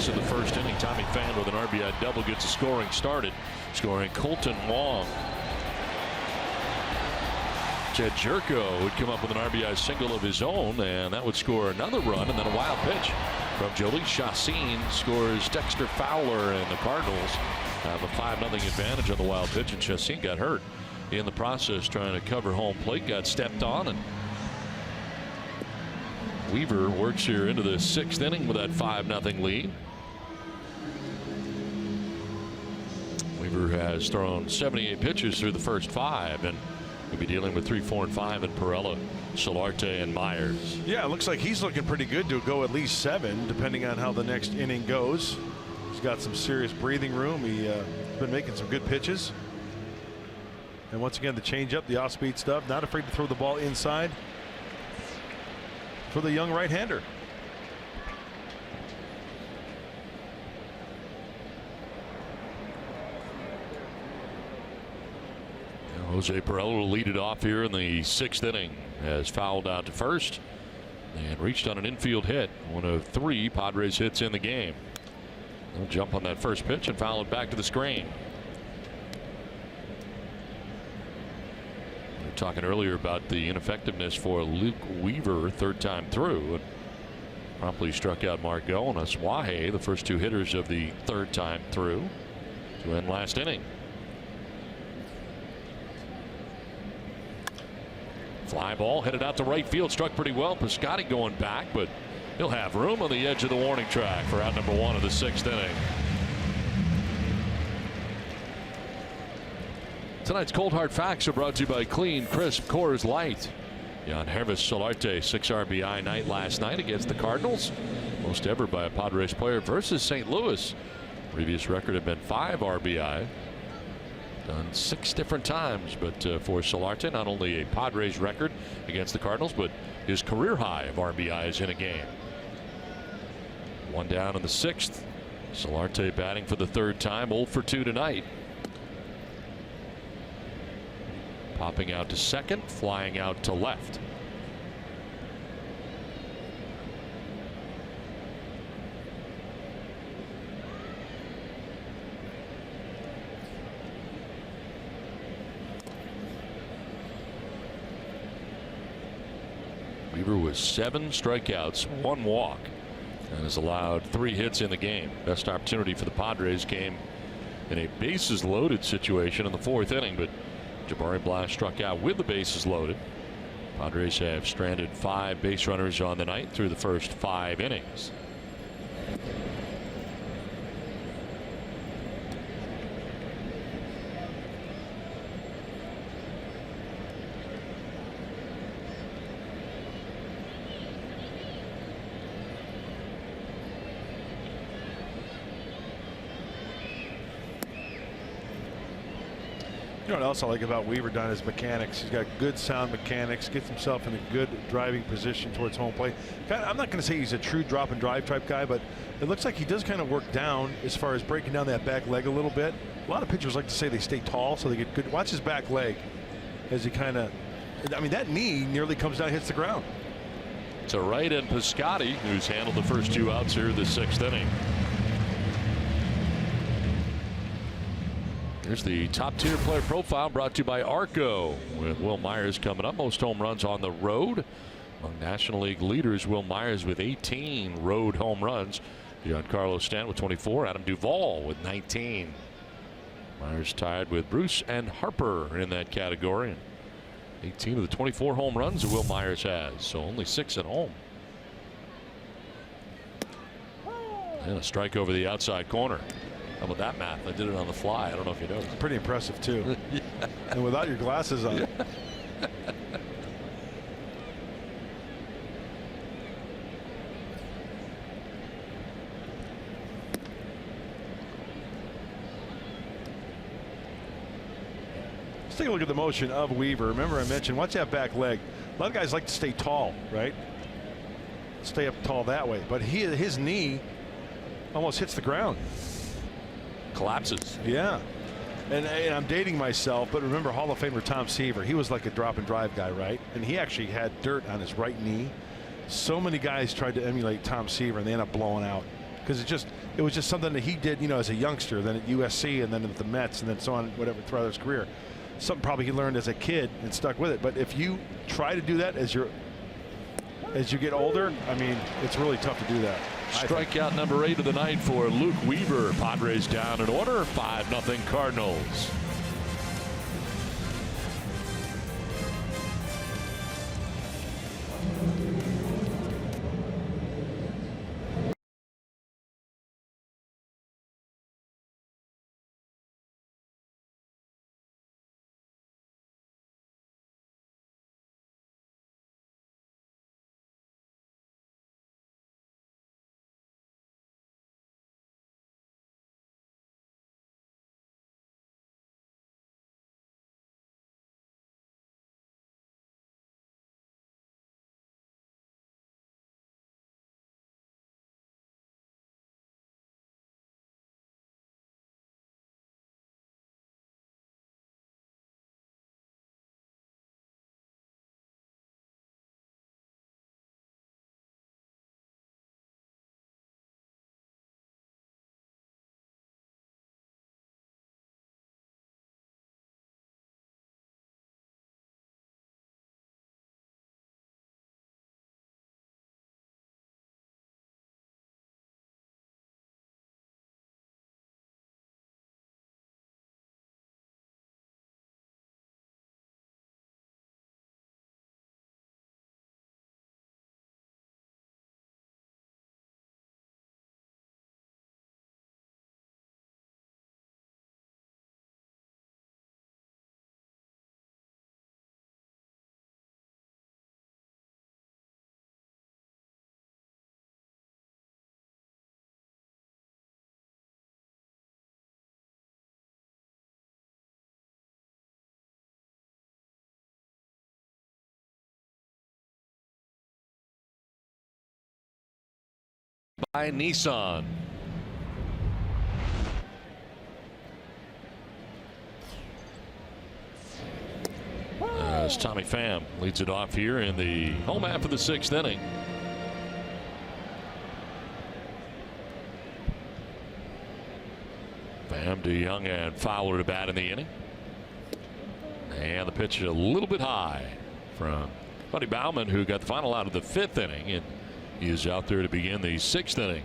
In the first inning, Tommy Pham with an RBI double gets a scoring started. Scoring Colton Wong. Jed Jerko would come up with an RBI single of his own, and that would score another run, and then a wild pitch from Jhoulys Chacín scores Dexter Fowler, and the Cardinals have a 5-0 advantage on the wild pitch, and Chacín got hurt in the process trying to cover home plate, got stepped on, and Weaver works here into the 6th inning with that 5-0 lead. Weaver has thrown 78 pitches through the first 5, and we'll be dealing with 3, 4, and 5 in Perella, Solarte, and Myers. Yeah, it looks like he's looking pretty good to go at least 7, depending on how the next inning goes. He's got some serious breathing room. He's been making some good pitches. And once again, the changeup, the off-speed stuff, not afraid to throw the ball inside for the young right-hander. Jose Perella will lead it off here in the 6th inning, has fouled out to first and reached on an infield hit, one of 3 Padres hits in the game. They'll jump on that first pitch and foul it back to the screen. We were talking earlier about the ineffectiveness for Luke Weaver, 3rd time through, and promptly struck out Margot and Asuaje, the first 2 hitters of the 3rd time through, to end last inning. Fly ball headed out to right field, struck pretty well. Piscotty going back, but he'll have room on the edge of the warning track for out number 1 of the 6th inning. Tonight's Cold Hard Facts are brought to you by Clean Crisp Coors Light. Jan Hervis Solarte, 6 RBI night last night against the Cardinals. Most ever by a Padres player versus St. Louis. Previous record had been 5 RBI. Done 6 different times, but for Solarte, not only a Padres record against the Cardinals, but his career high of RBIs in a game. 1 down in the 6th. Solarte batting for the 3rd time, 0 for 2 tonight. Popping out to second, flying out to left. Weaver with 7 strikeouts, 1 walk, and has allowed 3 hits in the game. Best opportunity for the Padres came in a bases loaded situation in the 4th inning, but Jabari Blas struck out with the bases loaded. Padres have stranded 5 base runners on the night through the first 5 innings. You know what else I like about Weaver, Don, is mechanics. He's got good sound mechanics, gets himself in a good driving position towards home plate. I'm not going to say he's a true drop and drive type guy, but it looks like he does kind of work down as far as breaking down that back leg a little bit. A lot of pitchers like to say they stay tall so they get good. Watch his back leg as he kind of, I mean, that knee nearly comes down and hits the ground. To right and Piscotty, who's handled the first 2 outs here in the 6th inning. Here's the top tier player profile brought to you by Arco, with Will Myers coming up. Most home runs on the road. Among National League leaders, Will Myers with 18 road home runs. Giancarlo Stanton with 24. Adam Duvall with 19. Myers tied with Bruce and Harper in that category. And 18 of the 24 home runs that Will Myers has, so only 6 at home. And a strike over the outside corner. How about that math? I did it on the fly. I don't know if you noticed. Pretty impressive, too. Yeah. And without your glasses on. Yeah. Let's take a look at the motion of Weaver. Remember, I mentioned, watch that back leg. A lot of guys like to stay tall, right? Stay up tall that way. But his knee almost hits the ground. Collapses. Yeah. And I'm dating myself, but remember Hall of Famer Tom Seaver. He was like a drop and drive guy, right? And he actually had dirt on his right knee. So many guys tried to emulate Tom Seaver, and they ended up blowing out because it was just something that he did, you know, as a youngster, then at USC, and then at the Mets, and then so on, whatever, throughout his career. Something probably he learned as a kid and stuck with it. But if you try to do that as you get older, I mean, it's really tough to do that. Strikeout number 8 of the night for Luke Weaver. Padres down in order, 5-0 Cardinals. By Nissan. As Tommy Pham leads it off here in the home half of the 6th inning. Pham to Young and Fowler to bat in the inning. And the pitch a little bit high from Buddy Bauman, who got the final out of the 5th inning, and he is out there to begin the 6th inning.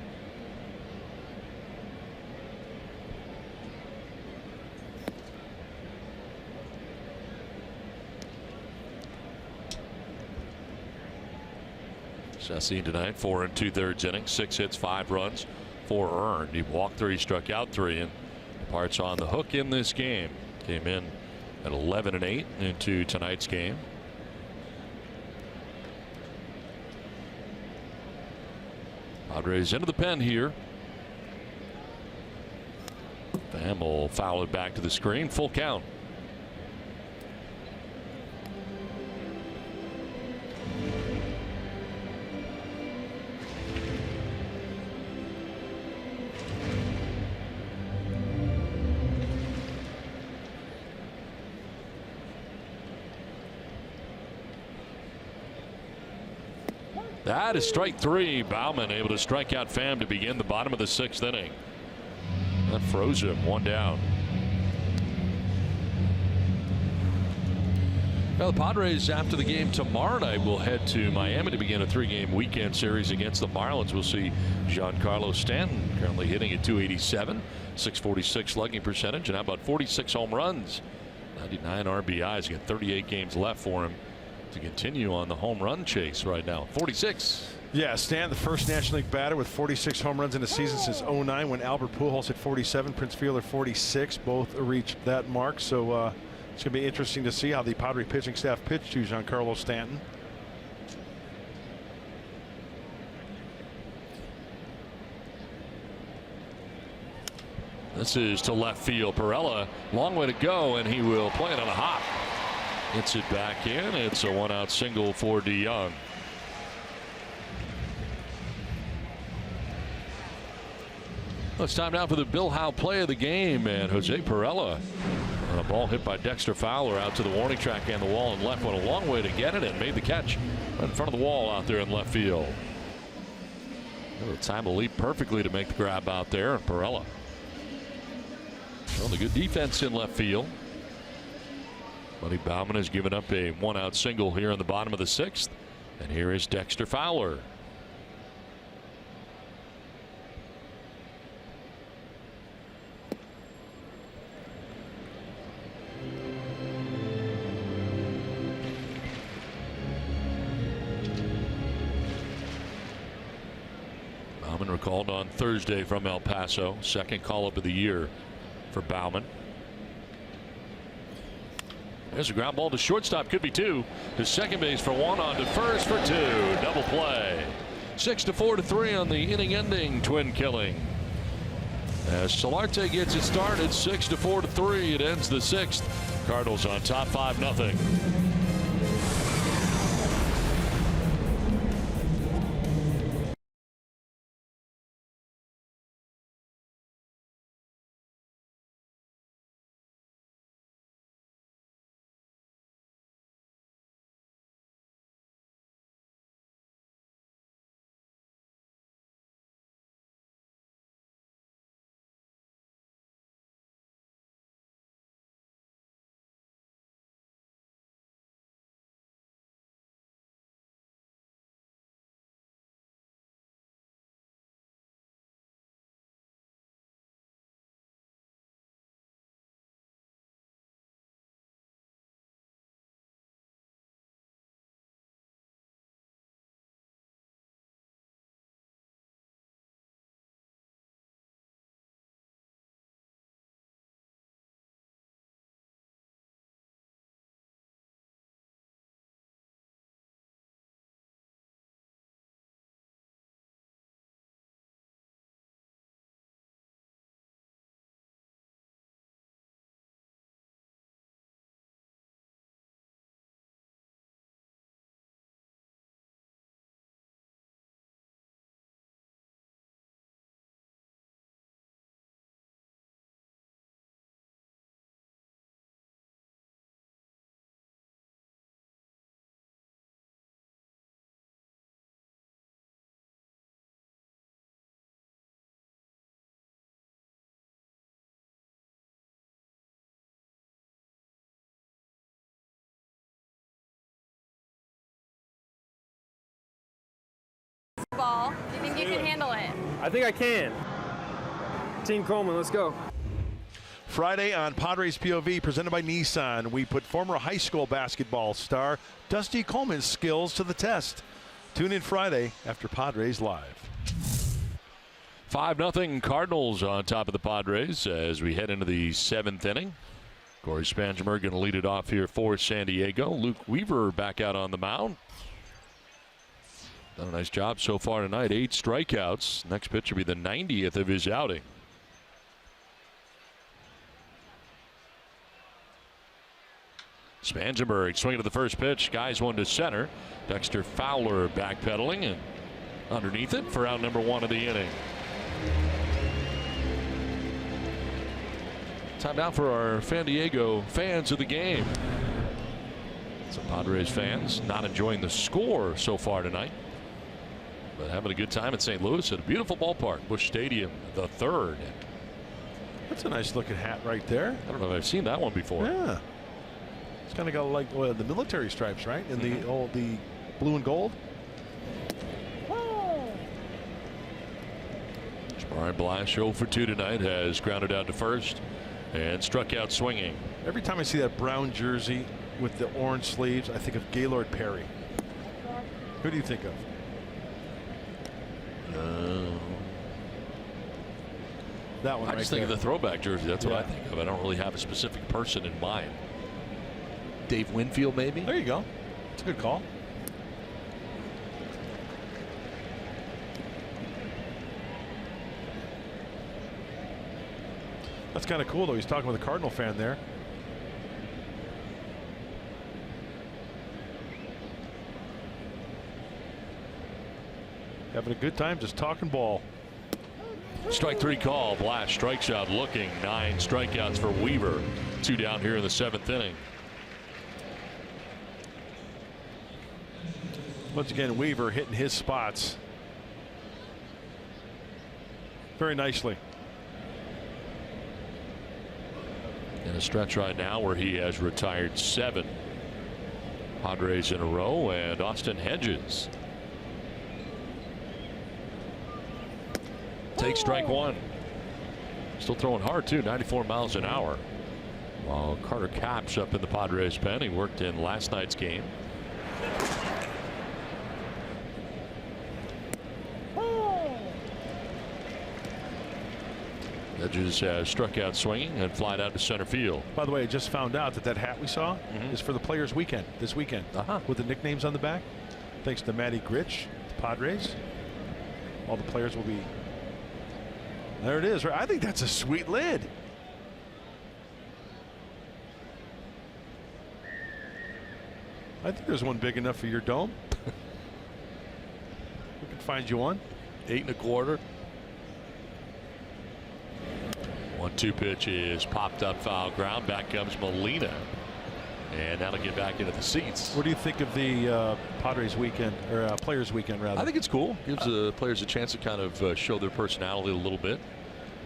Sessy tonight, 4 2/3 innings, 6 hits, 5 runs, 4 earned. He walked 3, struck out 3, and Parts on the hook in this game. Came in at 11-8 into tonight's game. Padres into the pen here. Pham will foul it back to the screen. Full count. That is strike 3. Baumann able to strike out Pham to begin the bottom of the 6th inning. That froze him. 1 down. Well, the Padres, after the game tomorrow night, will head to Miami to begin a 3-game weekend series against the Marlins. We'll see Giancarlo Stanton currently hitting at .287, .646 slugging percentage, and how about 46 home runs, 99 RBIs. Got 38 games left for him to continue on the home run chase right now. 46. Yeah, Stan, the first National League batter with 46 home runs in a season since '09, when Albert Pujols hit 47, Prince Fielder 46. Both reached that mark. So it's going to be interesting to see how the Padre pitching staff pitch to Giancarlo Stanton. This is to left field. Perella, long way to go, and he will play it on a hop. Hits it back in. It's a 1-out single for DeYoung. Well, it's time now for the Bill Howe play of the game, and Jose Perella on a ball hit by Dexter Fowler out to the warning track and the wall and left. Went a long way to get it and made the catch right in front of the wall out there in left field. The time will leap perfectly to make the grab out there, and Perella showing the good defense in left field. Buddy Baumann has given up a 1-out single here in the bottom of the 6th. And here is Dexter Fowler. Baumann recalled on Thursday from El Paso. Second call-up of the year for Baumann. There's a ground ball to shortstop, could be 2. To second base for 1, on to first for 2. Double play. 6-4-3 on the inning-ending twin killing. As Solarte gets it started, 6-4-3. It ends the 6th. Cardinals on top, 5-0. Ball. Do you think you can handle it? I think I can. Team Coleman, let's go. Friday on Padres POV, presented by Nissan, we put former high school basketball star Dusty Coleman's skills to the test. Tune in Friday after Padres Live. 5-0 Cardinals on top of the Padres as we head into the 7th inning. Corey Spangenberg going to lead it off here for San Diego. Luke Weaver back out on the mound. Done a nice job so far tonight. 8 strikeouts. Next pitch will be the 90th of his outing. Spangenberg swinging to the first pitch. Guys one to center. Dexter Fowler backpedaling and underneath it for out number 1 of the inning. Time now for our San Diego fans of the game. Some Padres fans not enjoying the score so far tonight, but having a good time at St. Louis at a beautiful ballpark, Busch Stadium, the 3rd. That's a nice looking hat right there. I don't know if I've seen that one before. Yeah. It's kind of got like the military stripes, right? And the blue and gold. Brian Blash 0 for 2 tonight, has grounded out to first and struck out swinging. Every time I see that brown jersey with the orange sleeves, I think of Gaylord Perry. Who do you think of? That one. I just think of the throwback jersey. That's what I think of. I don't really have a specific person in mind. Dave Winfield, maybe? There you go. It's a good call. That's kind of cool, though. He's talking with a Cardinal fan there. Having a good time just talking ball. Strike 3 call. Blash strikes out looking. 9 strikeouts for Weaver. 2 down here in the 7th inning. Once again, Weaver hitting his spots very nicely. In a stretch right now where he has retired 7 Padres in a row, and Austin Hedges takes strike 1. Still throwing hard too, 94 miles an hour. While Carter Capps up in the Padres pen. He worked in last night's game. Hedges has struck out swinging and flied out to center field. By the way, I just found out that hat we saw is for the Players Weekend this weekend with the nicknames on the back. Thanks to Matty Gritch, the Padres. All the players will be. There it is. I think that's a sweet lid. I think there's one big enough for your dome. We can find you one. 8 1/4. 1-2 pitch is popped up, foul ground. Back comes Molina, and that'll get back into the seats. What do you think of the Padres weekend, or Players Weekend rather? I think it's cool. Gives the players a chance to kind of show their personality a little bit.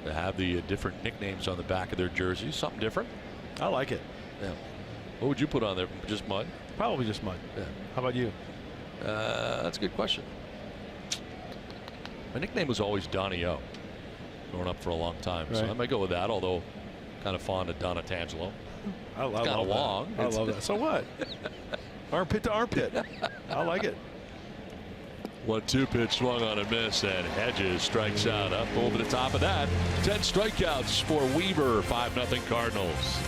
To have the different nicknames on the back of their jerseys, something different. I like it. Yeah. What would you put on there? Just mud? Probably just mud. Yeah. How about you? That's a good question. My nickname was always Donnie O. Growing up for a long time, so I might go with that. Although, kind of fond of Donatangelo. I kind of long. I love that. So what? Armpit to armpit. I like it. 1-2 pitch swung on and missed, and Hedges strikes out. Up over the top of that. 10 strikeouts for Weaver. 5-0 Cardinals.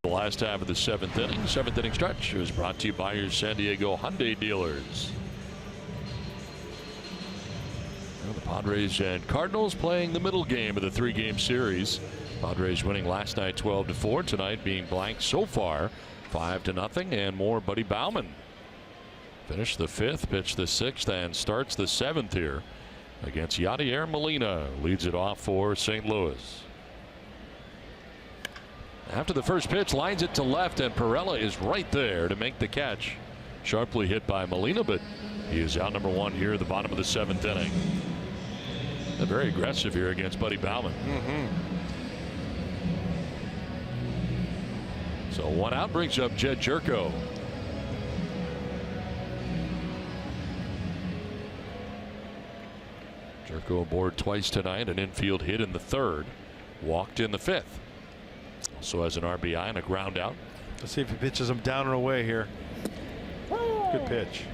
The last half of the seventh inning. Seventh inning stretch is brought to you by your San Diego Hyundai dealers. Well, the Padres and Cardinals playing the middle game of the three-game series. Padres winning last night 12-4. Tonight being blank so far 5-0. And more Buddy Baumann. Finished the fifth, pitched the sixth, and starts the seventh here against Yadier Molina. Leads it off for St. Louis. After the first pitch, lines it to left, and Perella is right there to make the catch. Sharply hit by Molina, but he is out number one here at the bottom of the seventh inning. They're very aggressive here against Buddy Baumann. So one out brings up Jed Jerko. Jerko aboard twice tonight, an infield hit in the third, walked in the fifth. Also has an RBI and a ground out. Let's see if he pitches him down and away here. Good pitch.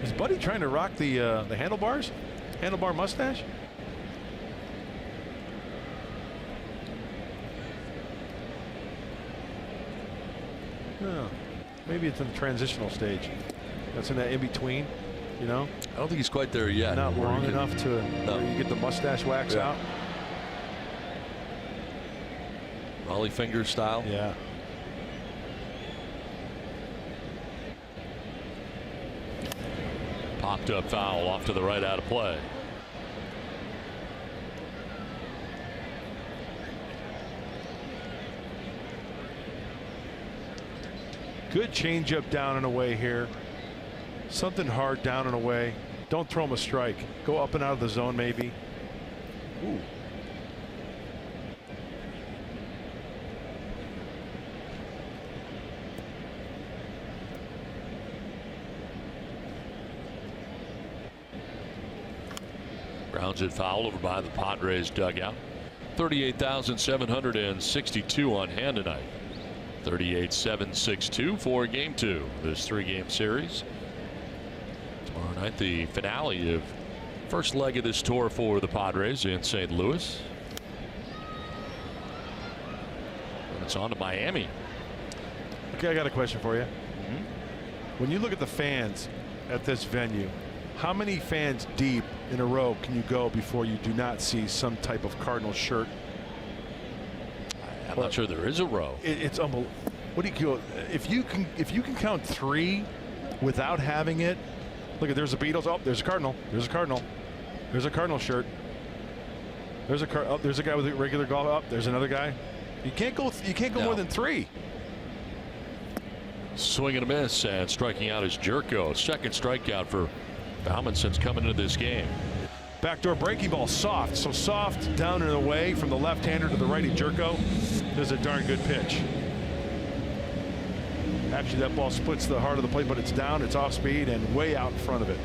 Is Buddy trying to rock the handlebars? Handlebar mustache? No. Maybe it's in the transitional stage. That's in that in between, you know? I don't think he's quite there yet. Not long enough to where you get the mustache wax out. Rolly finger style. Yeah. Popped up foul off to the right, out of play. Good changeup down and away here. Something hard down and away. Don't throw him a strike. Go up and out of the zone maybe. Ooh. Grounds it foul over by the Padres dugout. 38,762 on hand tonight. 38-7-6-2 for game two. This three-game series. Tomorrow night, the finale of first leg of this tour for the Padres in St. Louis. And it's on to Miami. Okay, I got a question for you. When you look at the fans at this venue, how many fans deep in a row can you go before you do not see some type of Cardinal shirt? I'm not sure there is a row. It's unbelievable. What do you go? If you can count three without having it. Look at, there's a Beatles. Oh, there's a Cardinal. There's a Cardinal. There's a Cardinal shirt. There's a there's a guy with a regular golf. Up. There's another guy. You can't go. You can't go more than three. Swing and a miss, and striking out is Jerko. Second strikeout for Baumann since coming into this game. Backdoor breaking ball, soft. So soft, down and away from the left-hander to the righty. Jerko does a darn good pitch. Actually, that ball splits the heart of the plate, but it's down, it's off speed, and way out in front of it.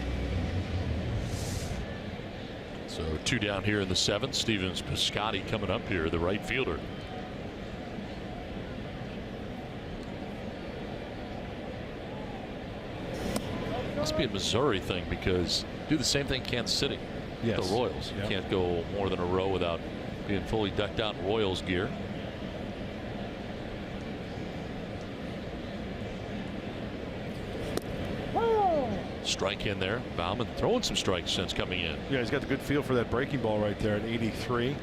So two down here in the seventh. Stevens Piscotty coming up here, the right fielder. Must be a Missouri thing, because do the same thing Kansas City. Yes. The Royals. You can't go more than a row without being fully decked out in Royals gear. Strike in there. Baumann throwing some strikes since coming in. Yeah, he's got the good feel for that breaking ball right there at 83.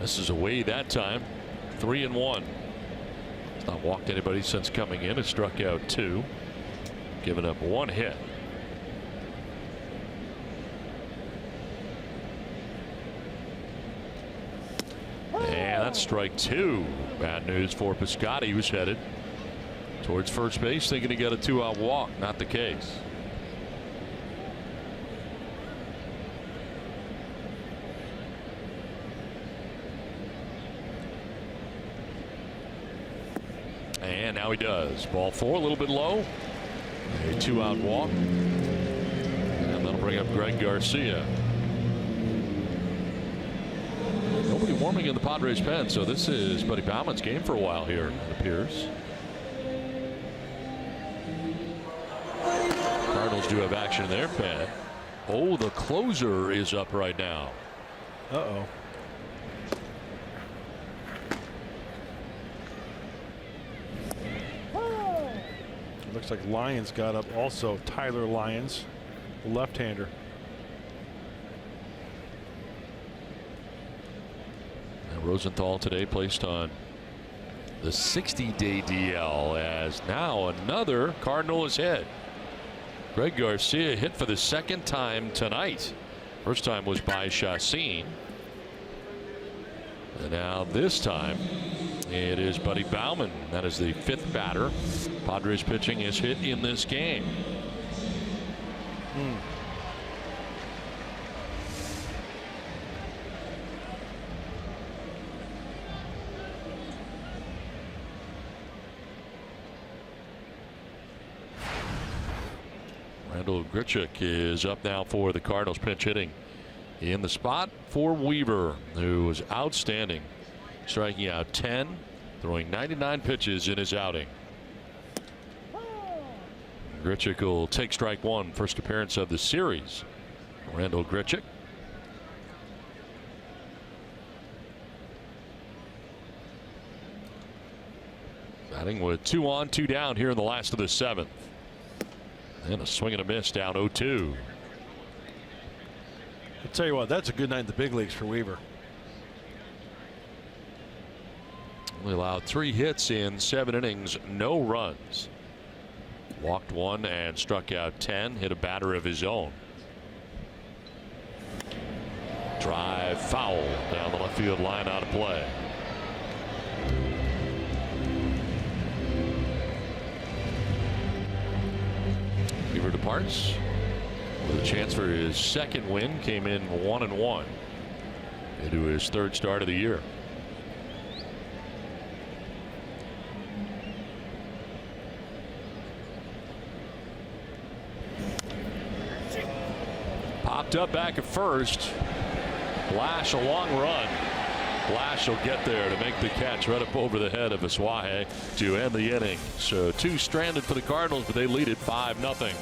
This is away that time. 3-1. He's not walked anybody since coming in. Has struck out two. Given up one hit. And that's strike two. Bad news for Piscotty, who's headed towards first base, thinking he got a 2-out walk. Not the case. And now he does. Ball 4, a little bit low. A 2-out walk. And that'll bring up Greg Garcia. Nobody warming in the Padres pen, so this is Buddy Bauman's game for a while here, it appears. Cardinals do have action in their pen. Oh, the closer is up right now. Uh-oh. Looks like Lyons got up also. Tyler Lyons, the left-hander. And Rosenthal today placed on the 60-day DL as now another Cardinal is hit. Greg Garcia hit for the second time tonight. First time was by Chacin. And now this time it is Buddy Bauman. That is the 5th batter Padres pitching is hit in this game. Randall Grichuk is up now for the Cardinals, pinch hitting in the spot for Weaver, who was outstanding, striking out 10, throwing 99 pitches in his outing. Grichuk will take strike 1, first appearance of the series. Randall Grichuk. Batting with 2 on, 2 down here in the last of the 7th. And a swing and a miss down 0-2. I'll tell you what, that's a good night in the big leagues for Weaver. Only allowed 3 hits in 7 innings, no runs. Walked 1 and struck out 10, hit a batter of his own. Drive foul down the left field line, out of play. Weaver departs with a chance for his 2nd win. Came in 1-1 into his 3rd start of the year. Popped up back at first. Blash a long run. Blash will get there to make the catch right up over the head of Asuaje to end the inning. So 2 stranded for the Cardinals, but they lead it 5-0.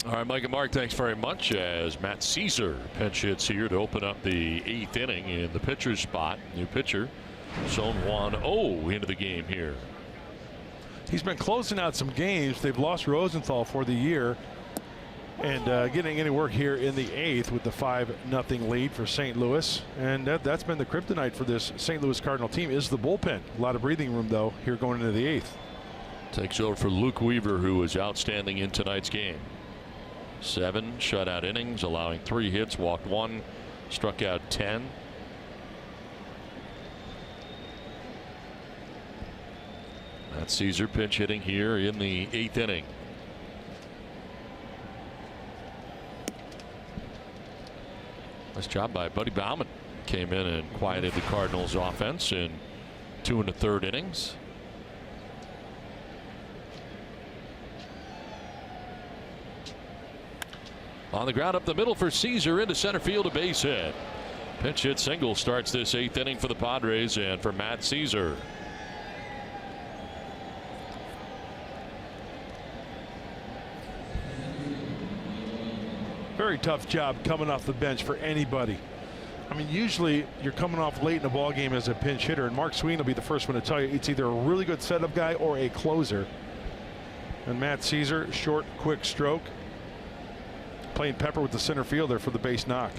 All right, Mike and Mark, thanks very much. As Matt Caesar pinch hits here to open up the 8th inning in the pitcher's spot. New pitcher, Son Juan O into the game here. He's been closing out some games. They've lost Rosenthal for the year. And getting any work here in the 8th with the 5-0 lead for St. Louis. And that's been the kryptonite for this St. Louis Cardinal team is the bullpen. A lot of breathing room, though, here going into the 8th. Takes over for Luke Weaver, who was outstanding in tonight's game. 7 shutout innings, allowing 3 hits, walked 1, struck out 10. That's Caesar pinch hitting here in the 8th inning. Nice job by Buddy Baumann. Came in and quieted the Cardinals offense in 2 1/3 innings. On the ground up the middle for Caesar into center field, a base hit. Pinch hit single starts this 8th inning for the Padres and for Matt Caesar. Very tough job coming off the bench for anybody. I mean, usually you're coming off late in a ball game as a pinch hitter, and Mark Sweeney will be the first one to tell you it's either a really good setup guy or a closer. And Matt Caesar, short, quick stroke, playing pepper with the center fielder for the base knock.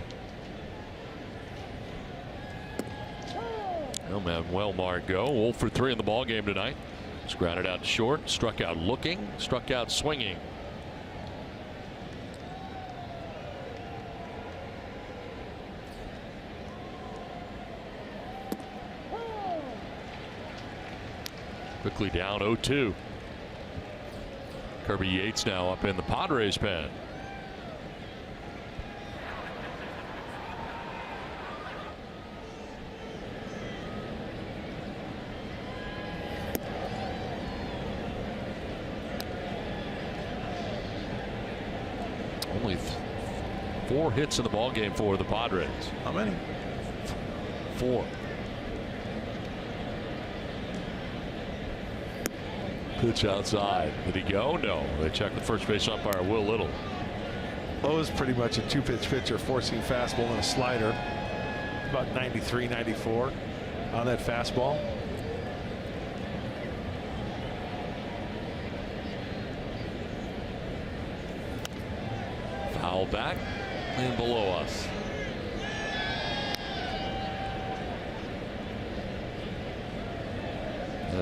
Oh man, well Margot 0 for 3 in the ball game tonight. It's grounded out to short, struck out looking, struck out swinging. Quickly down 0-2. Kirby Yates now up in the Padres pen. Only 4 hits in the ball game for the Padres. How many? 4. Pitch outside. Did he go? No. They check the first base umpire, Will Little. Lowe's pretty much a 2-pitch pitcher, forcing fastball and a slider. About 93, 94 on that fastball. Foul back and below us.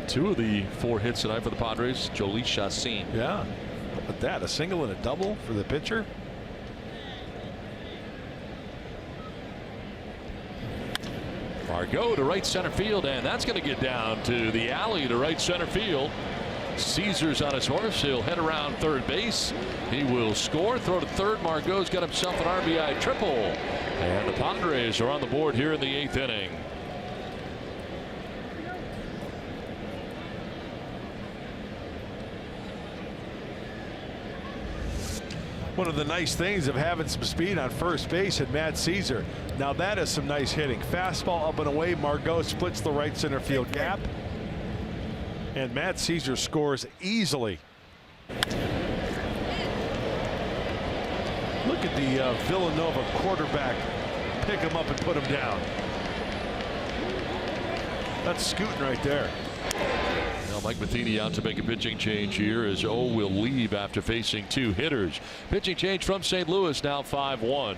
Two of the 4 hits tonight for the Padres, Jolie Chassin. Yeah, but that a single and a double for the pitcher. Margot to right center field, and that's going to get down to the alley to right center field. Caesar's on his horse. He'll head around third base. He will score, throw to third. Margot's got himself an RBI triple, and the Padres are on the board here in the 8th inning. One of the nice things of having some speed on first base at Matt Caesar. Now that is some nice hitting. Fastball up and away. Margot splits the right center field gap. And Matt Caesar scores easily. Look at the Villanova quarterback pick him up and put him down. That's scooting right there. Now Mike Matheny out to make a pitching change here as O will leave after facing 2 hitters. Pitching change from St. Louis, now 5-1.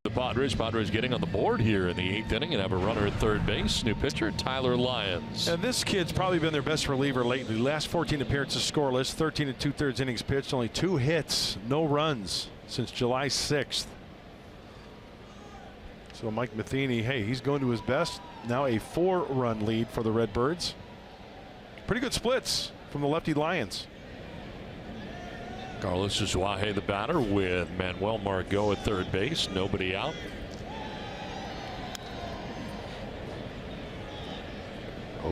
The Padres getting on the board here in the 8th inning and have a runner at third base. New pitcher Tyler Lyons. And this kid's probably been their best reliever lately. Last 14 appearances scoreless, 13 2/3 innings pitched, only 2 hits, no runs since July 6th. So Mike Matheny, hey, he's going to his best. Now a 4-run lead for the Redbirds. Pretty good splits from the lefty Lions. Carlos Suaje the batter with Manuel Margot at third base. Nobody out.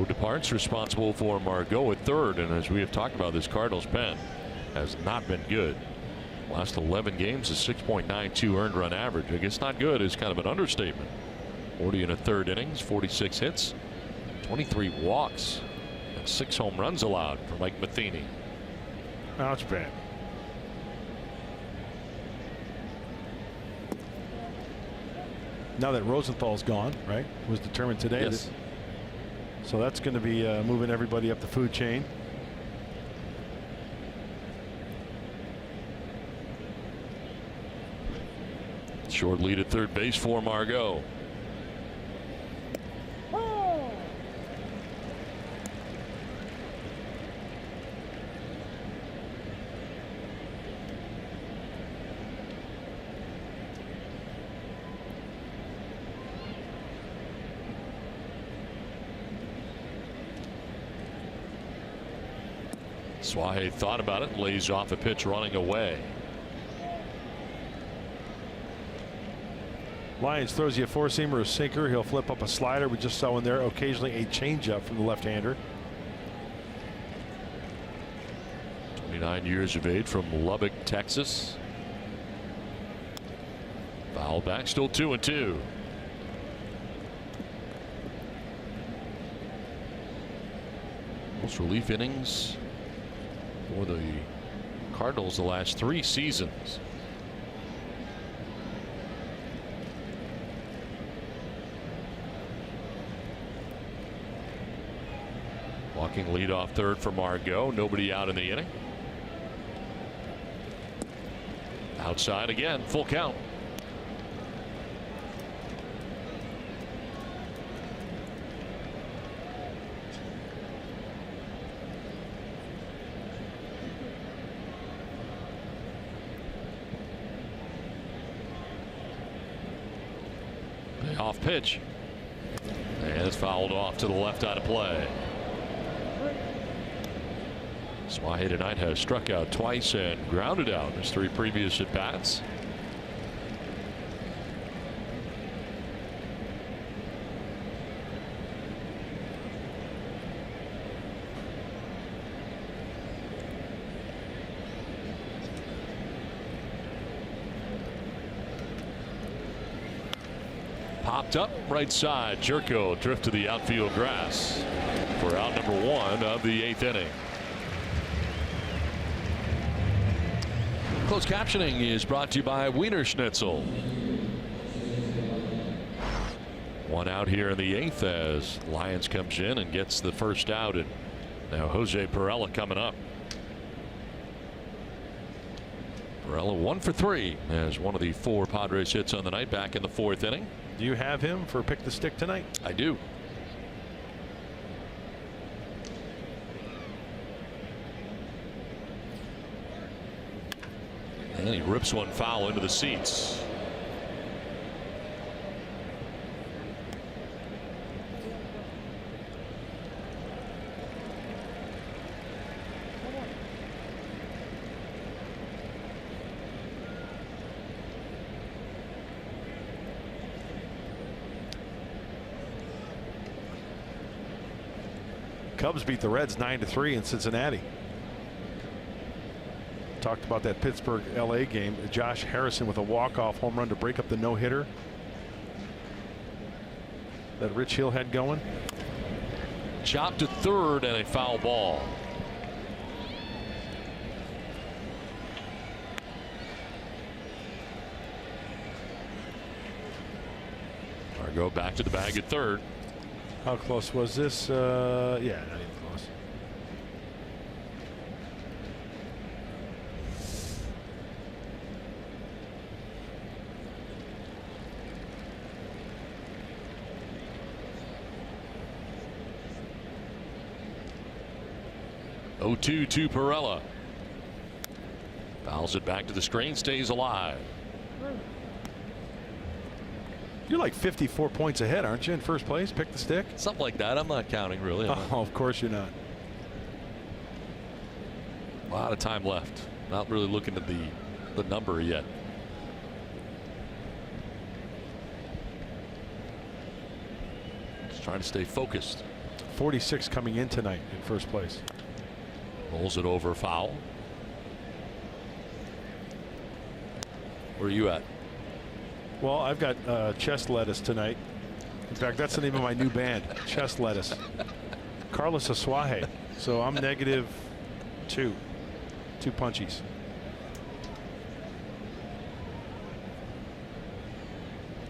Departs responsible for Margot at third, and as we have talked about, this Cardinals pen has not been good. Last 11 games, a 6.92 earned run average. I guess not good is kind of an understatement. 40 in a third innings, 46 hits, 23 walks, and 6 home runs allowed for Mike Matheny. That's bad. Now that Rosenthal's gone, right? It was determined today. Yes. So that's going to be moving everybody up the food chain. Short lead at third base for Margot. Suaje thought about it, lays off a pitch running away. Lyons throws you a 4-seamer or a sinker. He'll flip up a slider. We just saw one there. Occasionally a changeup from the left-hander. 29 years of age from Lubbock, Texas. Foul back, still 2-2. Most relief innings for the Cardinals the last 3 seasons. Walking leadoff third for Margot. Nobody out in the inning. Outside again, full count. Off pitch. And it's fouled off to the left out of play. Suaje tonight has struck out twice and grounded out his 3 previous at bats. Popped up right side. Jerko drift to the outfield grass for out number 1 of the 8th inning. Closed captioning is brought to you by Wiener Schnitzel. 1 out here in the 8th as Lyons comes in and gets the first out, and now Jose Perella coming up. Perella 1 for 3 as one of the 4 Padres hits on the night back in the 4th inning. Do you have him for pick the stick tonight? I do. And he rips one foul into the seats. Cubs beat the Reds 9-3 in Cincinnati. Talked about that Pittsburgh LA game. Josh Harrison with a walk-off home run to break up the no-hitter that Rich Hill had going. Chopped to third and a foul ball. Margot back to the bag at third. How close was this? Yeah, not even close. 0-2 to Perella. Fouls it back to the screen, stays alive. You're like 54 points ahead, aren't you, in first place? Pick the stick? Something like that. I'm not counting, really. Oh, of course you're not. A lot of time left. Not really looking at the number yet. Just trying to stay focused. 46 coming in tonight in first place. Rolls it over, foul. Where are you at? Well, I've got chest lettuce tonight. In fact, that's the name of my new band, Chest Lettuce. Carlos Asuaje. So I'm -2. 2 punchies.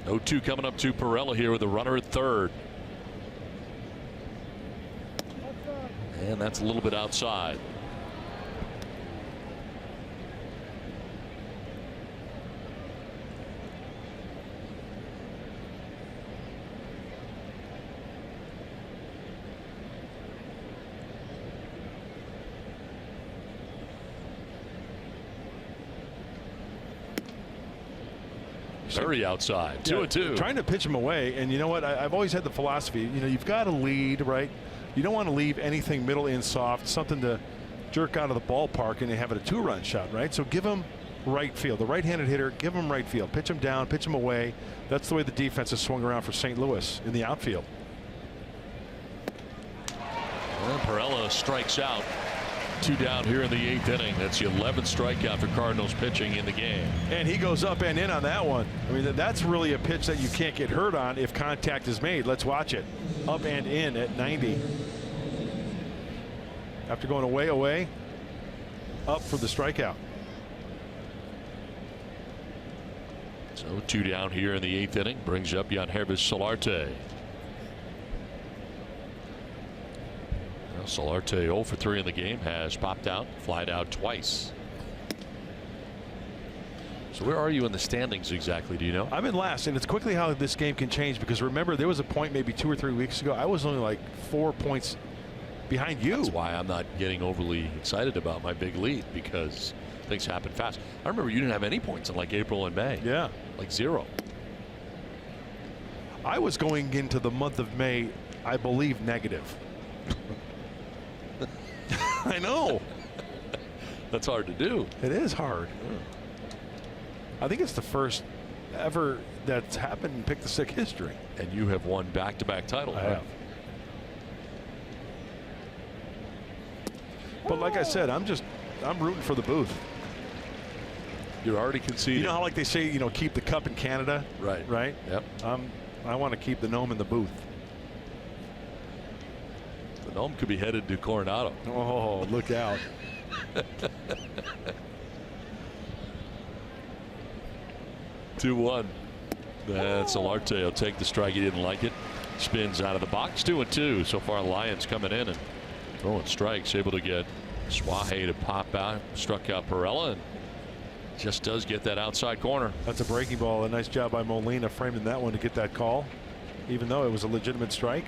No 2 coming up to Perella here with a runner at third. And that's a little bit outside. Very outside. 2-2. Trying to pitch him away. And you know what? I've always had the philosophy, you know, you've got to lead, right? You don't want to leave anything middle in soft, something to jerk out of the ballpark and have it a 2-run shot, right? So give him right field. The right-handed hitter, give him right field. Pitch him down, pitch him away. That's the way the defense has swung around for St. Louis in the outfield. And Perella strikes out. 2 down here in the 8th inning. That's the 11th strikeout for Cardinals pitching in the game. And he goes up and in on that one. I mean, that's really a pitch that you can't get hurt on if contact is made. Let's watch it. Up and in at 90. After going away, up for the strikeout. So 2 down here in the 8th inning. Brings up Yangervis Solarte. Solarte 0 for 3 in the game, has popped out, flied out twice. So where are you in the standings exactly? Do you know? I'm in last, and it's quickly how this game can change, because remember, there was a point maybe 2 or 3 weeks ago I was only like 4 points behind you. That's why I'm not getting overly excited about my big lead, because things happen fast. I remember you didn't have any points in like April and May. Yeah. Like 0. I was going into the month of May, I believe, negative. I know. That's hard to do. It is hard. I think it's the first ever that's happened in Pick the Stick history. And you have won back-to-back titles. I have. But like I said, I'm rooting for the booth. You're already conceding. You know how like they say, you know, keep the cup in Canada? Right. Right? Yep. I want to keep the gnome in the booth. The gnome could be headed to Coronado. Oh, look out. Two 2-1. That's Solarte will take the strike. He didn't like it. Spins out of the box. 2-2. So far, Lions coming in and throwing strikes. Able to get Suaje to pop out. Struck out Perella and just does get that outside corner. That's a breaking ball. A nice job by Molina framing that one to get that call, even though it was a legitimate strike.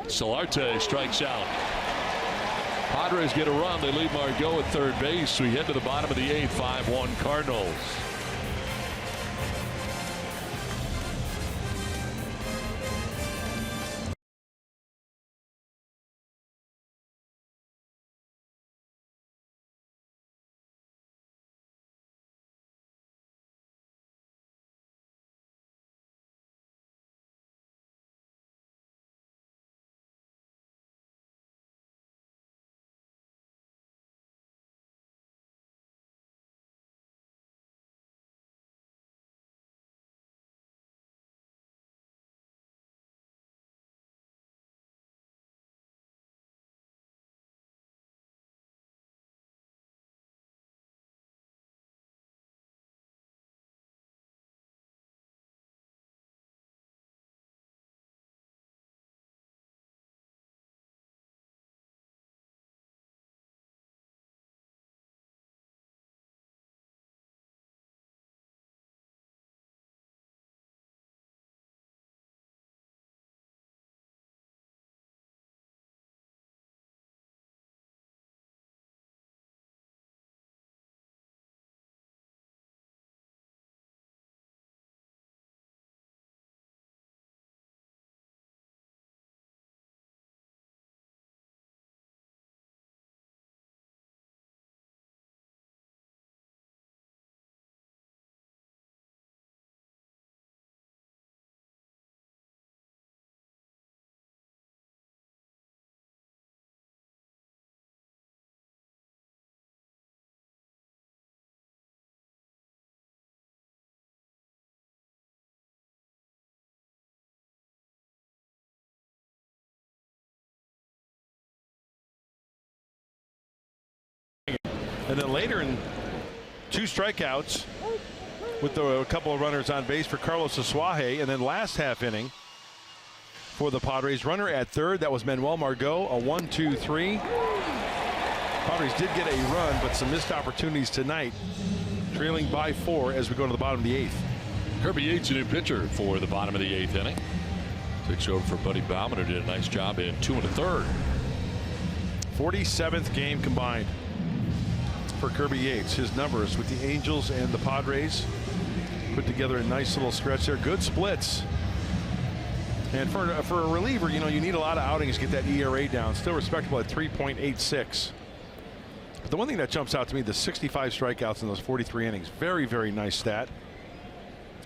Solarte strikes out. Padres get a run. They leave Margot at third base. We head to the bottom of the 8th. 5-1 Cardinals. And then later in 2 strikeouts with a couple of runners on base for Carlos Asuaje. And then last half inning for the Padres, runner at third. That was Manuel Margot, a 1-2-3. Padres did get a run, but some missed opportunities tonight, trailing by 4 as we go to the bottom of the 8th. Kirby Yates, a new pitcher for the bottom of the 8th inning. Takes over for Buddy Bauman, who did a nice job in 2 1/3. 47th game combined for Kirby Yates. His numbers with the Angels and the Padres put together a nice little stretch there. Good splits. And for a reliever, you know, you need a lot of outings to get that ERA down. Still respectable at 3.86. But the one thing that jumps out to me, the 65 strikeouts in those 43 innings. Very, very nice stat.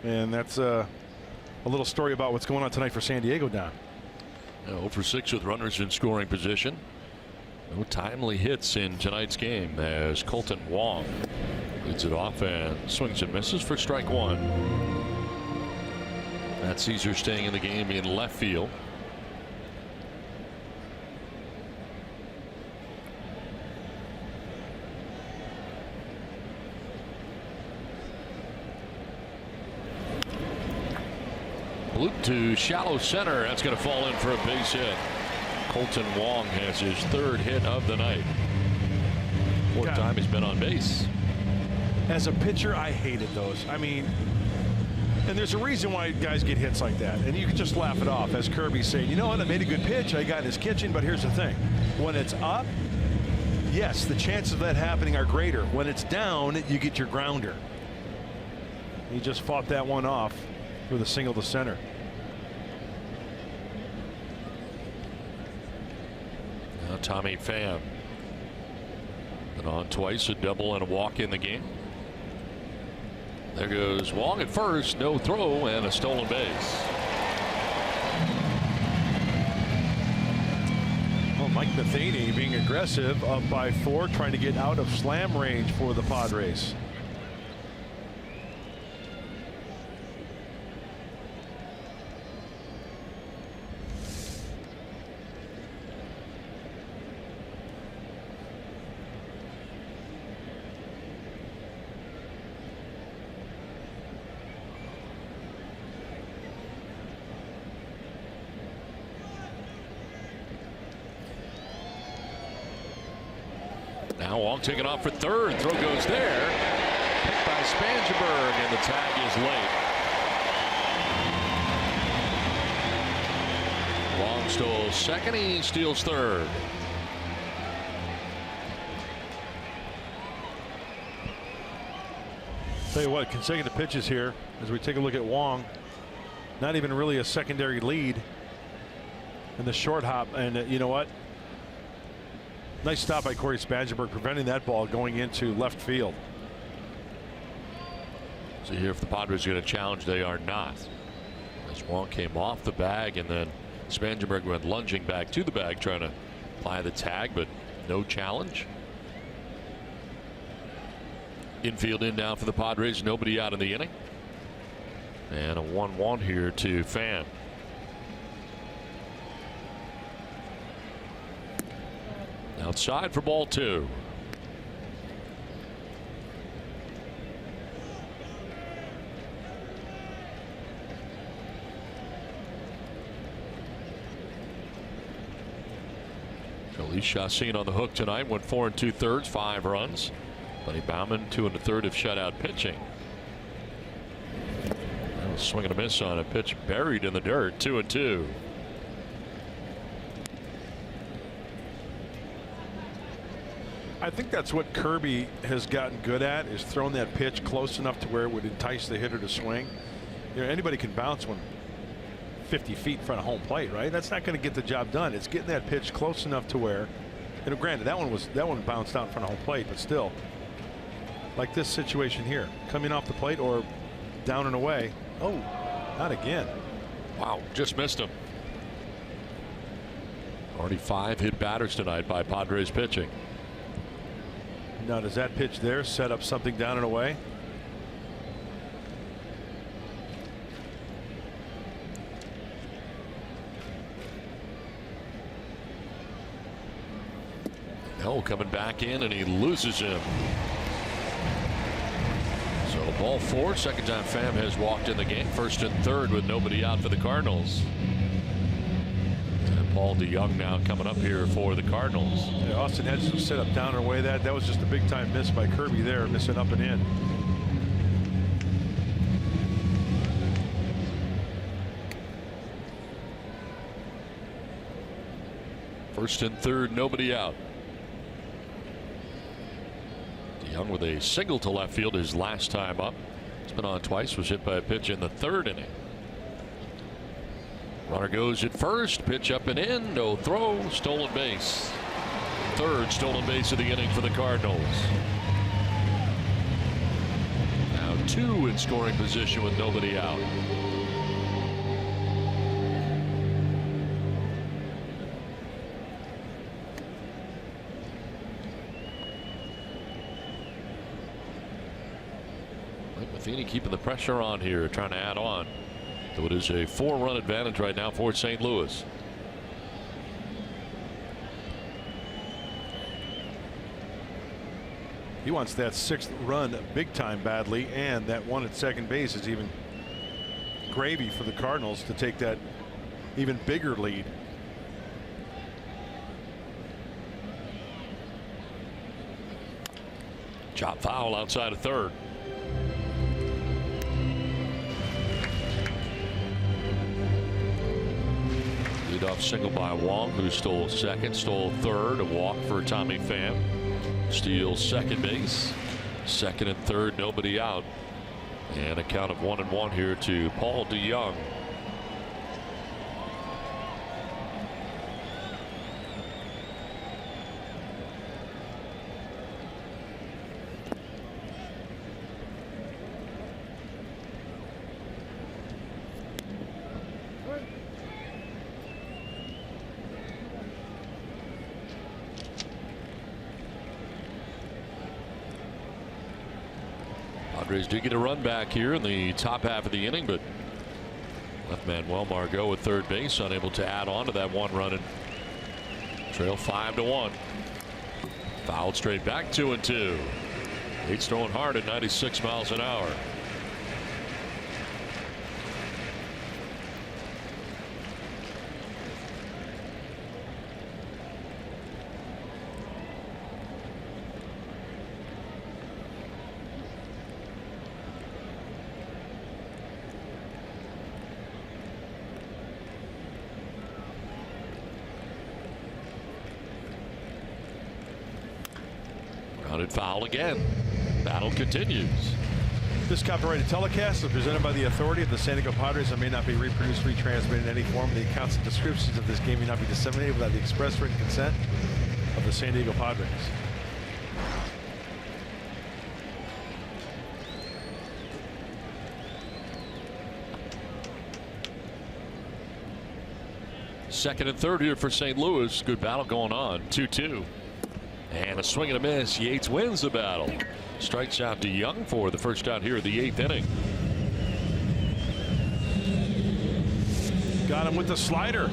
And that's a little story about what's going on tonight for San Diego, Don. 0 for 6 with runners in scoring position. No timely hits in tonight's game as Colton Wong leads it off and swings and misses for strike 1. Matt Caesar staying in the game in left field. Loop to shallow center. That's going to fall in for a base hit. Colton Wong has his 3rd hit of the night. 4th time he's been on base. As a pitcher, I hated those. I mean, and there's a reason why guys get hits like that. And you can just laugh it off, as Kirby's saying, you know what, I made a good pitch. I got in his kitchen. But here's the thing. When it's up, yes, the chances of that happening are greater. When it's down, you get your grounder. He just fought that one off with a single to center. Now Tommy Pham. Been on twice, a double and a walk in the game. There goes Wong at first, no throw and a stolen base. Well, Mike Matheny being aggressive, up by 4, trying to get out of slam range for the Padres. Now Wong taking off for 3rd. Throw goes there. Picked by Spangenberg, and the tag is late. Wong stole 2nd. He steals 3rd. Tell you what, consecutive pitches here as we take a look at Wong. Not even really a secondary lead in the short hop. And you know what? Nice stop by Corey Spangenberg, preventing that ball going into left field. So here, if the Padres are going to challenge, they are not. As Wong came off the bag, and then Spangenberg went lunging back to the bag, trying to apply the tag, but no challenge. Infield in now for the Padres. Nobody out in the inning. And a 1-1 here to Pham. Outside for ball 2. Jhoulys Chacin on the hook tonight. Went 4 2/3, 5 runs. Buddy Bauman 2 1/3 of shutout pitching. Swing and a miss on a pitch buried in the dirt. 2-2. I think that's what Kirby has gotten good at, is throwing that pitch close enough to where it would entice the hitter to swing. You know, anybody can bounce one 50 feet in front of home plate, right? That's not going to get the job done. It's getting that pitch close enough to where, you know, granted that one bounced out in front of home plate, but still, like this situation here, coming off the plate or down and away. Oh, not again. Wow, just missed him. Already 5 hit batters tonight by Padres pitching. Now, does that pitch there set up something down and away? Oh, coming back in, and he loses him. So ball 4, second time Pham has walked in the game. First and third with nobody out for the Cardinals. And Paul DeJong now coming up here for the Cardinals. Yeah, Austin had some set up down away. That was just a big time miss by Kirby there, missing up and in. First and third, nobody out. DeJong with a single to left field his last time up. He's been on twice, was hit by a pitch in the 3rd inning. Runner goes at first, pitch up and in, no throw, stolen base. 3rd stolen base of the inning for the Cardinals. Now 2 in scoring position with nobody out. Matheny keeping the pressure on here, trying to add on. So it is a 4-run advantage right now for St. Louis. He wants that 6th run big time badly, and that one at second base is even gravy for the Cardinals to take that even bigger lead. Chop foul outside of 3rd. Leadoff single by Wong, who stole 2nd, stole 3rd, a walk for Tommy Pham. Steals second base. 2nd and 3rd, nobody out. And a count of 1-1 here to Paul DeJong. Padres do get a run back here in the top half of the inning, but left Manuel Margot at 3rd base, unable to add on to that 1 run and trail 5-1. Fouled straight back, 2-2. He's throwing hard at 96 miles an hour. Foul again. Battle continues. This copyrighted telecast is presented by the authority of the San Diego Padres and may not be reproduced, retransmitted in any form. The accounts and descriptions of this game may not be disseminated without the express written consent of the San Diego Padres. Second and third here for St. Louis. Good battle going on. 2-2. And a swing and a miss. Yates wins the battle. Strikes out DeJong for the first out here of the 8th inning. Got him with the slider.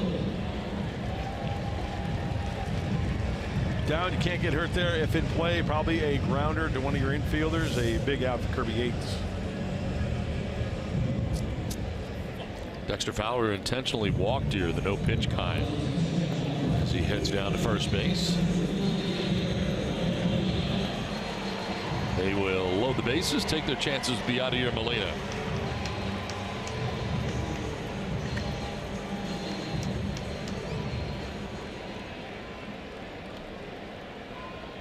Down, you can't get hurt there. If in play, probably a grounder to one of your infielders. A big out for Kirby Yates. Dexter Fowler intentionally walked here, the no pitch kind, as he heads down to first base. They will load the bases, take their chances with Yadier Molina.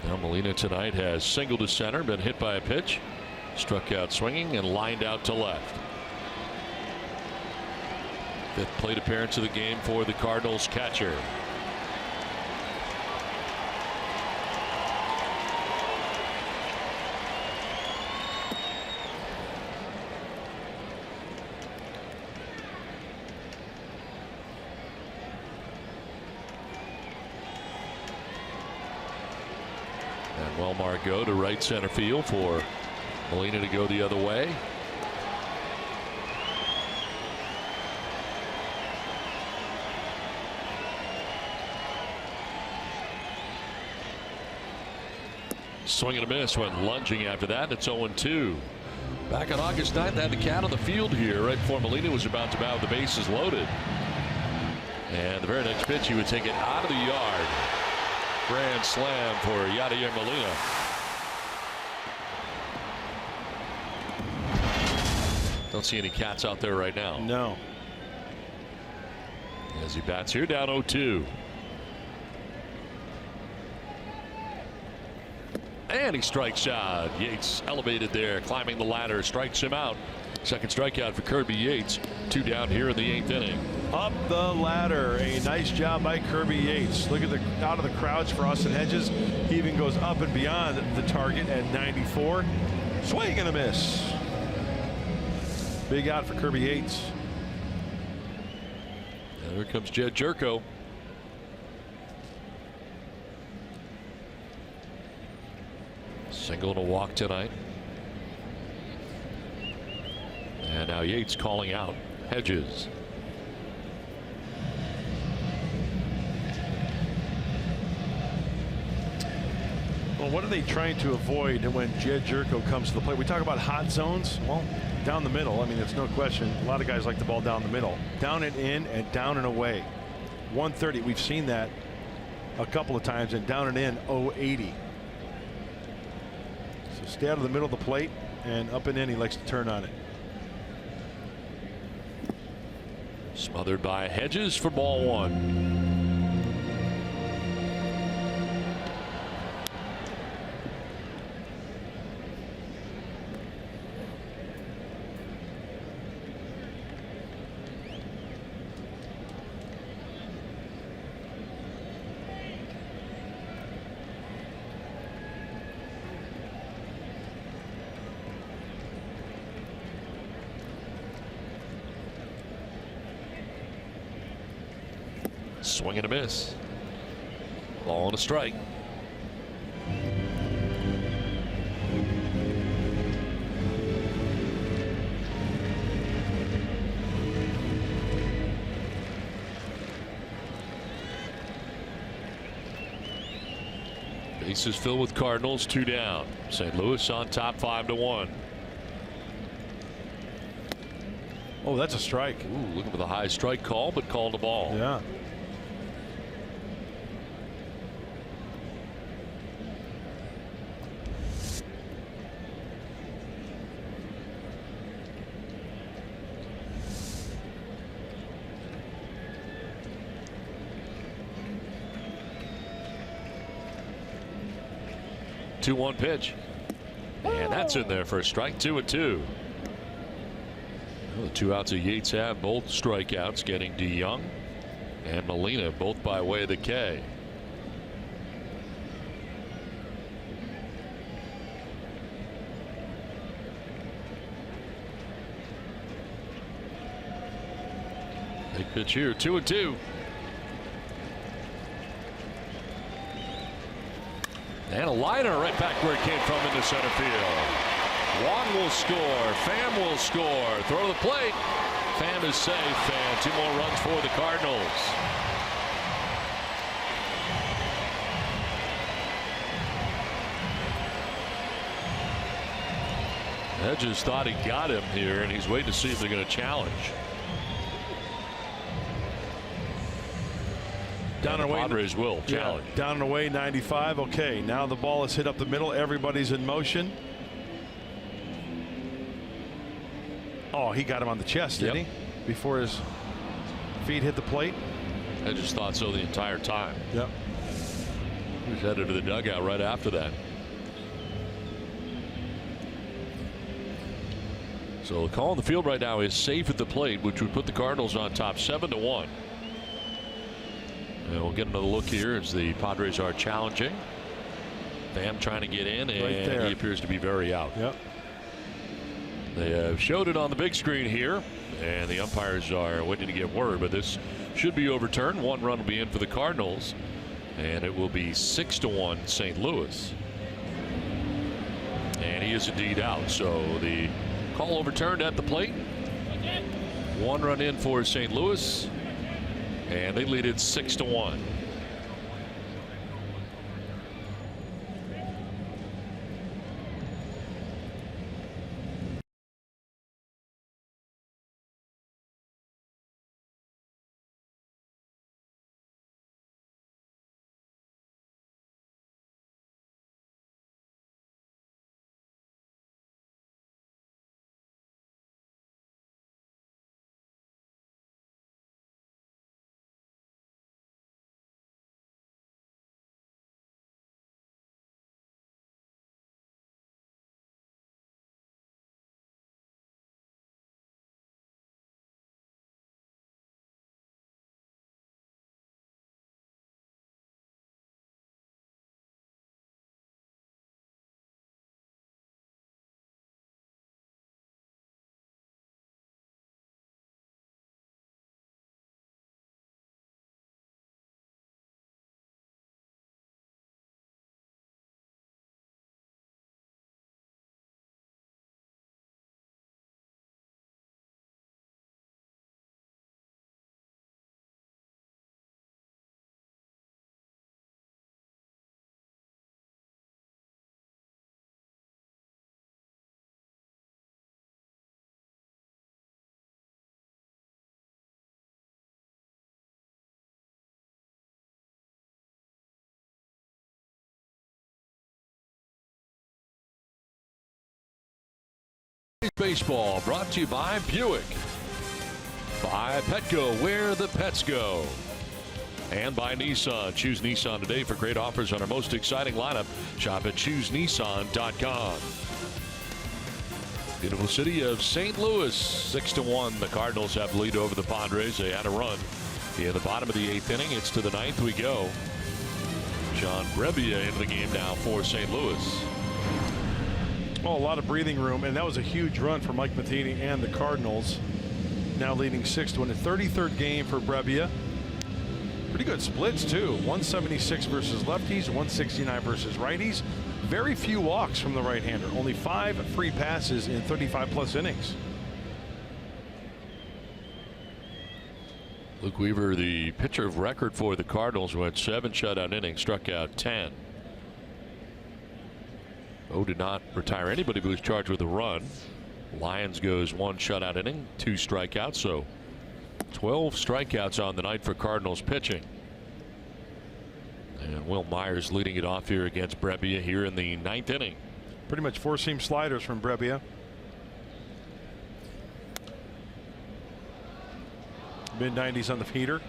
Now Molina tonight has singled to center, been hit by a pitch, struck out swinging, and lined out to left. 5th plate appearance of the game for the Cardinals catcher. Manuel Margot to right center field for Molina to go the other way. Swing and a miss when lunging after that. It's 0-2. Back on August 9th, had the count on the field here right before Molina was about to bow with the bases loaded. And the very next pitch, he would take it out of the yard. Grand slam for Yadier Molina. Don't see any cats out there right now. No. As he bats here, down 0-2. And he strikes out. Yates elevated there, climbing the ladder, strikes him out. Second strikeout for Kirby Yates. 2 down here in the 8th inning. Up the ladder. A nice job by Kirby Yates. Look at the out of the crouch for Austin Hedges. He even goes up and beyond the target at 94. Swing and a miss. Big out for Kirby Yates. And here comes Jed Jerko. Single and a walk tonight. And now Yates calling out Hedges. Well, what are they trying to avoid when Jed Jerko comes to the plate? We talk about hot zones. Well, down the middle. I mean, it's no question. A lot of guys like the ball down the middle. Down and in and down and away. 130. We've seen that a couple of times. And down and in 080. So stay out of the middle of the plate, and up and in he likes to turn on it. Smothered by Hedges for ball 1. Swing and a miss. Ball and a strike. Bases filled with Cardinals, 2 down. St. Louis on top 5-1. Oh, that's a strike. Ooh, looking for the high strike call, but called the ball. Yeah. Two-one pitch, and that's in there for a strike. 2-2. Well, the 2 outs that Yates have, both strikeouts, getting DeYoung and Molina, both by way of the K. Big pitch here, 2-2. And a liner right back where it came from into center field. Juan will score. Pham will score. Throw to the plate. Pham is safe, and 2 more runs for the Cardinals. Hedges thought he got him here, and he's waiting to see if they're going to challenge. Down and away. Padres will challenge. Yeah, down and away, 95. Okay, now the ball is hit up the middle. Everybody's in motion. Oh, he got him on the chest, didn't he? Before his feet hit the plate. I just thought so the entire time. Yep. He was headed to the dugout right after that. So the call on the field right now is safe at the plate, which would put the Cardinals on top 7-1. And we'll get another look here as the Padres are challenging. Pham trying to get in, and he appears to be very out. Yep. They have showed it on the big screen here, and the umpires are waiting to get word, but this should be overturned. 1 run will be in for the Cardinals, and it will be 6-1 St. Louis. And he is indeed out, so the call overturned at the plate. 1 run in for St. Louis, and they lead it 6-1. Baseball brought to you by Buick, by Petco, where the pets go, and by Nissan. Choose Nissan today for great offers on our most exciting lineup. Shop at ChooseNissan.com. Beautiful city of St. Louis, 6-1. The Cardinals have the lead over the Padres. They had a run in the bottom of the 8th inning. It's to the 9th we go. John Brebbia into the game now for St. Louis. Oh, a lot of breathing room, and that was a huge run for Mike Matheny and the Cardinals. Now leading 6-1. A 33rd game for Brebbia. Pretty good splits, too. 176 versus lefties, 169 versus righties. Very few walks from the right-hander. Only 5 free passes in 35-plus innings. Luke Weaver, the pitcher of record for the Cardinals, went 7 shutout innings, struck out 10. Did not retire anybody who was charged with a run. Lyons goes 1 shutout inning, 2 strikeouts, so 12 strikeouts on the night for Cardinals pitching. And Will Myers leading it off here against Brebbia here in the 9th inning. Pretty much 4-seam sliders from Brebbia. Mid-90s on the heater.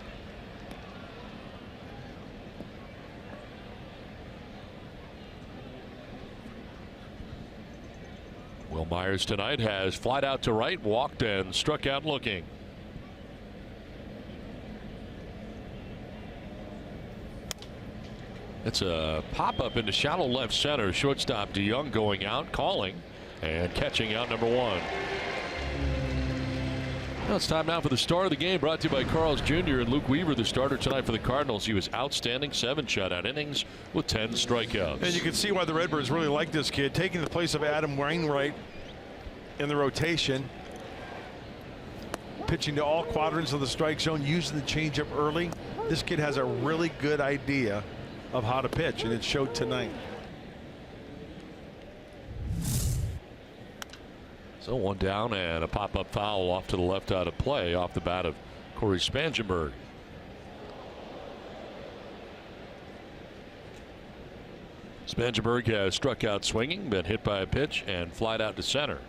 Will Myers tonight has flied out to right, walked, and struck out looking. It's a pop-up into shallow left center. Shortstop DeYoung going out, calling, and catching out number 1. Well, it's time now for the start of the game, brought to you by Carl's Jr. and Luke Weaver, the starter tonight for the Cardinals. He was outstanding, 7 shutout innings with 10 strikeouts. And you can see why the Redbirds really like this kid, taking the place of Adam Wainwright in the rotation. Pitching to all quadrants of the strike zone, using the changeup early. This kid has a really good idea of how to pitch, and it showed tonight. So 1 down and a pop-up foul off to the left out of play off the bat of Corey Spangenberg. Spangenberg has struck out swinging, been hit by a pitch, and flied out to center.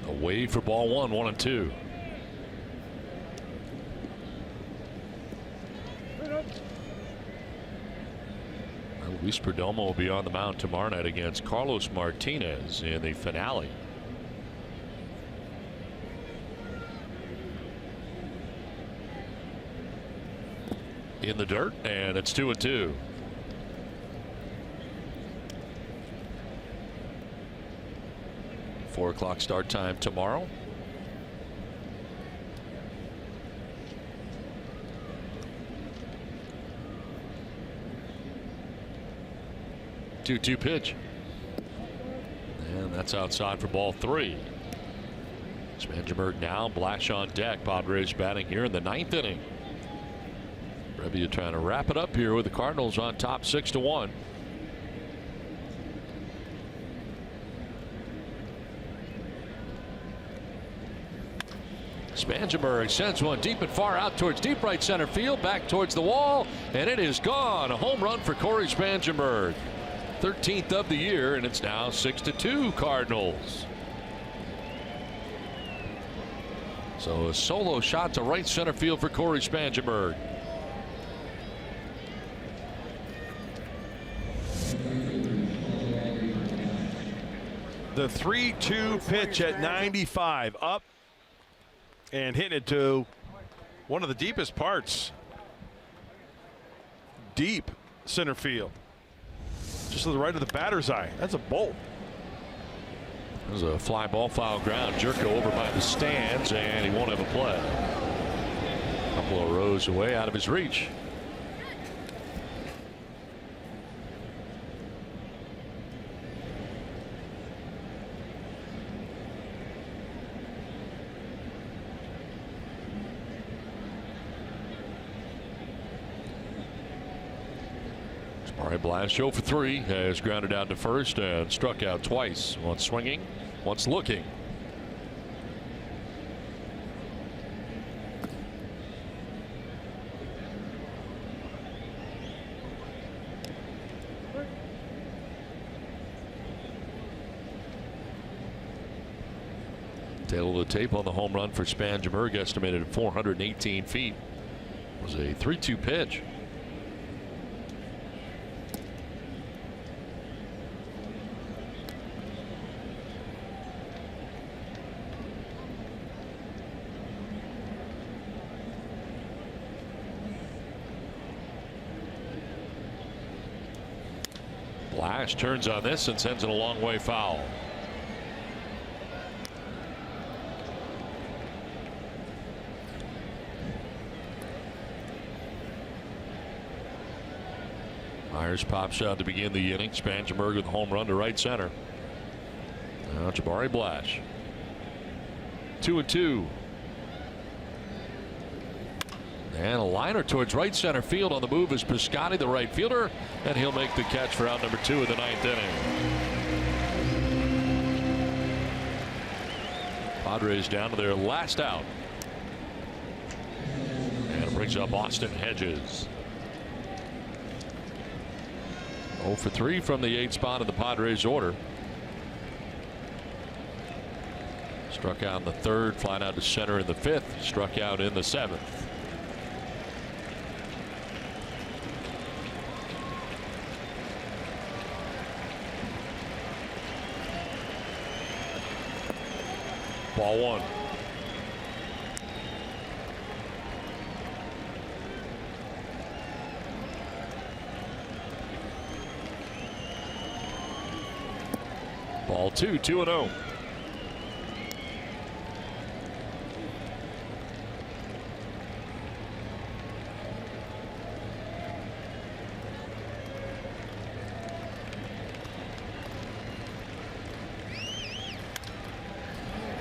Away for ball 1, 1-2. Luis Perdomo will be on the mound tomorrow night against Carlos Martinez in the finale. In the dirt, and it's 2-2. Four o'clock start time tomorrow. Two-two pitch, and that's outside for ball 3. Spangenberg now, Blash on deck. Padres batting here in the 9th inning. Brebbia trying to wrap it up here with the Cardinals on top 6-1. Spangenberg sends one deep and far out towards deep right center field, back towards the wall, and it is gone. A home run for Corey Spangenberg. 13th of the year, and it's now 6-2 Cardinals. So a solo shot to right center field for Corey Spangenberg. The 3-2 pitch at 95, up and hitting it to one of the deepest parts. Deep center field. Just to the right of the batter's eye. That's a bolt. There's a fly ball, foul ground. Jerko over by the stands, and he won't have a play. A couple of rows away, out of his reach. Jabari Blash 0 for 3 has grounded out to first and struck out twice. Once swinging, once looking. Tail of the tape on the home run for Spangenberg, estimated at 418 feet. It was a 3-2 pitch. Blash turns on this and sends it a long way foul. Myers pops out to begin the inning. Spangenberg with a home run to right center. Now Jabari Blash. 2-2. And a liner towards right center field. On the move is Piscotty, the right fielder, and he'll make the catch for out number 2 in the 9th inning. Padres down to their last out. And it brings up Austin Hedges. 0 for 3 from the 8th spot in the Padres order. Struck out in the 3rd, flying out to center in the 5th, struck out in the 7th. Ball 1. Ball 2, 2-0.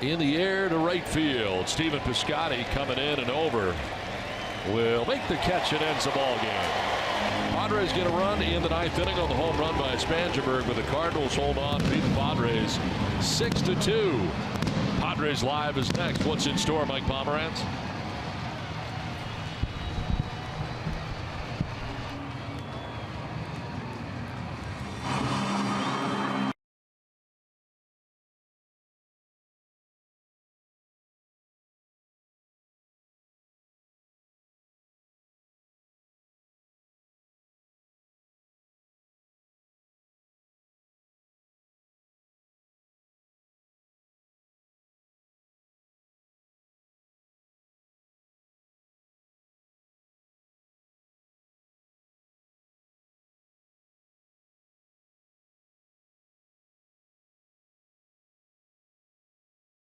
In the air to right field. Stephen Piscotty coming in and over. Will make the catch and ends the ball game. Padres get a run in the 9th inning on the home run by Spangenberg, but the Cardinals hold on to beat the Padres 6-2. Padres Live is next. What's in store, Mike Pomerantz?